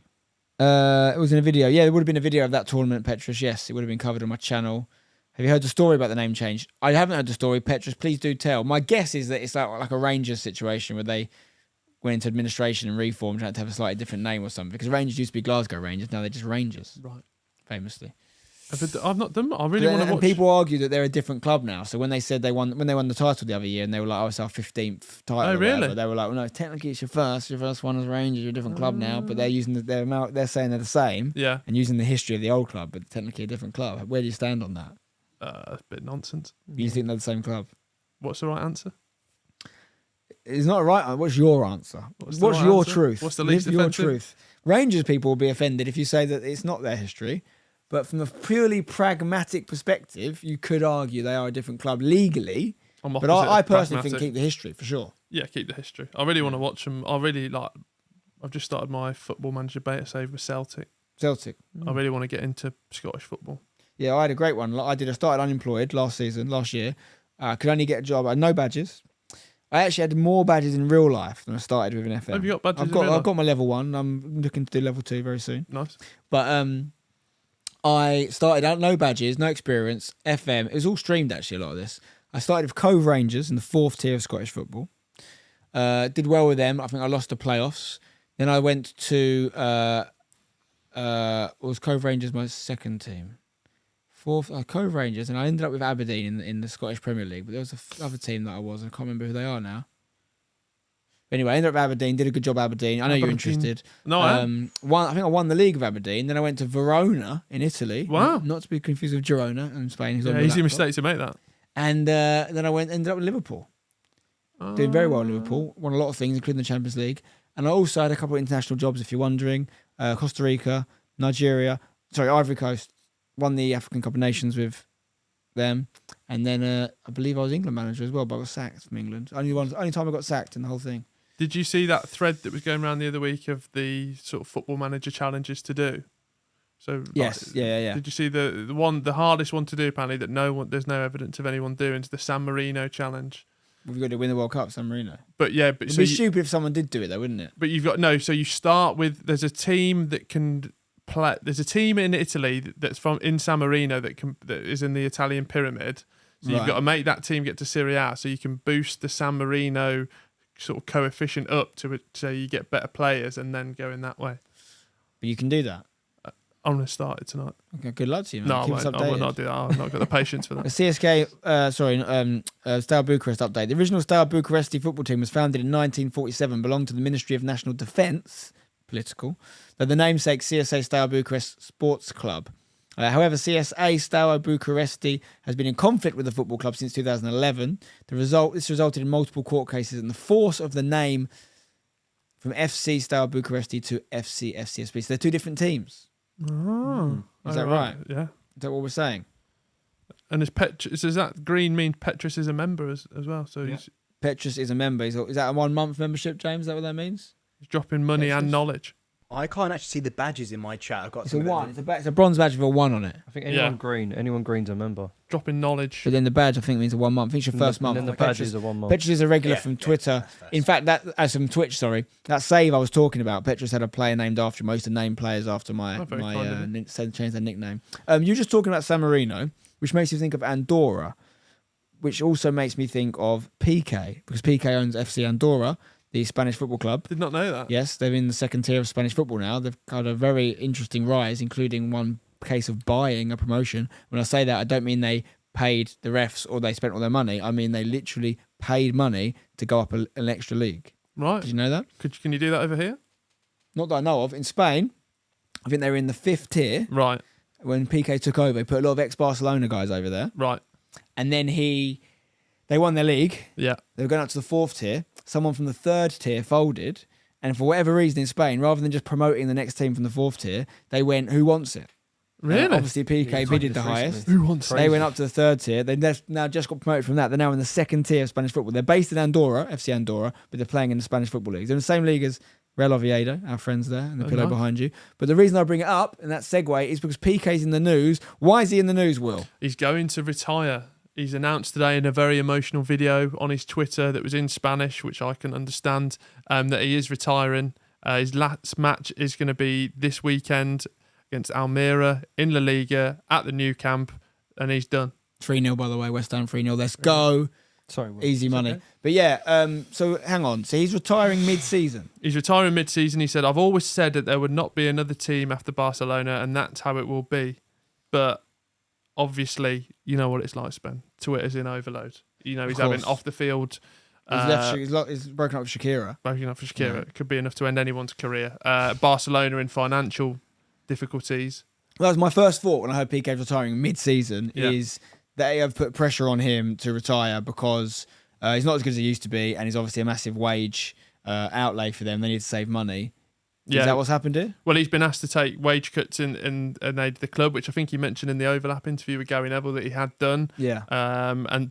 It was in a video. Yeah, there would have been a video of that tournament, Petrus. Yes, it would have been covered on my channel. Have you heard the story about the name change? I haven't heard the story. Petrus, please do tell. My guess is that it's like a Rangers situation where they went into administration and reformed, trying to have a slightly different name or something. Because Rangers used to be Glasgow Rangers, now they're just Rangers, Right. famously. I've not done. I really want to And watch. people argue that they're a different club now. So when they said when they won the title the other year, and they were like, "Oh, it's our 15th title." Oh, or whatever, really? They were like, "Well, no, technically it's your first. Your first one as Rangers. You're a different club now." But they're using they're saying they're the same. Yeah, And using the history of the old club, but technically a different club. Where do you stand on that? it's a bit nonsense. You think they're the same club? What's the right answer? It's not right. What's your answer? What's What's, the right your answer? truth? What's the Live least your offensive? truth. Rangers people will be offended if you say that it's not their history. But from a purely pragmatic perspective, you could argue they are a different club legally. I'm But opposite I of personally think pragmatic. keep the history for sure. Yeah, keep the history. I really want to watch them. I've just started my Football Manager beta save with Celtic. Celtic. I really want to get into Scottish football. Yeah, I had a great one. I started unemployed last year. Could only get a job. I had no badges. I actually had more badges in real life than I started with in FM. Have you got badges I've in got real life? I've got my level 1. I'm looking to do level 2 very soon. Nice. But I started out no badges, no experience. FM. It was all streamed actually. A lot of this. I started with Cove Rangers in the 4th tier of Scottish football. Did well with them. I think I lost the playoffs. Then I went to was Cove Rangers my second team. 4th Cove Rangers, and I ended up with Aberdeen in the Scottish Premier League. But there was another team that I was. I can't remember who they are now. Anyway, I ended up with Aberdeen. Did a good job, Aberdeen. I know you're interested. No, I am. I think I won the league with Aberdeen. Then I went to Verona in Italy. Wow. Not to be confused with Girona in Spain. Yeah, easy mistake to make that. And then I ended up with Liverpool. Doing very well in Liverpool. Won a lot of things, including the Champions League. And I also had a couple of international jobs, if you're wondering. Costa Rica, Ivory Coast. Won the African Cup of Nations with them. And then I believe I was England manager as well, but I got sacked from England. Only time I got sacked in the whole thing. Did you see that thread that was going around the other week of the sort of football manager challenges to do? So Yes, yeah. Did you see the hardest one to do apparently that there's no evidence of anyone doing is the San Marino challenge. We've got to win the World Cup, San Marino. But It'd be stupid if someone did do it though, wouldn't it? But you've got so you start with there's a team that can play. There's a team in Italy that's in San Marino that is in the Italian pyramid. So you've got to make that team get to Serie A so you can boost the San Marino sort of coefficient up to it so you get better players and then go in that way. But you can do that. I'm going to start it tonight. Okay, good luck to you, man. No, Keep I us will updated. not do that. I've not got the patience for The that. CSK, Steaua Bucharest update. The original Steaua Bucharesti football team was founded in 1947, belonged to the Ministry of National Defence, political, though the namesake CSA Steaua Bucharest Sports Club. However, CSA Steaua Bucharesti has been in conflict with the football club since 2011. This resulted in multiple court cases and the force of the name from FC Steaua Bucharesti to FC FCSB. So they're two different teams. Oh, Is that right? Yeah. Is that what we're saying? And does that green mean Petrus is a member as well? So he's Petrus is a member. Is that a 1 month membership, James? Is that what that means? dropping money Petrus? and knowledge. I can't actually see the badges in my chat. I've got It's a some of them. 1. It's a bronze badge with a 1 on it. I think anyone green's a member. Dropping knowledge. But then the badge, I think, means a 1 month. I think it's your first month. And then the Petrus- badges are 1 month. Petrus is a regular Yeah, from yeah, Twitter. that's fair. In fact, from Twitch, sorry. That save I was talking about, Petrus had a player named after him. I used to name players after my Oh, very kind of him. change their nickname. You're just talking about San Marino, which makes you think of Andorra, which also makes me think of Pique, because Pique owns FC Andorra, the Spanish football club. Did not know that. Yes, they're in the second tier of Spanish football now. They've had a very interesting rise, including one case of buying a promotion. When I say that, I don't mean they paid the refs or they spent all their money. I mean they literally paid money to go up an extra league. Right. Did you know that? Can you do that over here? Not that I know of. In Spain, I think they were in the 5th tier Right. when Pique took over. He put a lot of ex-Barcelona guys over there. Right. And then they won their league. Yeah. They were going up to the 4th tier. Someone from the 3rd tier folded. And for whatever reason in Spain, rather than just promoting the next team from the 4th tier, they went, who wants it? Really? Obviously, Pique Yeah, bidded the this highest. recently. Who wants They went up to the 3rd tier. They now just got promoted from that. They're now in the 2nd tier of Spanish football. They're based in Andorra, FC Andorra, but they're playing in the Spanish football league. They're in the same league as Real Oviedo, our friends there, and the pillow nice. behind you. But the reason I bring it up, and that segue, is because Pique's in the news. Why is he in the news, Will? He's going to retire. He's announced today in a very emotional video on his Twitter that was in Spanish, which I can understand, that he is retiring. His last match is going to be this weekend against Almeria in La Liga at the new camp, and he's done. 3-0, by the way. West Ham 3-0. Let's go. Sorry, Will. Easy money. okay. But yeah, so hang on. So he's retiring mid-season. He's retiring mid-season. He said, I've always said that there would not be another team after Barcelona, and that's how it will be. But obviously, you know what it's like, Spen. Twitter's in overload. You know, he's having course. off the field. He's broken up with Shakira. Breaking up for Shakira. It could be enough to end anyone's career. Barcelona in financial difficulties. That was my first thought when I heard Piqué retiring mid-season, Yeah. is they have put pressure on him to retire because he's not as good as he used to be, and he's obviously a massive wage outlay for them. They need to save money. Yeah. Is that what's happened here? Well, he's been asked to take wage cuts in the club, which I think he mentioned in the overlap interview with Gary Neville that he had done. Yeah.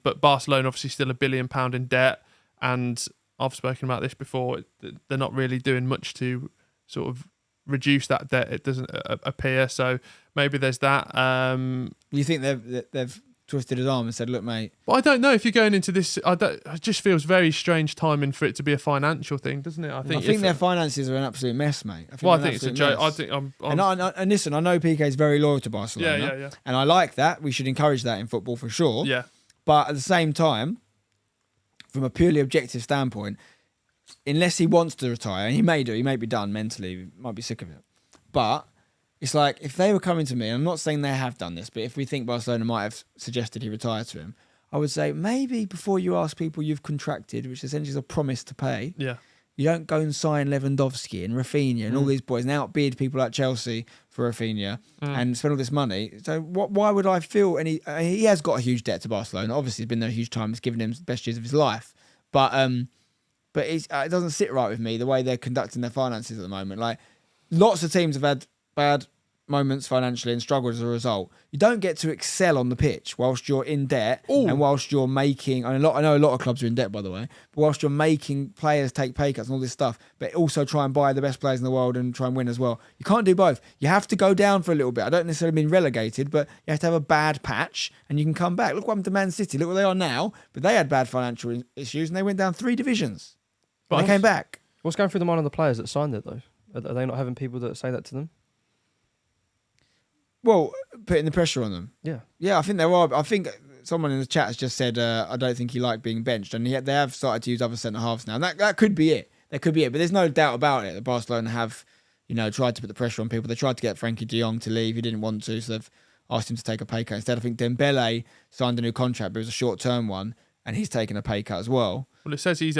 But Barcelona obviously still £1 billion in debt, and I've spoken about this before. They're not really doing much to sort of reduce that debt. It doesn't appear. So maybe there's that. You think they've twisted his arm and said, "Look, mate." But I don't know if you're going into this. It just feels very strange timing for it to be a financial thing, doesn't it? I think their finances are an absolute mess, mate. I think it's a joke. I think I'm and listen, I know Pique is very loyal to Barcelona. Yeah. And I like that. We should encourage that in football for sure. Yeah. But at the same time, from a purely objective standpoint, unless he wants to retire, and he may be done mentally, he might be sick of it. But it's like, if they were coming to me, and I'm not saying they have done this, but if we think Barcelona might have suggested he retire to him, I would say maybe before you ask people you've contracted, which essentially is a promise to pay, you don't go and sign Lewandowski and Rafinha and all these boys and outbid people like Chelsea for Rafinha and spend all this money. So why would I feel any... he has got a huge debt to Barcelona. Obviously, it's been there a huge time. It's given him the best years of his life. But it doesn't sit right with me, the way they're conducting their finances at the moment. Like, lots of teams have had bad moments financially and struggled as a result. You don't get to excel on the pitch whilst you're in debt and whilst you're making... I know a lot of clubs are in debt, by the way, but whilst you're making players take pay cuts and all this stuff, but also try and buy the best players in the world and try and win as well. You can't do both. You have to go down for a little bit. I don't necessarily mean relegated, but you have to have a bad patch and you can come back. Look what happened to Man City. Look where they are now, but they had bad financial issues and they went down 3 divisions. But they came back. What's going through the mind of the players that signed it, though? Are they not having people that say that to them? Well, putting the pressure on them. Yeah, I think there are. I think someone in the chat has just said, I don't think he liked being benched. And yet they have started to use other centre-halves now. And that could be it. That could be it. But there's no doubt about it that Barcelona have, tried to put the pressure on people. They tried to get Frankie de Jong to leave. He didn't want to, so they've asked him to take a pay cut. Instead, I think Dembele signed a new contract, but it was a short-term one. And he's taken a pay cut as well. Well, it says he's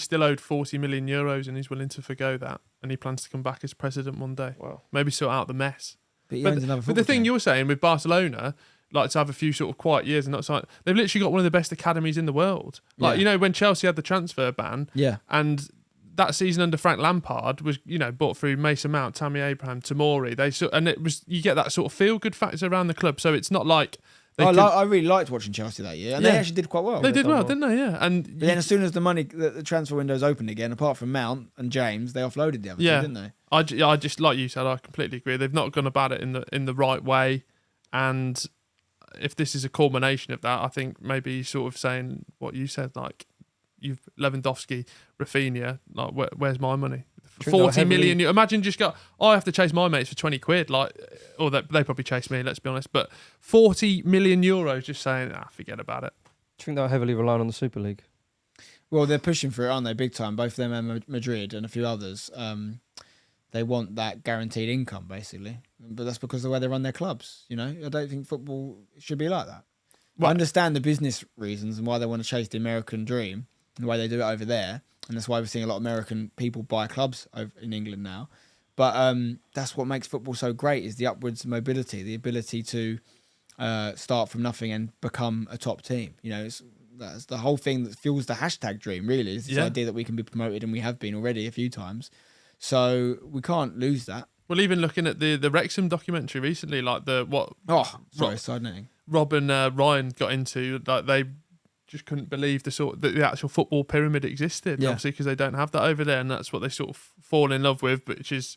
still owed 40 million euros and he's willing to forgo that. And he plans to come back as president one day. Wow. Maybe sort out the mess. But the thing you're saying with Barcelona, like to have a few sort of quiet years and not sign, they've literally got one of the best academies in the world. Like, when Chelsea had the transfer ban, and that season under Frank Lampard was, bought through Mason Mount, Tammy Abraham, Tomori. And it was, you get that sort of feel good factor around the club. So it's not like I really liked watching Chelsea that year, and they actually did quite well. They did well, didn't they? Yeah. But then as soon as the transfer windows opened again, apart from Mount and James, they offloaded the other two, didn't they? I just, like you said, I completely agree. They've not gone about it in the right way, and if this is a culmination of that, I think maybe sort of saying what you said, like you've Lewandowski, Rafinha, like where's my money? 40 million. Imagine just I have to chase my mates for 20 quid, or they probably chase me, let's be honest. But 40 million euros, just saying, forget about it. Do you think they're heavily relying on the Super League? Well, they're pushing for it, aren't they? Big time. Both of them and Madrid and a few others. They want that guaranteed income, basically. But that's because of the way they run their clubs. I don't think football should be like that. Well, I understand the business reasons and why they want to chase the American dream and the way they do it over there. And that's why we're seeing a lot of American people buy clubs over in England now. But that's what makes football so great, is the upwards mobility, the ability to start from nothing and become a top team. That's the whole thing that fuels the hashtag dream, really, is this idea that we can be promoted, and we have been already a few times. So we can't lose that. Well, even looking at the Wrexham documentary recently, like side noting. Rob and Ryan got into, like, they just couldn't believe the actual football pyramid existed, obviously, because they don't have that over there, and that's what they sort of fall in love with, which is,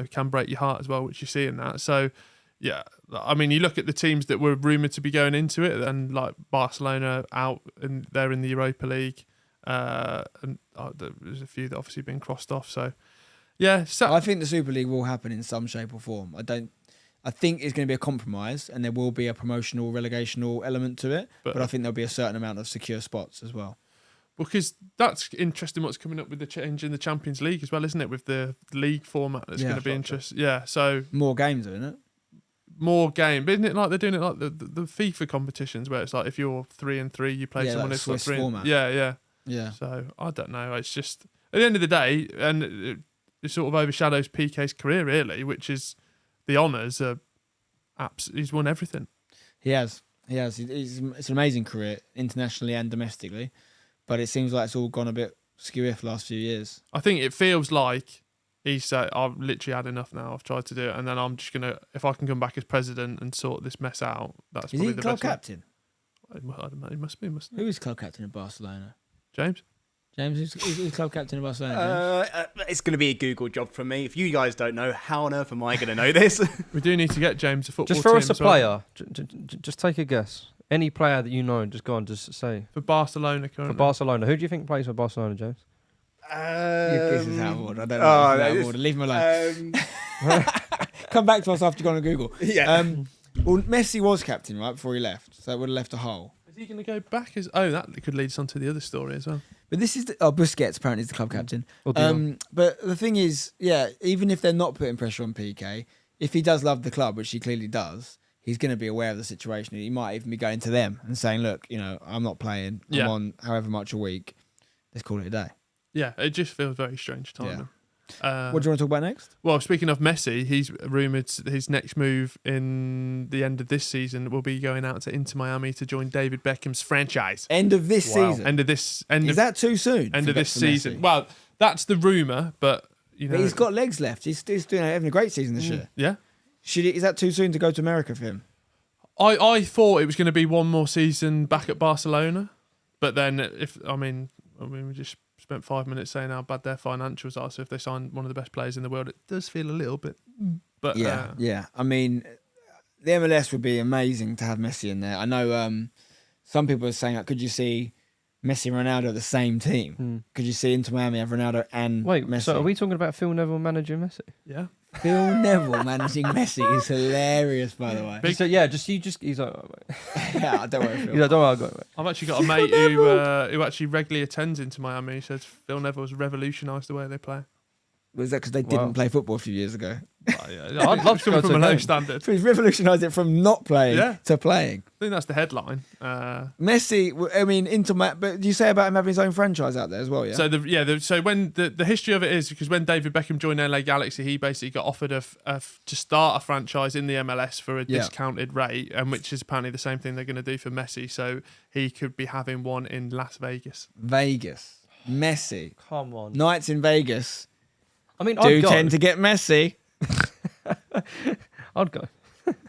can break your heart as well, which you see in that. So, yeah, I mean, you look at the teams that were rumoured to be going into it, and like Barcelona out, and they're in the Europa League, and there's a few that obviously been crossed off. So, yeah, I think the Super League will happen in some shape or form. I think it's going to be a compromise, and there will be a promotional, relegational element to it. But I think there'll be a certain amount of secure spots as well. Because that's interesting what's coming up with the change in the Champions League as well, isn't it? With the league format, that's going to be interesting. Yeah, so more games, isn't it? More game, but isn't it like they're doing it like the FIFA competitions, where it's like if you're 3-3, you play someone who's like 3. Format. Yeah. So I don't know. It's just at the end of the day, and it sort of overshadows Pique's career, really, which is the honours are he's won everything. He has. It's an amazing career, internationally and domestically, but it seems like it's all gone a bit skew for the last few years. I think it feels like he said, I've literally had enough now. I've tried to do it, and then I'm just going to, if I can come back as president and sort this mess out, that's probably the best. Is he club captain? He must be. Who is club captain of Barcelona? James, who's club captain of Barcelona? It's going to be a Google job for me. If you guys don't know, how on earth am I going to know this? We do need to get James a football team. Just throw us a as well. player. Just take a guess. Any player that you know, just go on, just say. For Barcelona currently. For Barcelona. Who do you think plays for Barcelona, James? This is out of order. I don't know. Oh, This is out of this- order. Leave him alone. Come back to us after you've gone on Google. Yeah. Well, Messi was captain, right, before he left. So it would have left a hole. Is he going to go back? That could lead us on to the other story as well. But this is... Busquets apparently is the club captain. Or Dion. But the thing is, even if they're not putting pressure on Pique, if he does love the club, which he clearly does, he's going to be aware of the situation. He might even be going to them and saying, look, I'm not playing. I'm on however much a week. Let's call it a day. Yeah, it just feels very strange timing. What do you want to talk about next? Well, speaking of Messi, he's rumoured his next move in the end of this season will be going out to Inter Miami to join David Beckham's franchise. End of this season. Is that too soon? End of this for season. Messi? Well, that's the rumour, but But he's got legs left. He's having a great season this year. Yeah. Is that too soon to go to America for him? I thought it was going to be one more season back at Barcelona, but then we just spent 5 minutes saying how bad their financials are. So if they sign one of the best players in the world, it does feel a little bit. But Yeah. I mean, the MLS would be amazing to have Messi in there. I know some people are saying, could you see Messi and Ronaldo at the same team? Could you see Inter Miami have Ronaldo and Messi? So are we talking about Phil Neville managing Messi? yeah. Phil Neville managing Messi is hilarious, by the way. He's like, Yeah, don't worry, Phil. he's like, don't worry, I'll go away. I've actually got a mate who actually regularly attends into Miami. He says Phil Neville's revolutionised the way they play. Was that because they didn't play football a few years ago? I'd love to go from to a a low game. standard. So he's revolutionised it from not playing to playing. I think that's the headline. Messi, I mean, but do you say about him having his own franchise out there as well? Yeah. So when the history of it is because when David Beckham joined LA Galaxy, he basically got offered to start a franchise in the MLS for a discounted rate, and which is apparently the same thing they're going to do for Messi. So he could be having one in Las Vegas. Vegas, Messi, Come on. nights in Vegas. I mean, Do tend to get messy. I'd go.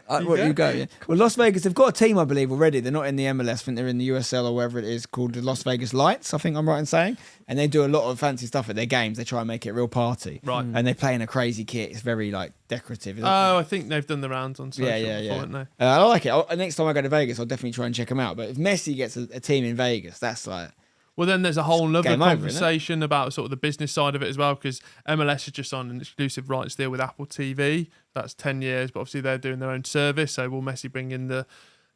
You go, yeah. Well, Las Vegas, they've got a team, I believe, already. They're not in the MLS. I think they're in the USL or wherever it is, called the Las Vegas Lights, I think I'm right in saying. And they do a lot of fancy stuff at their games. They try and make it a real party. Right. And they play in a crazy kit. It's very, decorative. I think they've done the rounds on social Yeah. before, haven't they? I like it. Next time I go to Vegas, I'll definitely try and check them out. But if Messi gets a team in Vegas, that's like... Well, then there's a whole other game over, conversation about sort of the business side of it as well, because MLS has just signed an exclusive rights deal with Apple TV. That's 10 years, but obviously they're doing their own service. So will Messi bring in the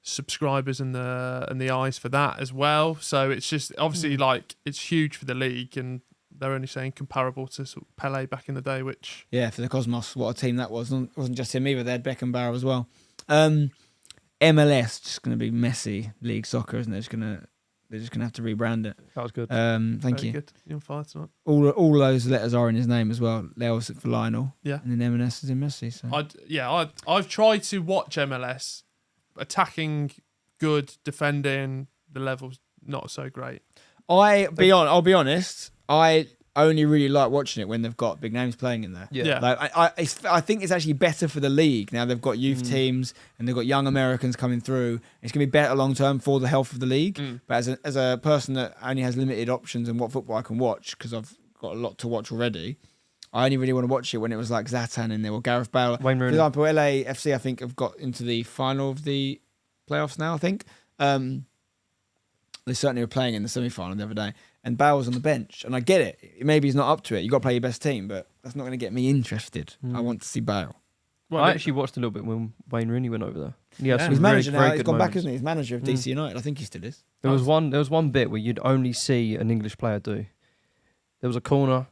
subscribers and the eyes for that as well? So it's just obviously it's huge for the league, and they're only saying comparable to sort of Pele back in the day, which Yeah, for the Cosmos, what a team that was. It wasn't just him either. They had Beckenbauer as well. MLS just going to be Messi League Soccer, isn't it? They're just going to have to rebrand it. That was good. Thank very you. good. You're on fire tonight. All those letters are in his name as well. Leo's for Lionel. Yeah. And then MLS is in Messi. So. I've tried to watch MLS, attacking good, defending the levels not so great. I'll be honest. I only really like watching it when they've got big names playing in there. Yeah. I think it's actually better for the league now. They've got youth teams and they've got young Americans coming through. It's going to be better long term for the health of the league. But as a person that only has limited options in what football I can watch, because I've got a lot to watch already, I only really want to watch it when it was like Zlatan in there or Gareth Bale. Wayne Rooney. For example, LAFC I think have got into the final of the playoffs now. I think they certainly were playing in the semi-final the other day. And Bale was on the bench. And I get it. Maybe he's not up to it. You've got to play your best team, but that's not going to get me interested. I want to see Bale. Well, I actually watched a little bit when Wayne Rooney went over there. Yeah. He's manager now. very He's good gone back, moments. isn't he? He's manager of DC United. I think he still is. There was one bit where you'd only see an English player do. There was a corner.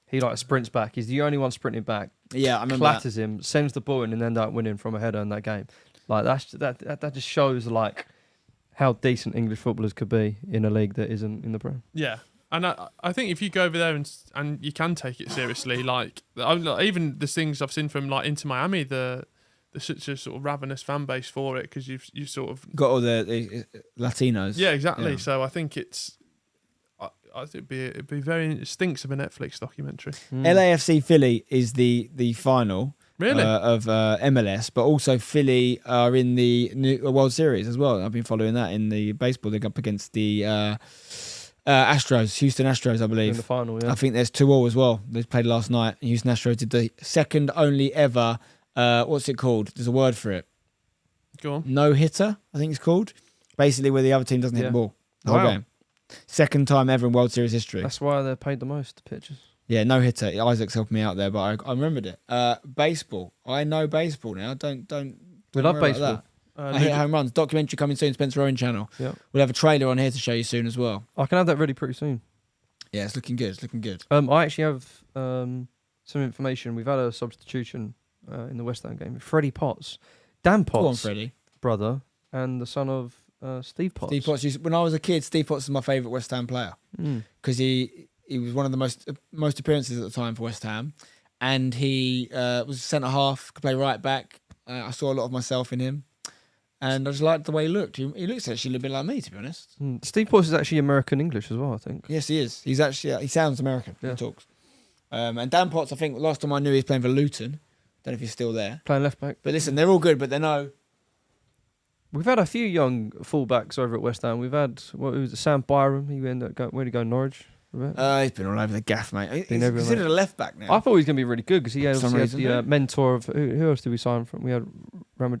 He sprints back. He's the only one sprinting back. Yeah, I remember Clatters him, sends the ball in, and end up winning from a header in that game. That just shows how decent English footballers could be in a league that isn't in the Prem. Yeah. And I think if you go over there and you can take it seriously, even the things I've seen from Inter Miami, there's such a sort of ravenous fan base for it because you sort of got all the Latinos. Yeah, exactly. Yeah. So I think I think it'd be it stinks of a Netflix documentary. LAFC Philly is the final. Really? Of MLS, but also Philly are in the new World Series as well. I've been following that in the baseball. They're up against the Astros, Houston Astros, I believe. In the final, yeah. I think there's 2-2 as well. They played last night. Houston Astros did the second only ever, what's it called? There's a word for it. Go on. No hitter, I think it's called. basically where the other team doesn't hit Yeah. the ball the whole Wow. game. Second time ever in World Series history. That's why they're paid the most, the pitchers. Yeah, no hitter. Isaac's helped me out there, but I remembered it. Baseball. I know baseball now. Don't We love worry about baseball. that. I hit home runs. Documentary coming soon, Spencer Owen channel. Yeah. We'll have a trailer on here to show you soon as well. I can have that ready pretty soon. Yeah, it's looking good. It's looking good. I actually have some information. We've had a substitution in the West Ham game. Freddie Potts, Dan Go on, Potts' Freddie. brother, and the son of Steve Potts. Steve Potts. When I was a kid, Steve Potts was my favourite West Ham player because he was one of the most appearances at the time for West Ham, and he was centre half, could play right back. I saw a lot of myself in him, and I just liked the way he looked. He looks actually a little bit like me, to be honest. Steve Potts is actually American English as well, I think. Yes, he is. He's actually he sounds American when Yeah. he talks. And Dan Potts, I think last time I knew he was playing for Luton. Don't know if he's still there. Playing left back. But listen, they're all good, but they're no. We've had a few young fullbacks over at West Ham. We've had Sam Byram. He ended up where did he go? Norwich. He's been all over the gaff, mate. He's Been everywhere, considered a left back now. I thought he was going to be really good because he had, For some obviously had reason, the mentor of who else did we sign from? We had Arbeloa.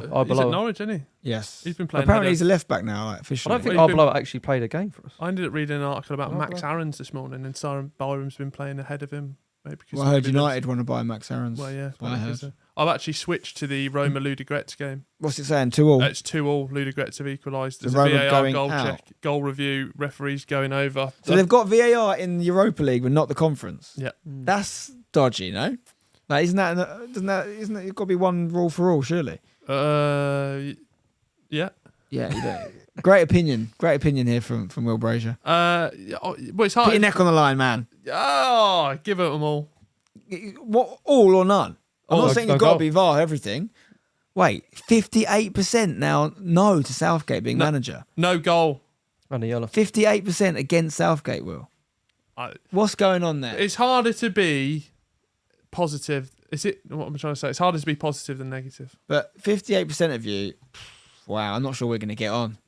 He's at Arbeloa. Norwich, isn't he? Yes. He's been playing Apparently, header. he's a left back now, like, I officially. don't think Well, he's been- Arbeloa actually played a game for us. I ended up reading an article about Oh, Max well. Aarons this morning, and Siren Byram's been playing ahead of him. Maybe because Well, I heard maybe there's- United want to buy Max Aarons. Well, yeah. That's what I heard. I've actually switched to the Roma Ludogorets game. What's it saying? 2-2. It's 2-2. Ludogorets have equalised. There's So a Roma VAR going goal out. check, goal review, referees going over. So they've got VAR in the Europa League, but not the conference. Yeah. That's dodgy, no? Like, isn't it got to be one rule for all? Surely. Yeah. Yeah. You know. Great opinion here from Will Brazier. Well, it's hard. Put your neck on the line, man. Oh, give it them all. What, all or none? I'm All not or saying no you've got to goal. be VAR everything. Wait, 58% now no to Southgate being No. manager. No goal. And a yellow. 58% against Southgate, Will. What's going on there? It's harder to be positive. Is it what I'm trying to say? It's harder to be positive than negative. But 58% of you, wow, I'm not sure we're going to get on.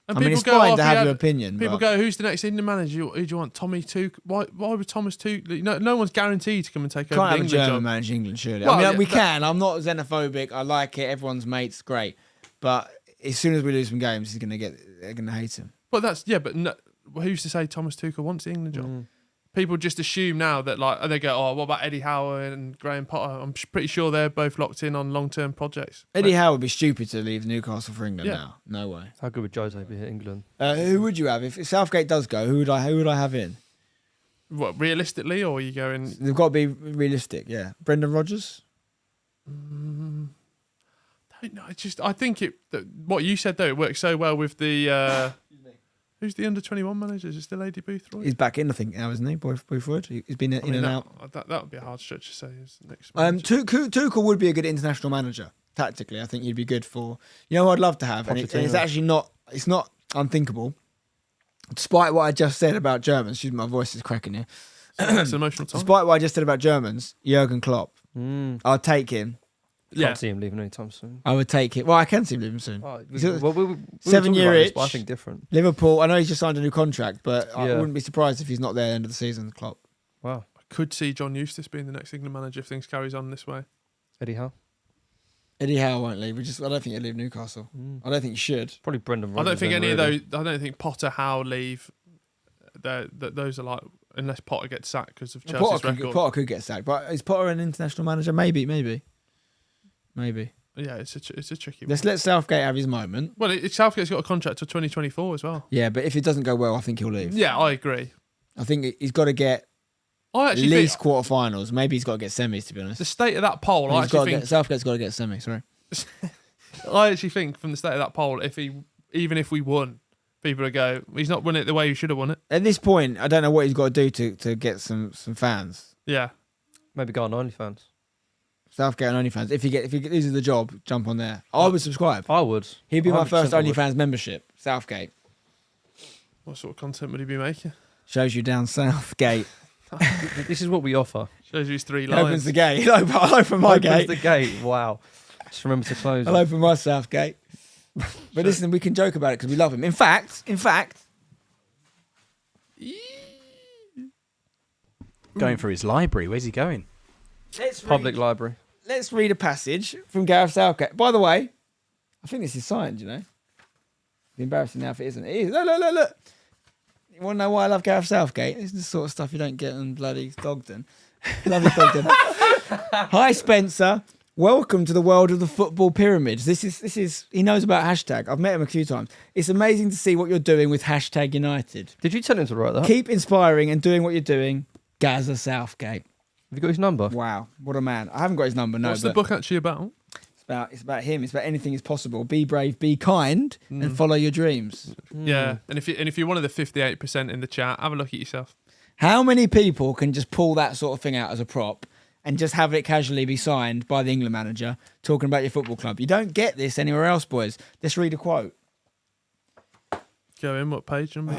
And I mean, people it's go, fine "Oh, to if we have had-" your opinion. People but go, "Who's the next England manager? Who do you want? Tommy Tuchel? Why would Thomas Tuchel? No one's guaranteed to come and take over can't the have a England German job. manage England, surely. Well, I mean, yeah, we but- can. I'm not xenophobic. I like it. Everyone's mates, great. But as soon as we lose some games, they're going to hate him. But but no, who's to say Thomas Tuchel wants the England job? People just assume now that and they go, "Oh, what about Eddie Howe and Graham Potter?" I'm pretty sure they're both locked in on long-term projects. Eddie Howe would be stupid to leave Newcastle for England Yeah. now. No way. How good would Jose be at England? Who would you have if Southgate does go? Who would I have in? What, realistically, or are you going? They've got to be realistic. Yeah, Brendan Rodgers. I think what you said though, it works so well with the. Who's the under-21 manager? Is it still Lady Boothroyd? He's back in, I think, now, isn't he? Boothroyd. He's been in and out. That would be a hard stretch to say. Is next Tuchel would be a good international manager. Tactically, I think he'd be good for. You know, who I'd love to have, and it's Pochettino. actually not. It's not unthinkable. Despite what I just said about Germans, excuse me, my voice is cracking here. it's an emotional time. Despite what I just said about Germans, Jurgen Klopp, I'll take him. Can't see him leaving anytime soon. I would take it. Well, I can see him leaving soon. Oh, He's a- we 7 year itch. but I think different. Liverpool. I know he's just signed a new contract, but I Yeah. wouldn't be surprised if he's not there at the end of the season. Klopp. Wow. Could see John Eustace being the next England manager if things carries on this way. Eddie Howe. Eddie Howe won't leave. I don't think he'll leave Newcastle. I don't think he should. Probably Brendan I Rodgers. don't think then, any of really. those. I don't think Potter, Howe leave. Those are like unless Potter gets sacked because of Chelsea's record. Potter could get sacked, but is Potter an international manager? Maybe. Yeah, it's a tricky one. Let's let Southgate have his moment. Well, Southgate's got a contract till 2024 as well. Yeah, but if it doesn't go well, I think he'll leave. Yeah, I agree. I think he's got to get I at actually least think quarterfinals. Maybe he's got to get semis, to be honest. the state of that poll. I actually think Southgate's got to get semis. Sorry. I actually think from the state of that poll, even if we won, people would go, he's not won it the way he should have won it. At this point, I don't know what he's got to do to get some fans. Yeah. Maybe go on OnlyFans. Southgate and OnlyFans. If he loses the job, jump on there. I would subscribe. I would. He'd be my 100% first I would. OnlyFans membership. Southgate What sort of content would he be making? shows you down Southgate. This is what we offer. Shows you his 3 He opens lines. the gate. I'll open my Opens gate. the gate. Wow. Just remember to close I'll it. open my Southgate. But listen, we can joke about it because we love him. In fact, Going through his library. Where's he going? Public library. let's read a passage from Gareth Southgate. By the way, I think this is signed, you know. The embarrassing outfit isn't it? It is. Look. You want to know why I love Gareth Southgate? This is the sort of stuff you don't get on bloody Dogden. Lovely Dogden. Hi, Spencer. Welcome to the world of the football pyramids. This is. He knows about hashtag. I've met him a few times. It's amazing to see what you're doing with hashtag United. Did you tell him to write that? Keep inspiring and doing what you're doing, Gaza Southgate. Have you got his number? Wow, what a man! I haven't got his number. No, What's the but book actually about? it's about him. It's about anything is possible. Be brave, be kind, and follow your dreams. Yeah, and if you're one of the 58% in the chat, have a look at yourself. How many people can just pull that sort of thing out as a prop and just have it casually be signed by the England manager talking about your football club? You don't get this anywhere else, boys. Let's read a quote. Go in, what page number?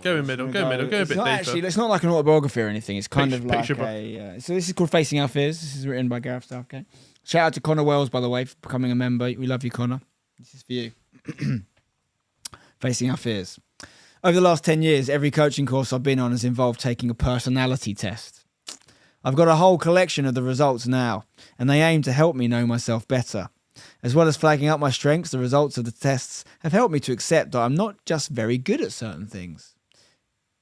Go in middle, go middle, go a It's bit not deeper. actually, it's not like an autobiography or anything. It's kind of like Picture book. so this is called Facing Our Fears. This is written by Gareth Southgate. Shout out to Connor Wells, by the way, for becoming a member. We love you, Connor. This is for you. Facing Our Fears. Over the last 10 years, every coaching course I've been on has involved taking a personality test. I've got a whole collection of the results now, and they aim to help me know myself better. As well as flagging up my strengths, the results of the tests have helped me to accept that I'm not just very good at certain things.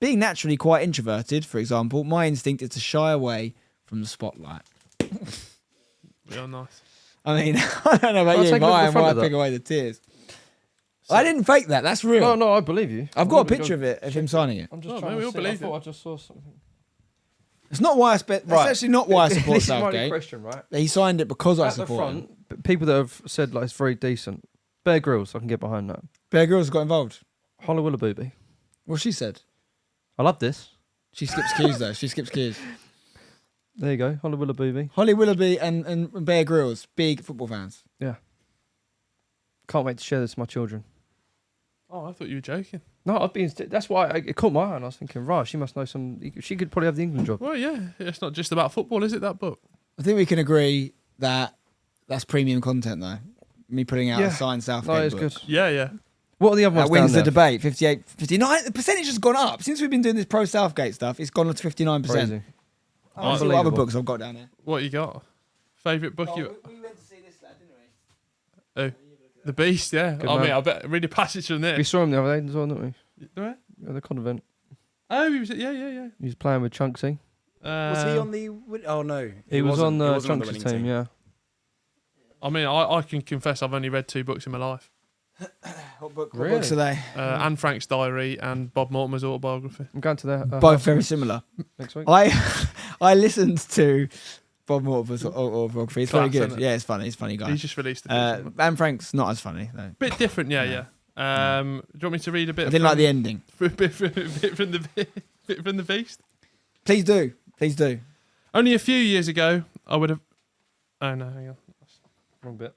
Being naturally quite introverted, for example, my instinct is to shy away from the spotlight. Real nice. I mean, I don't know about I'll you, take a but look at I the am front of wiping that. away the tears. I didn't fake that. That's real. No, I believe you. I've got a picture of it, of him signing it. I'm just Oh, trying mate, we to all see. I believe thought it. I just saw something. It's not why I spent. That's Right. actually not why I support This is my only Southgate. question, right? He signed it because I At the support him. front, people that have said like it's very decent. Bear Grylls, I can get behind that. Bear Grylls got involved. Holly Willoughby. Well, she said. I love this. She skips cues, though. She skips cues. There you go, Holly Willoughby. Holly Willoughby and Bear Grylls, big football fans. Yeah. Can't wait to share this with my children. Oh, I thought you were joking. No, I've been. That's why it caught my eye, and I was thinking, right, she must know some. She could probably have the England job. Well, yeah, it's not just about football, is it, that book? I think we can agree that that's premium content, though. Me putting out Yeah. a signed Southgate No, it's book. good. Yeah. What are the other ones That wins down the there? debate. 58, 59. The percentage has gone up. Since we've been doing this pro Southgate stuff, it's gone up to 59%. Crazy. Let's see what other Unbelievable. books I've got down here. What you got? Favourite book you... we went to see this lad, didn't we? Oh, The Beast, yeah. Good I mean, man. I bet read a passage from We this. saw him the other day as well, didn't we? Where? At the convent. Oh, he was... Yeah. He was playing with Chunksy. Was he on the? Oh no, He was wasn't. on the wasn't Chunksy winning team, yeah. I mean, I can confess I've only read 2 books in my life. What Really? books are they? Anne Frank's diary and Bob Mortimer's autobiography. I'm going to their Both very similar. next week. I listened to Bob Mortimer's autobiography. It's very Class, good. isn't it? Yeah, it's funny. He's a funny guy. He's just released the Anne Frank's not as funny, though. bit different, yeah. Do you want me to read a bit? I didn't like the ending. bit from the Beast. Please do. Please do. Only a few years ago, I would have. Oh no, hang on. Wrong bit.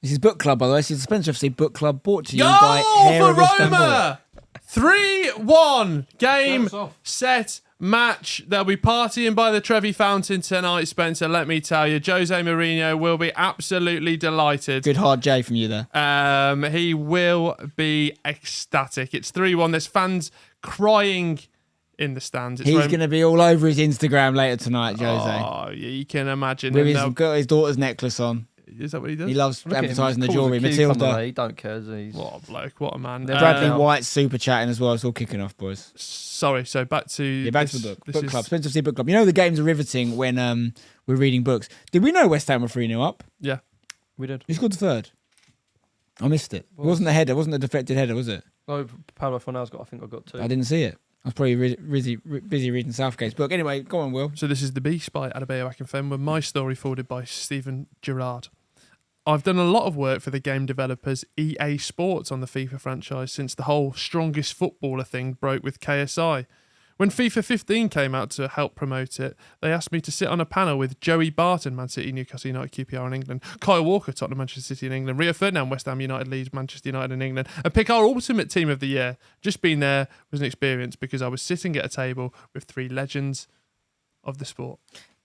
This is Book Club, by the way. This is the Spencer FC Book Club brought to you Goal by Hair for of Istanbul. Roma! 3-1. Game, Shirts off. set, match. They'll be partying by the Trevi Fountain tonight, Spencer. Let me tell you, Jose Mourinho will be absolutely delighted. Good hard J from you there. He will be ecstatic. It's 3-1. There's fans crying in the stands. It's He's Roma- going to be all over his Instagram later tonight, Jose. Oh, you can imagine. with him his, now. got his daughter's necklace on. Is that what he does? He loves Look at him, advertising the he's cool as jewellery. a cucumber, Matilda. mate. He don't care. He's What a bloke. What a man. Bradley White super chatting as well. It's all kicking off, boys. Sorry, so back to... Yeah, back to this- the book. this Book is- Club. Spencer FC Book Club. You know the games are riveting when we're reading books. Did we know West Ham were 3-0 up? Yeah. we did. Who scored the third? I missed it. It wasn't a header. It wasn't a deflected header, was it? No, Pablo Fornal's got. I think I got 2. I didn't see it. I was probably busy reading Southgate's book. Anyway, go on, Will. So this is The Beast by Adebayo Akinfenwa, my story forwarded by Stephen Gerard. I've done a lot of work for the game developers EA Sports on the FIFA franchise since the whole strongest footballer thing broke with KSI. When FIFA 15 came out to help promote it, they asked me to sit on a panel with Joey Barton, Man City, Newcastle United, QPR in England, Kyle Walker, Tottenham, Manchester City in England, Rio Ferdinand, West Ham United, Leeds, Manchester United in England, and pick our ultimate team of the year. Just being there was an experience because I was sitting at a table with 3 legends of the sport.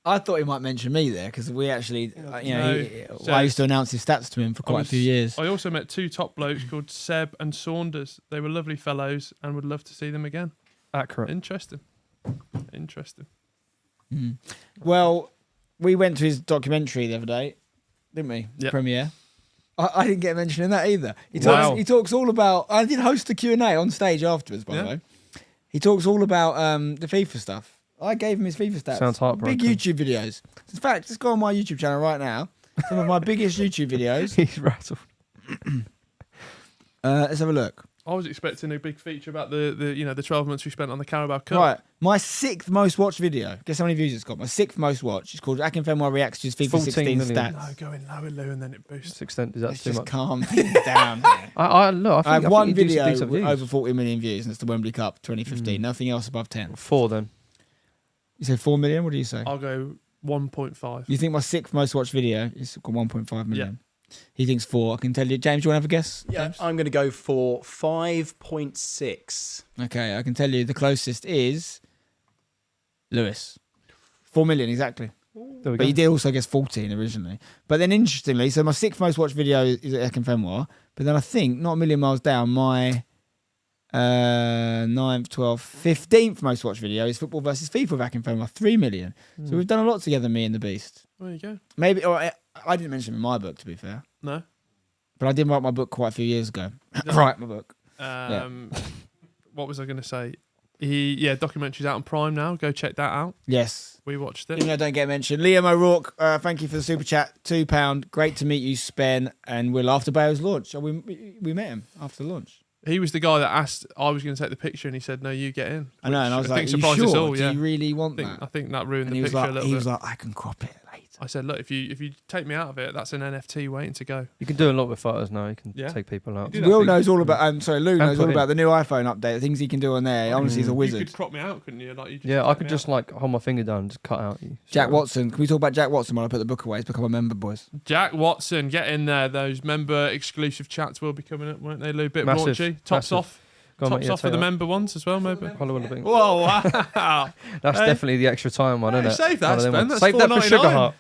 I thought he might mention me there because we actually, No. So- I used to announce his stats to him for quite a few years. I also met 2 top blokes called Seb and Saunders. They were lovely fellows and would love to see them again. Accurate. Interesting. Well, we went to his documentary the other day, didn't we? Yep. Premiere. I didn't get mentioned in that either. Wow. He talks all about. I did host a Q&A on stage afterwards, by the way. He talks all about the FIFA stuff. I gave him his FIFA stats. Sounds heartbroken. Big YouTube videos. In fact, just go on my YouTube channel right now. Some of my biggest YouTube videos. He's rattled. Let's have a look. I was expecting a big feature about the 12 months we spent on the Carabao Cup. Right, my 6th most watched video. Guess how many views it's got? My 6th most watched. It's called Akinfenwa Reacts to his FIFA 14 16 million. stats. No, going lower, Lou, and then it boosts. To extent, is that Let's too just much? calm things down. Here. I I have one you do some video decent with views. over 40 million views, and it's the Wembley Cup 2015. Nothing else above 10. 4 then. You say 4 million? What do you say? I'll go 1.5. You think my 6th most watched video is got 1.5 million? He thinks 4. I can tell you. James, you want to have a guess? Yeah, James? I'm going to go for 5.6. Okay, I can tell you the closest is Lewis. 4 million, exactly. There we But go. he did also guess 14 originally. But then interestingly, so my 6th most watched video is at Akinfenwa. But then I think, not a million miles down, my 9th, 12th, 15th most watched video is Football versus FIFA with Akinfenwa, 3 million. So we've done a lot together, me and the Beast. There you go. Maybe, or I didn't mention him in my book, to be fair. No. But I did write my book quite a few years ago. did? Write my book. What was I going to say? Documentary's out on Prime now. Go check that out. Yes. We watched Even it. though I don't get mentioned. Liam O'Rourke, thank you for the super chat. £2. Great to meet you, Spen and Will, after Bale's launch. So we met him after the launch. He was the guy that asked, I was going to take the picture, and he said, no, you get in. I know, and I was I like, think are you surprised sure? us all, Do you really want I that? think that ruined And the he was picture a like, little bit. I can crop it later. I said, look, if you take me out of it, that's an NFT waiting to go. You can do a lot with fighters now. You can Yeah. take people out. You do that Will thing. knows all about. Lou knows put all in. about the new iPhone update. The things he can do on there. Honestly, he's a You wizard. could crop me out, couldn't you? Like you just Yeah, I take could me just out. like hold my finger down and just cut out you. Jack Watson. Can we talk about Jack Watson while I put the book away? He's become a member, boys. Jack Watson, get in there. Those member exclusive chats will be coming up, won't they, Lou? Bit Massive, raunchy. Tops massive. off. Go on, Tops mate, yeah, off for take the that. member ones as well, maybe. Hollow will have been- Whoa, wow. That's Hey. definitely the extra time one, Hey, isn't it? save that, One of them Spen, ones. that's Save that for $4.99. Sugar Heart.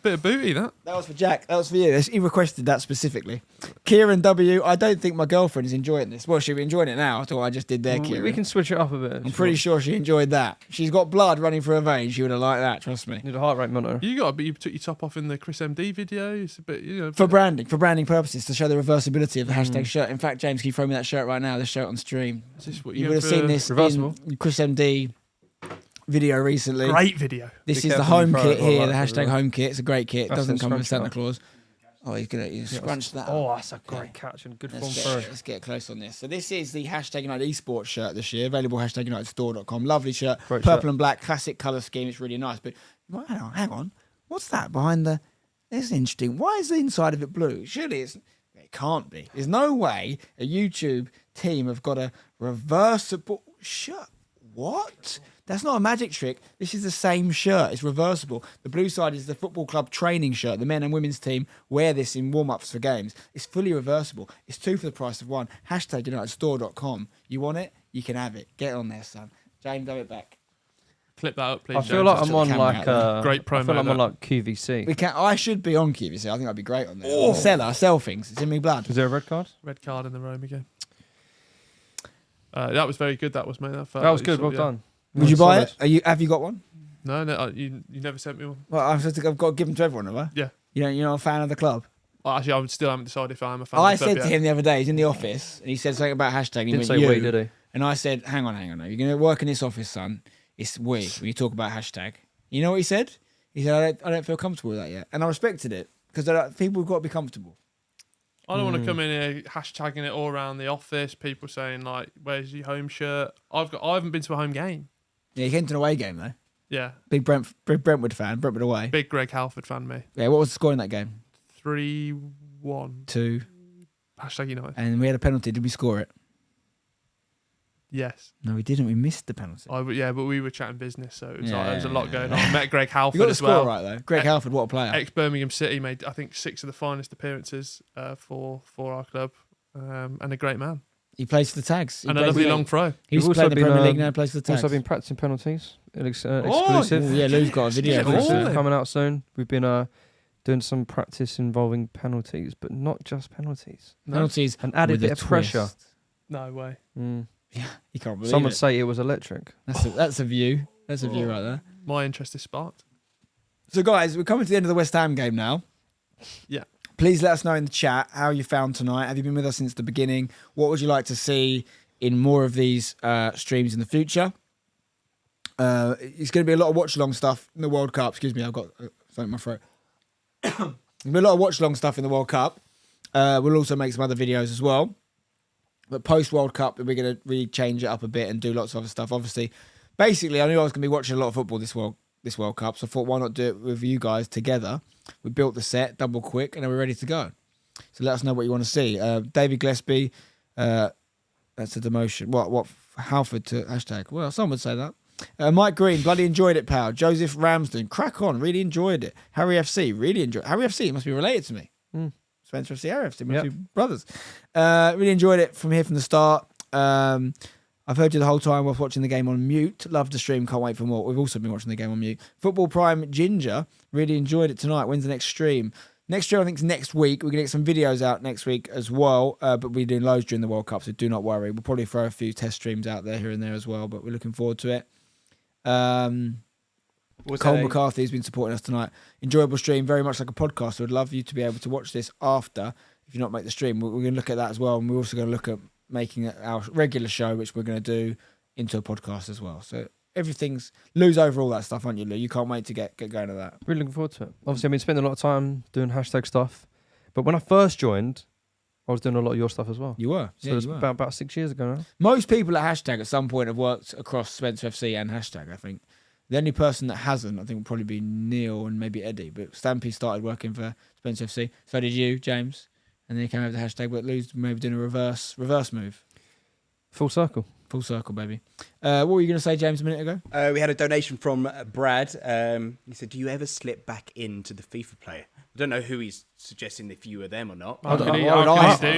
Bit of booty, that. That was for Jack. That was for you. He requested that specifically. Kieran W. I don't think my girlfriend is enjoying this. Well, she'll be enjoying it now. That's what I just did there, Kieran. We can switch it up a bit. I'm pretty sure she enjoyed that. She's got blood running through her veins. She would have liked that. Trust me. Need a heart rate monitor. You took your top off in the Chris MD video. It's a bit, For branding purposes, to show the reversibility of the hashtag shirt. In fact, James, can you throw me that shirt right now? This shirt on stream. Is this what You you're would have going seen for? this reversible? in Chris MD video recently. Great video. This Be is the careful home you throw kit it like here, the that, hashtag right? home kit. It's a great kit. It That's doesn't the come with scrunch Santa up. Claus. Oh, he's going to scrunch that. Oh, that's a great catch and good form throw. Let's get close on this. So this is the hashtag United Esports shirt this year. Available hashtag UnitedStore.com. Lovely shirt. Great Purple shirt. and black, classic colour scheme. It's really nice. But hang on. What's that behind the... It's interesting. Why is the inside of it blue? Surely it can't be. There's no way a YouTube team have got a reversible shirt. What? That's not a magic trick. This is the same shirt. It's reversible. The blue side is the football club training shirt. The men and women's team wear this in warm-ups for games. It's fully reversible. It's 2 for the price of 1. Hashtag UnitedStore.com. You want it? You can have it. Get on there, son. James, have it back. Clip that up, please. I feel James. like Just I'm took on the camera like out there. Great I feel promo, like I'm on that. like QVC. We can. I should be on QVC. I think I'd be great on there. I sell things. It's in me blood. Is there a red card? Red card in the room again. That was very good. That was, mate. That That was good. Well done. Would you buy it? Have you got one? No, you never sent me one. Well, I've got to give them to everyone, have I? Yeah. You're not a fan of the club? Well, actually, I still haven't decided if I am a fan. I of the club said to yet. him the other day, he's in the office, and he said something about hashtag. And he Didn't went, say you. we, did he? And I said, hang on. You're going to work in this office, son. It's we when you talk about hashtag. You know what he said? He said, I don't feel comfortable with that yet. And I respected it because people have got to be comfortable. I don't want to come in here hashtagging it all around the office. People saying like, "Where's your home shirt?" I haven't been to a home game. Yeah, he came to an away game, though. Yeah, Big Brentwood fan, Brentwood away. big Greg Halford fan, me. Yeah, what was the score in that game? 3-1. 2. Hashtag United. And we had a penalty. Did we score it? Yes. No, we didn't. We missed the penalty. But we were chatting business, so it was Yeah, like, there was a lot yeah, going yeah. on. Met Greg You Halford got the as score well. right, though. Greg Halford, what a player. Ex Birmingham City, made I think 6 of the finest appearances for our club, and a great man. He plays for the Tags. He And a plays lovely for- long throw. He used to You've play in also the Premier been, League, now he plays for the Tags. Also been practicing penalties. Exclusive. Oh, yeah, Lou's got a video. Yeah, of it. all. Coming out soon. We've been doing some practice involving penalties, but not just penalties. Penalties. An added with bit a of pressure. twist. No way. Mm. You can't believe Some would it. say it was electric. That's a view. That's a view right there. My interest is sparked. So, guys, we're coming to the end of the West Ham game now. Yeah. Please let us know in the chat how you found tonight. Have you been with us since the beginning? What would you like to see in more of these streams in the future? It's going to be a lot of watch-along stuff in the World Cup. Excuse me, I've got something in my throat. There'll be a lot of watch-along stuff in the World Cup. We'll also make some other videos as well. But post-World Cup, we're going to really change it up a bit and do lots of other stuff. Obviously, basically, I knew I was going to be watching a lot of football this World Cup, so I thought, why not do it with you guys together? We built the set, double quick, and then we're ready to go. So let us know what you want to see. David Gillespie, that's a demotion. What? Halford to hashtag. Well, someone would say that. Mike Green, bloody enjoyed it, pal. Joseph Ramsden, crack on, really enjoyed it. Harry FC, really enjoyed it. Harry FC must be related to me. Spencer FC, Harry FC, must be brothers. Really enjoyed it from the start. I've heard you the whole time whilst watching the game on mute. Love the stream, can't wait for more. We've also been watching the game on mute. Football Prime Ginger, really enjoyed it tonight. When's the next stream? Next stream, I think, is next week. We're going to get some videos out next week as well, but we're doing loads during the World Cup, so do not worry. We'll probably throw a few test streams out there here and there as well, but we're looking forward to it. Cole McCarthy has been supporting us tonight. Enjoyable stream, very much like a podcast. So I'd love you to be able to watch this after, if you not make the stream. We're going to look at that as well, and we're also going to look at making our regular show, which we're going to do, into a podcast as well. So everything's lose over all that stuff, aren't you, Lou? You can't wait to get going to that. Really looking forward to it. Obviously, I've been spending a lot of time doing hashtag stuff, but when I first joined, I was doing a lot of your stuff as well. You were. So it was about 6 years ago now. Most people at hashtag at some point have worked across Spencer FC and hashtag, I think. The only person that hasn't, I think, will probably be Neil and maybe Eddie. But Stampy started working for Spencer FC. So did you, James. And then he came over to hashtag, but Lou's maybe doing a reverse move. Full circle. Full circle, baby. What were you going to say, James, a minute ago? We had a donation from Brad. He said, do you ever slip back into the FIFA player? I don't know who he's suggesting, if you were them or not. How can he do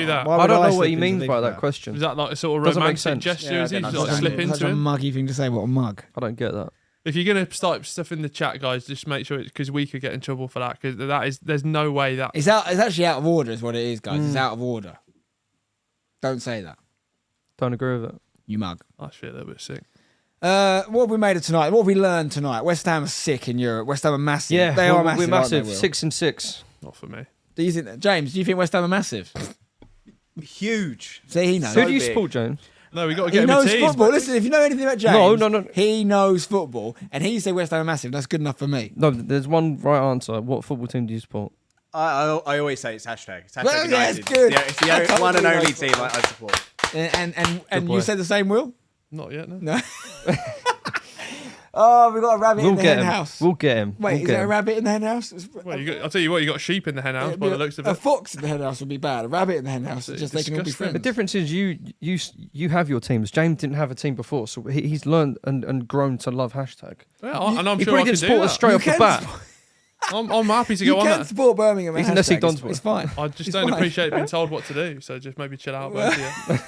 that? I don't know what he means by that question. Is that like a sort of Doesn't make romantic sense. gesture? Yeah, Is he I just don't like slip understand. Such into a him? muggy thing to say. What a mug. I don't get that. If you're going to start stuff in the chat, guys, just make sure because we could get in trouble for that, because there's no way that... It's actually out of order is what it is, guys. It's out of order. Don't say that. Don't agree with it. You mug. I feel a little bit sick. What have we made of tonight? What have we learned tonight? West Ham are sick in Europe. West Ham are massive. Yeah, they are massive. We're massive. Aren't they, Will? 6 and 6. Not for me. Do you think, James? Do you think West Ham are massive? Huge. See, he knows. Who do you big. support, James? No, we got to He get him a knows team. football. Listen, if you know anything about James, No. he knows football, and he said West Ham are massive. That's good enough for me. No, there's one right answer. What football team do you support? I always say it's hashtag. It's hashtag Well, yeah, it's United. good. Yeah, it's the I totally one and know only football. team I support. And boy. you said the same, Will? Not yet, no. No. Oh, we got a rabbit in the hen him. house. We'll get him. Wait, We'll is get there a him. rabbit in the hen house? Well, I'll tell you what, you got sheep in the hen house by the looks of A it. fox in the hen house would be bad. A rabbit in the hen house, It's just they can all be disgusting. The friends. difference is you have your teams. James didn't have a team before, so he's learned and grown to love hashtag. Yeah, and I'm He sure I probably can didn't do support us that. straight You off the can bat. support- I'm happy to You go on can that. support Birmingham. He's at an SC hashtag. Donswell. It's fine. I just It's don't fine. appreciate being told what to do, so just maybe chill out. Both of you.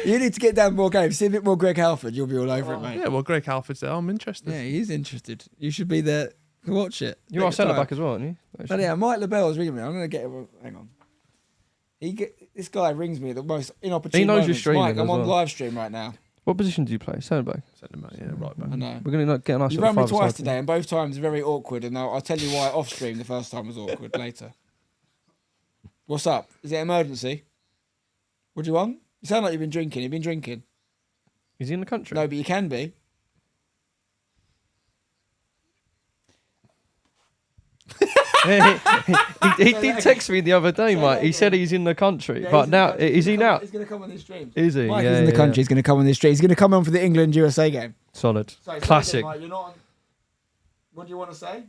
You need to get down more games. See a bit more Greg Halford. You'll be all over it, mate. Yeah, well, Greg Halford's there. I'm interested. Yeah, he is interested. You should be there to watch it. You are centre back as well, aren't you? But yeah, Mike LaBelle's ringing me. I'm going to get him. Hang on. This guy rings me at the most inopportune He knows you're moments. streaming Mike, I'm as on well. live stream right now. What position do you play? Centre back. Send him out, yeah, right back. I know. We're going to get a nice You little rang me five-a-side twice team. today, and both times very awkward. And I'll tell you why off stream. The first time was awkward. Later. What's up? Is it an emergency? What do you want? You sound like you've been drinking. You've been drinking. Is he in the country? No, but you can be. he did text me the other day, mate. He said he's in the country, but now is he now? He's going to come on this stream. Is he? Mike Yeah, is in the yeah. country. He's going to come on this stream. He's going to come on for the England USA game. Solid, Sorry, classic. Mike, you're not on. What do you want to say?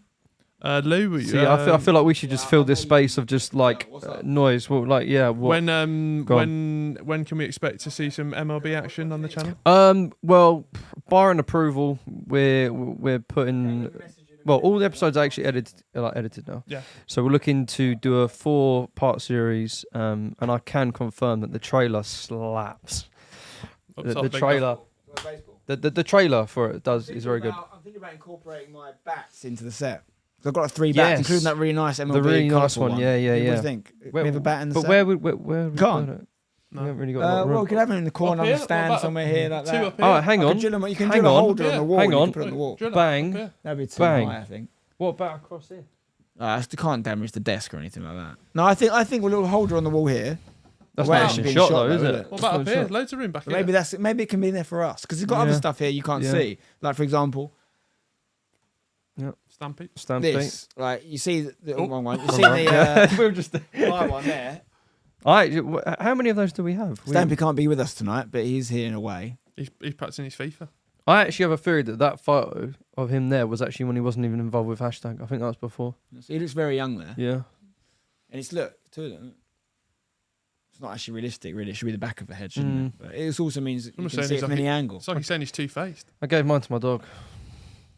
Lou, See, I feel like we should just fill this space of just like What's up? noise. Well, like yeah. What? when can we expect to see some MLB action on the channel? Well, barring approval, we're putting. Well, all the episodes are actually edited now. Yeah. So we're looking to do a 4-part series, and I can confirm that the trailer slaps. The trailer, the trailer for it is very good. I'm thinking about incorporating my bats into the set. So I've got 3 bats, Yes. including that really nice MLB. The really nice colourful one, yeah. What do you think? We have a bat in the But set. where we Can't. put it? We haven't really got a lot of Well, room. we could have it in the corner Up on the here, stand about somewhere here like two that. up here. All right, hang on. You can Hang drill a on. holder on the wall. Hang and you on. can put it on the wall. Drill it Bang. up here. That'd be too Bang. high, I think. What about across here? They can't damage the desk or anything like that. No, I think we'll hold her on the wall here. That's Well, not it should even be shot shot though, is though, it? What about up That's here? not- Loads of room back Maybe here. maybe it can be there for us because it's got other Yeah. stuff here you can't Yeah. see. Like for example, Stampede. Stampede. this. Like you see the Oh. wrong one. You see the we were just. white one there. How many of those do we have? Stampy can't be with us tonight, but he's here in a way. He's practicing his FIFA. I actually have a theory that photo of him there was actually when he wasn't even involved with hashtag. I think that was before. So he looks very young there, Yeah. and it's two of them. It's not actually realistic, really. It should be the back of the head, shouldn't it? But it also means that you Someone can saying see it he's from like any angle. It's like he's saying he's two-faced. I gave mine to my dog.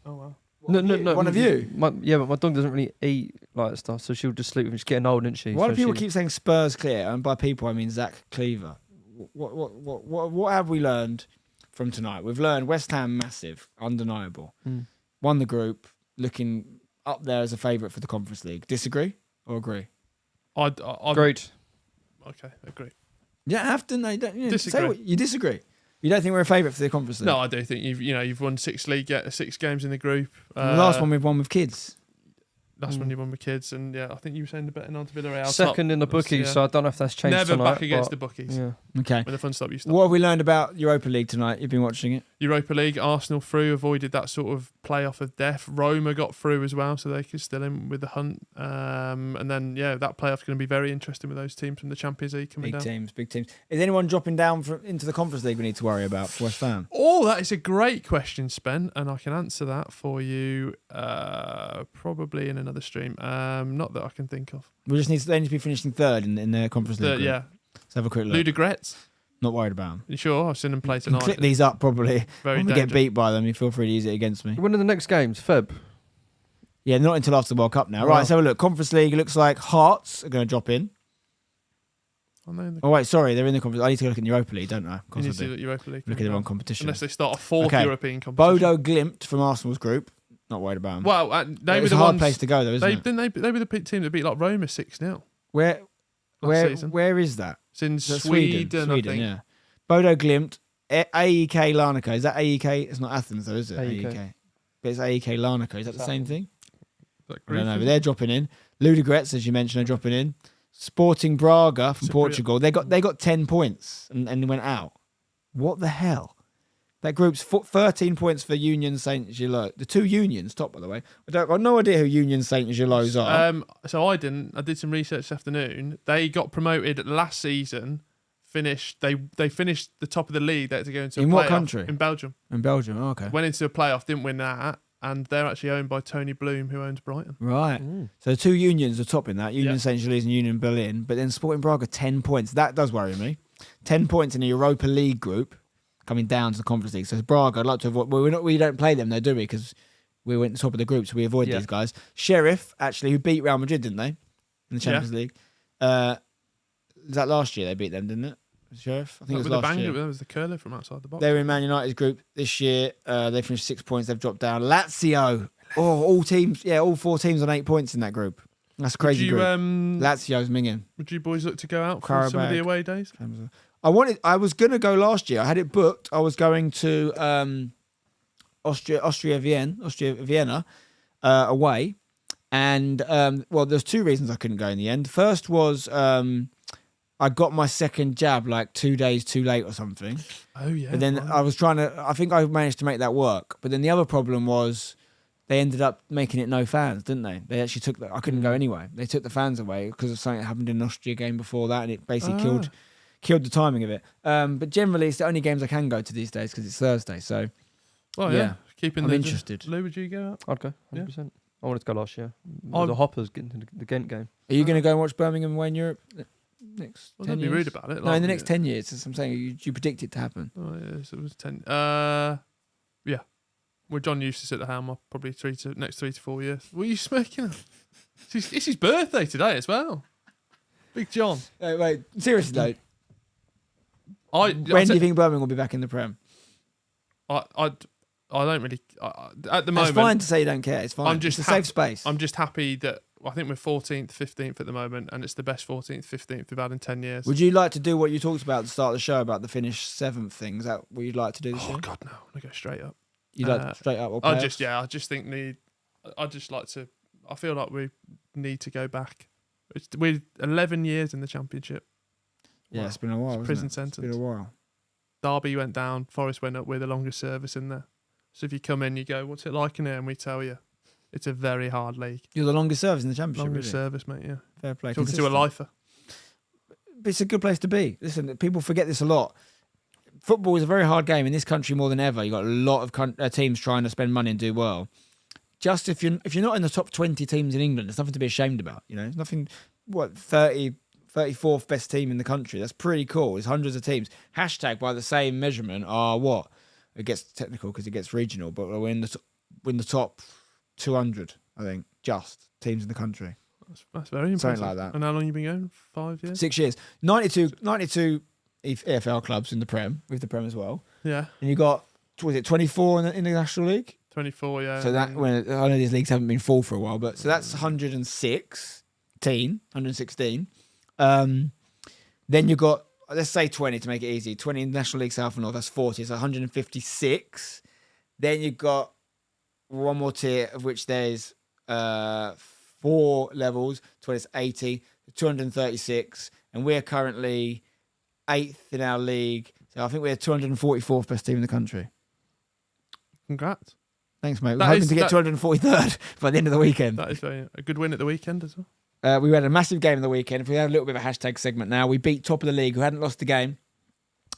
Oh, wow. No. One of you? But my dog doesn't really eat like that stuff, so she'll just sleep. She's getting old, isn't she? Why So do people she- keep saying Spurs clear? And by people, I mean Zach Cleaver. What have we learned from tonight? We've learned West Ham massive, undeniable. Won the group, looking up there as a favourite for the Conference League. Disagree or agree? Great. Okay, agree. You don't have to. No, you don't. You Disagree. you disagree. You don't think we're a favourite for the Conference League? No, I do think you've won 6 games in the group. The last one we've won with kids. That's when you won with kids, and yeah, I think you were saying the betting on to Villarreal. Second in the bookies, so I don't know if that's changed Never tonight, back against the but- bookies. Yeah. Okay. When the fun stop, you stop. What have we learned about Europa League tonight? You've been watching it. Europa League, Arsenal through, avoided that sort of playoff of death. Roma got through as well, so they could still in with the hunt. And then, that playoff's going to be very interesting with those teams from the Champions League coming down. Big teams. Is anyone dropping down into the Conference League we need to worry about for West Ham? Oh, that is a great question, Spen, and I can answer that for you probably in another stream. Not that I can think of. They need to be finishing third in the Conference League. group. Yeah. Let's have a quick look. Ludogorets. Not worried about them. You sure? I've seen them play You can tonight. clip these up probably. Very When we get dangerous. beat by them, you feel free to use it against me. When are the next games? Feb. Yeah, not until after the World Cup now. Wow. Right, let's have a look. Conference League, it looks like Hearts are going to drop in. Oh, no, Oh, wait, sorry, they're in the Conference. I need to look in Europa League, don't I? Of you course I need to do. do the Europa League. Look at the wrong competition. Unless they start a fourth Okay. European competition. Bodo Glimt from Arsenal's group. Not worried about them. Well, they were it's the a hard ones. place to go, though, isn't it? They were the team that beat like Roma 6-0 Where season. where is that? It's in Is that Sweden, I think. yeah. Bodo Glimt, AEK Larnaca. Is that AEK? It's not Athens, though, is it? AEK. AEK. But it's AEK Larnaca. Is that the same thing? Like I don't know, Greece, but they're dropping in. Ludogorets, as you mentioned, are dropping in. Sporting Braga from Cypriot. Portugal. They got 10 points and went out. What the hell? That group's 13 points for Union Saint Gilloise. The two Unions, top by the way. I've got no idea who Union Saint Gilloise are. So I did some research this afternoon. They got promoted last season. They finished the top of the league. They had to go into a In what playoff. country? In Belgium. In Belgium, okay. Went into a playoff, didn't win that, and they're actually owned by Tony Bloom, who owns Brighton. Right. So the two Unions are topping that. Union Yeah. Saint Gilloise and Union Berlin. But then Sporting Braga, 10 points. That does worry me. 10 points in the Europa League group coming down to the Conference League. So Braga, I'd like to avoid. Well, we don't play them though, do we? Because we went top of the group, so we avoid these guys. Sheriff, actually, who beat Real Madrid, didn't they? In the Champions League. Was that last year they beat them, didn't it? Sheriff? I think That it was last year. That was the curler from outside the box. They were in Man United's group this year. They finished 6 points. They've dropped down. Lazio. Oh, all four teams on 8 points in that group. That's a crazy group. Lazio's minging. Would you boys look to go out for some of the Karabakh. away days? I was going to go last year. I had it booked. I was going to Austria Vienna away. And, there's two reasons I couldn't go in the end. The first was I got my second jab like 2 days too late or something. Oh, yeah. But then I was I think I managed to make that work. But then the other problem was they ended up making it no fans, didn't they? They actually I couldn't go anyway. They took the fans away because of something that happened in an Austria game before that, and it basically killed the timing of it. But generally, it's the only games I can go to these days because it's Thursday. So, Well, yeah. Keeping I'm the interested. Lou, would you go out? I'd go 100%. I wanted to go last year. I'm- The Hoppers getting to the Ghent game. Are you going to go and watch Birmingham away in Europe next Well, 10 don't years? be rude about it. No, in the next 10 years. That's what I'm saying. You predict it to happen. Oh, yeah, so it was 10. Yeah. Well, John used to sit at the helm probably next 3 to 4 years. What are you smoking? It's his birthday today as well. Big John. Wait, seriously though, When when do you think Birmingham will be back in the Prem? I don't really. At the It's moment, fine to say you don't care. It's fine. I'm just it's a safe space. I'm just happy that I think we're 14th, 15th at the moment, and it's the best 14th, 15th we've had in 10 years. Would you like to do what you talked about at the start of the show about the finish 7th thing? Is that what you'd like to do this year? Oh God, no! I want to go straight up. You'd like straight up or I playoffs? just think I'd just like to. I feel like we need to go back. We're 11 years in the Championship. Yeah, it's been a while. It's Hasn't prison it? sentence. It's been a while. Derby went down, Forest went up. We're the longest service in there. So if you come in, you go, what's it like in here? And we tell you, it's a very hard league. You're the longest service in the Championship. Longest really. service, mate, yeah. Fair play. Talking to a Consistent. lifer. But it's a good place to be. Listen, people forget this a lot. Football is a very hard game in this country more than ever. You've got a lot of teams trying to spend money and do well. Just if you're not in the top 20 teams in England, there's nothing to be ashamed about. You know, there's nothing. 34th best team in the country. That's pretty cool. There's hundreds of teams. Hashtag by the same measurement are what? It gets technical because it gets regional, but we're in the top 200, I think, just teams in the country. That's very impressive. Something like that. And how long you been going? 5 years? 6 years. 92 EFL clubs in the Prem, with the Prem as well. Yeah. And you got, what was it, 24 in the National League? 24, yeah. So that, when I know these leagues haven't been full for a while, but so that's 116. Then you got, let's say 20 to make it easy. 20 in the National League South and North, that's 40. So 156. Then you've got one more tier, of which there's 4 levels. 20 is 80, 236. And we're currently 8th in our league. So I think we're 244th best team in the country. Congrats. Thanks, mate. We're hoping to get 243rd by the end of the weekend. That is a good win at the weekend as well. We had a massive game in the weekend. If we had a little bit of a hashtag segment now, we beat top of the league who hadn't lost the game.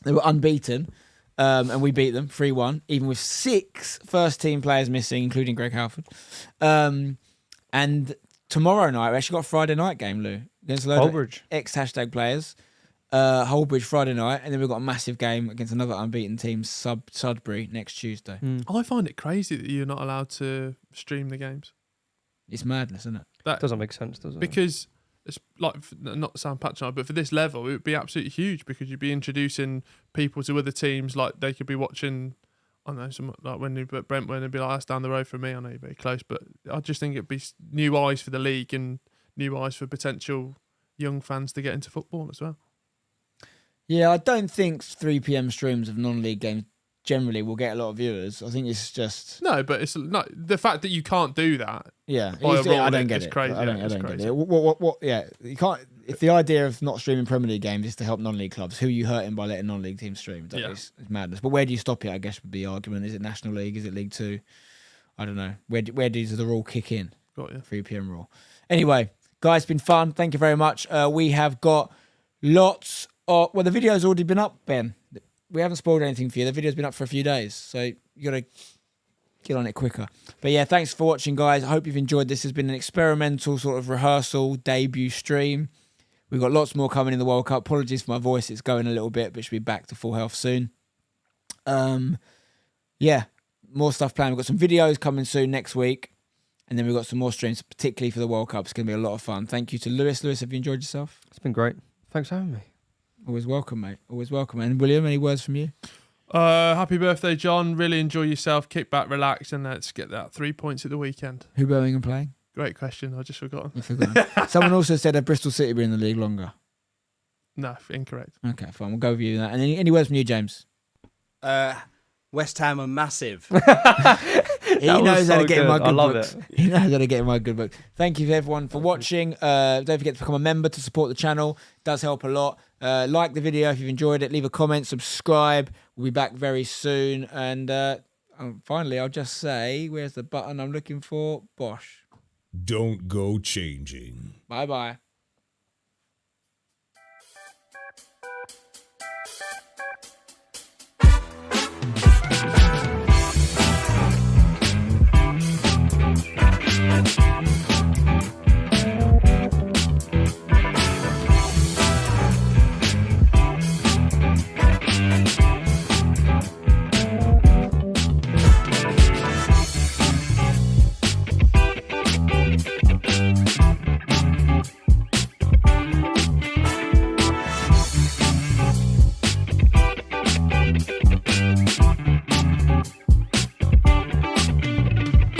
They were unbeaten, and we beat them 3-1, even with 6 first-team players missing, including Greg Halford. And tomorrow night, we actually got a Friday night game, Lou, against a load of ex-hashtag players. Holbridge Friday night, and then we've got a massive game against another unbeaten team, Sudbury, next Tuesday. I find it crazy that you're not allowed to stream the games. It's madness, isn't it? That doesn't make sense, does it? Because it's like, not to sound patronising, but for this level, it would be absolutely huge because you'd be introducing people to other teams. Like they could be watching, I don't know, some like when you but Brentwood, it'd be like, that's down the road from me. I know you're very close, but I just think it'd be new eyes for the league and new eyes for potential young fans to get into football as well. Yeah, I don't think 3 p.m. streams of non-league games generally will get a lot of viewers. I think it's just no, but it's not the fact that you can't do that. Yeah, I don't get it. it. Crazy. I don't crazy. get it. What? Yeah, you can't. If the idea of not streaming Premier League games is to help non-league clubs, who are you hurting by letting non-league teams stream? It's madness. But where do you stop it? I guess would be the argument. Is it National League? Is it League Two? I don't know. Where does the rule kick in? Got you. 3 p.m. rule. Anyway, guys, it's been fun. Thank you very much. We have got lots. Well, the video's already been up, Ben. We haven't spoiled anything for you. The video's been up for a few days, so you got to get on it quicker. But yeah, thanks for watching, guys. I hope you've enjoyed this. Has been an experimental sort of rehearsal debut stream. We've got lots more coming in the World Cup. Apologies for my voice. It's going a little bit, but should be back to full health soon. Yeah, more stuff planned. We've got some videos coming soon next week. And then we've got some more streams, particularly for the World Cup. It's going to be a lot of fun. Thank you to Lewis. Lewis, have you enjoyed yourself? It's been great. Thanks for having me. Always welcome, mate. Always welcome. And William, any words from you? Happy birthday, John. Really enjoy yourself. Kick back, relax, and let's get that 3 points at the weekend. Who Birmingham playing? Great question. I just forgotten. You've forgotten. Someone also said that Bristol City were in the league longer. No, incorrect. Okay, fine. We'll go with you on that. And any words from you, James? West Ham are massive. He knows how to get in my good I love books. it. He knows how to get in my good books. Thank you to everyone for watching. Don't forget to become a member to support the channel. It does help a lot. Like the video if you've enjoyed it. Leave a comment. Subscribe. We'll be back very soon. And finally, I'll just say, where's the button I'm looking for? Bosh. Don't go changing. Bye-bye.